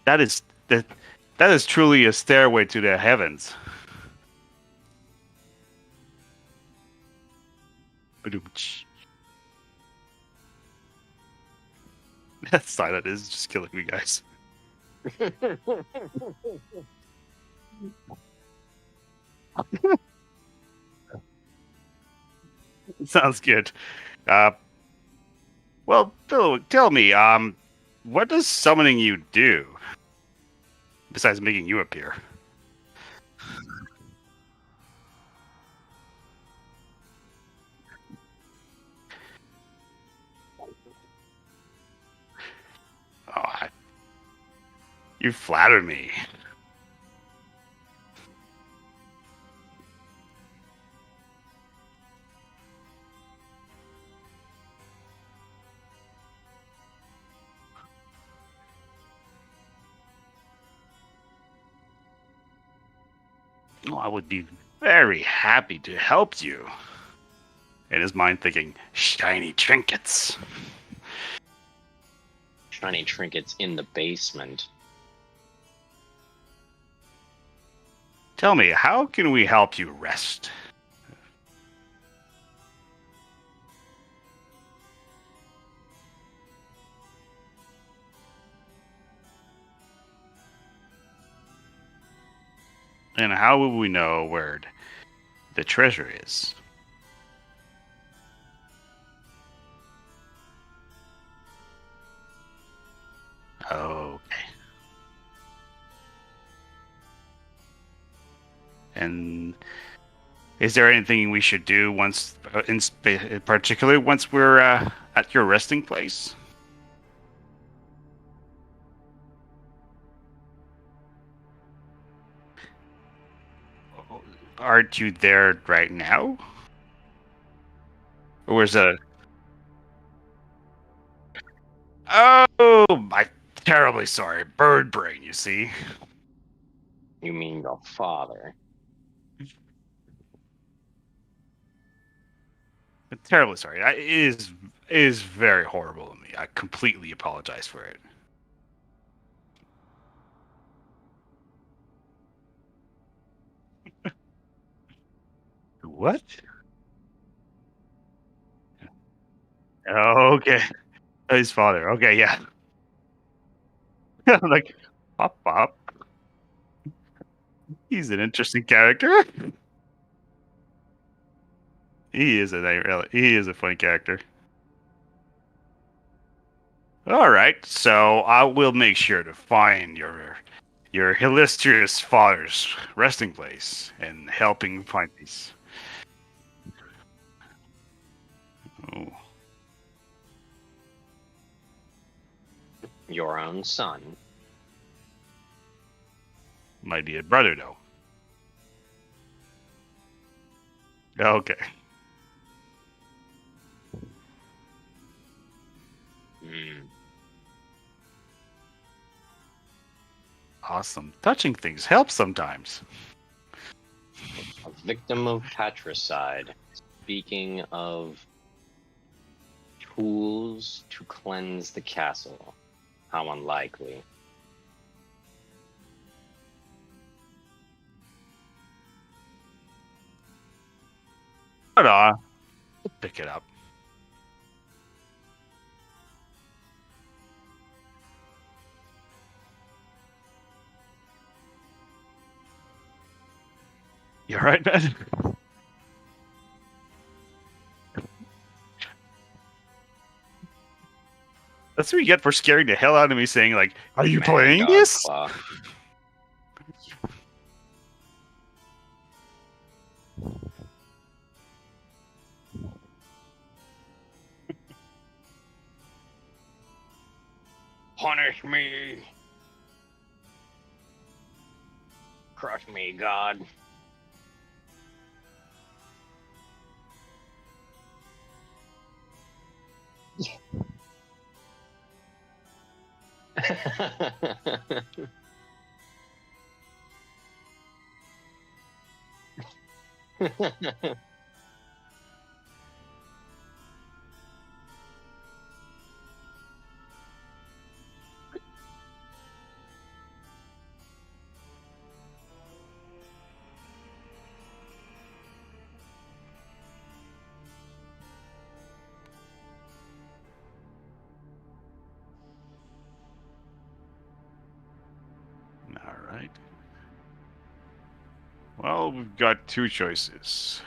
That is truly a stairway to the heavens. Ba-doom-tsh. That silent is just killing me, guys. Sounds good. Well, Phil, tell me, what does summoning you do? Besides making you appear. Oh, you flatter me. Oh, I would be very happy to help you. In his mind thinking, shiny trinkets. Shiny trinkets in the basement. Tell me, how can we help you rest? And how will we know where the treasure is? Okay. And is there anything we should do once, particularly once we're at your resting place? Aren't you there right now? Or is that? Oh, I'm terribly sorry. Bird brain, you see. You mean your father? I'm terribly sorry. It is very horrible of me. I completely apologize for it. What? Oh, okay. His father. Okay, yeah. I'm like, Pop Pop. He's an interesting character. He is a funny character. All right, so I will make sure to find your illustrious father's resting place and helping find these. Oh, Your own son? my dear brother, though. Okay. Hmm. Awesome. Touching things helps sometimes. A victim of patricide. Speaking of tools to cleanse the castle, how unlikely. But pick it up. You all right, man? That's what you get for scaring the hell out of me, saying like, "Are you Mad playing dog this?" claw. Punish me. Crush me, God. All right. Well, we've got two choices.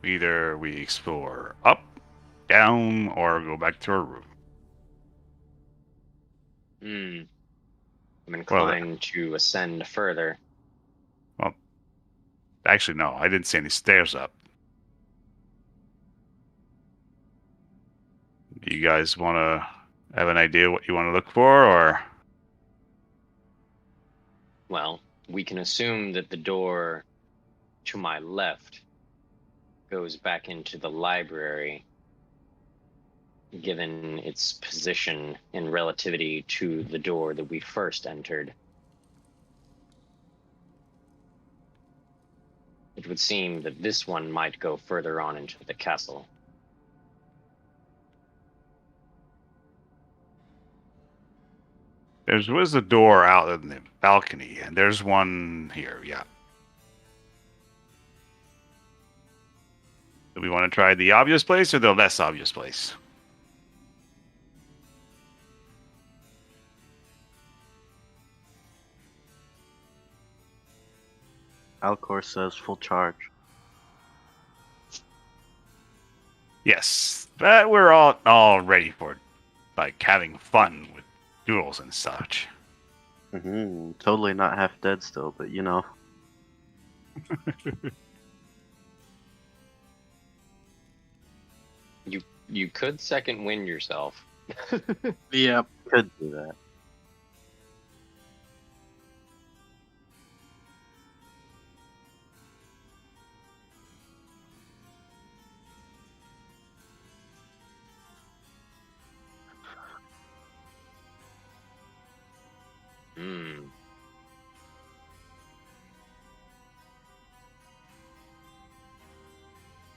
Either we explore up, down, or go back to our room. Hmm. I'm Well, inclined to ascend further. actually, no. I didn't see any stairs up. Do you guys want to have an idea what you want to look for, or? Well, we can assume that the door to my left goes back into the library, given its position in relativity to the door that we first entered. It would seem that this one might go further on into the castle. There was a door out in the balcony, and there's one here, yeah. Do we want to try the obvious place or the less obvious place? Alcor says full charge. Yes, but we're all ready for, like, having fun with duels and such. Totally not half dead still, but you know. You could second wind yourself. Yep. Could do that.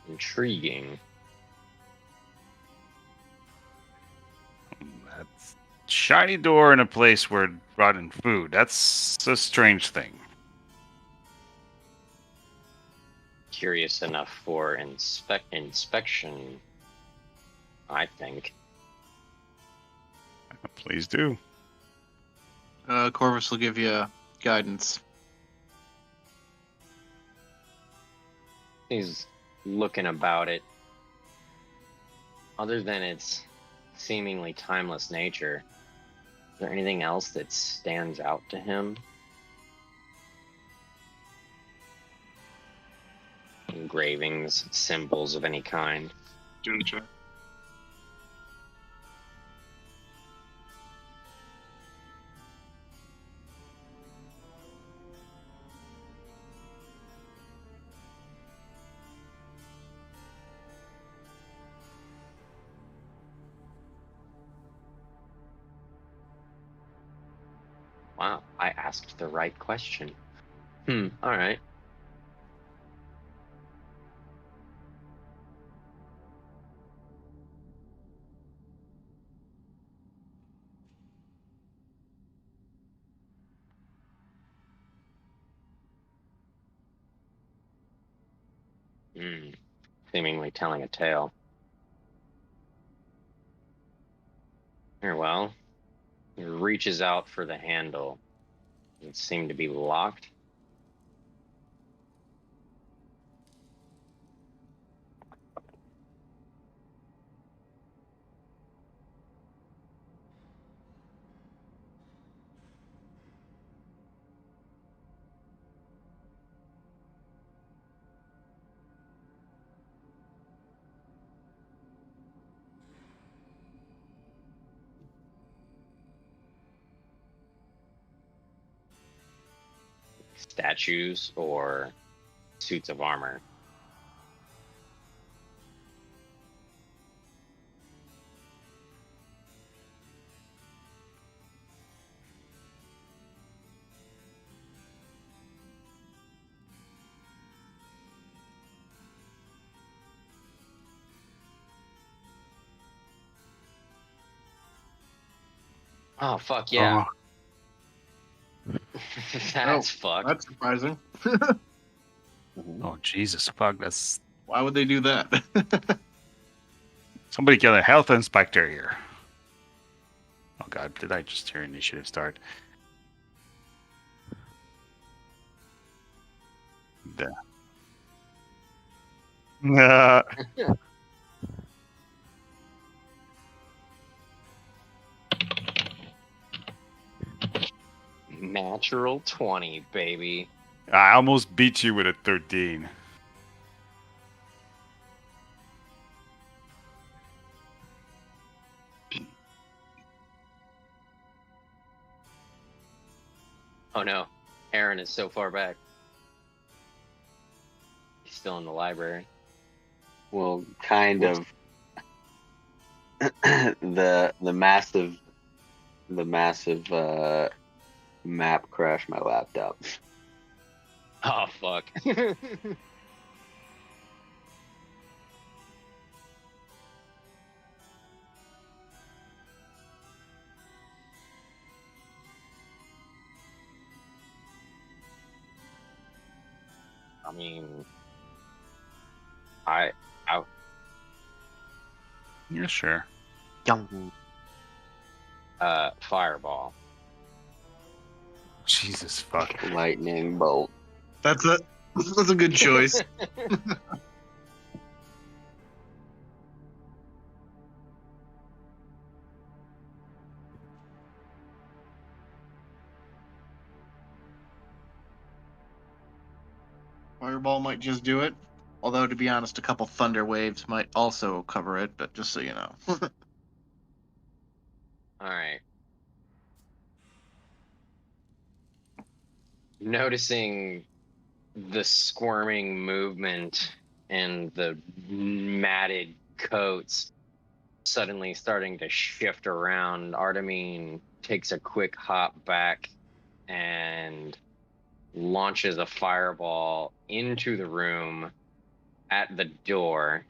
Intriguing. That's shiny door in a place where it brought in food. That's a strange thing. Curious enough for inspection, I think. Please do. Corvus will give you guidance. He's looking about it. Other than its seemingly timeless nature, is there anything else that stands out to him? Engravings, symbols of any kind. Doing the check. Wow, I asked the right question. Alright. Seemingly telling a tale. Very well. He reaches out for the handle. It seemed to be locked. Statues or suits of armor. Oh, fuck yeah. That's fucked. That's surprising. Oh, Jesus, fuck, that's... Why would they do that? Somebody get a health inspector here. Oh god, did I just hear initiative start? Natural 20, baby. I almost beat you with a 13. Oh no, Aaron is so far back. He's still in the library. Well, kind of. the massive map crashed my laptop. Oh fuck. I mean, I Yeah, sure. fireball. Jesus fuck. Lightning bolt. That's a good choice. Fireball might just do it. Although, to be honest, a couple thunder waves might also cover it, but just so you know. Alright. Noticing the squirming movement and the matted coats suddenly starting to shift around, Artemine takes a quick hop back and launches a fireball into the room at the door,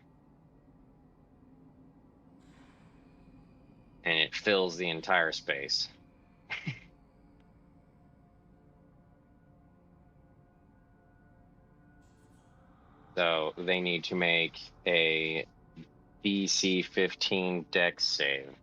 and it fills the entire space. So they need to make a DC 15 Dex save.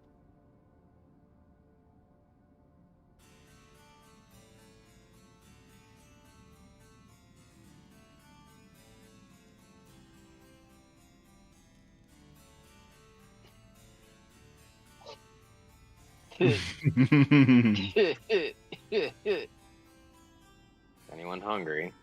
Anyone hungry?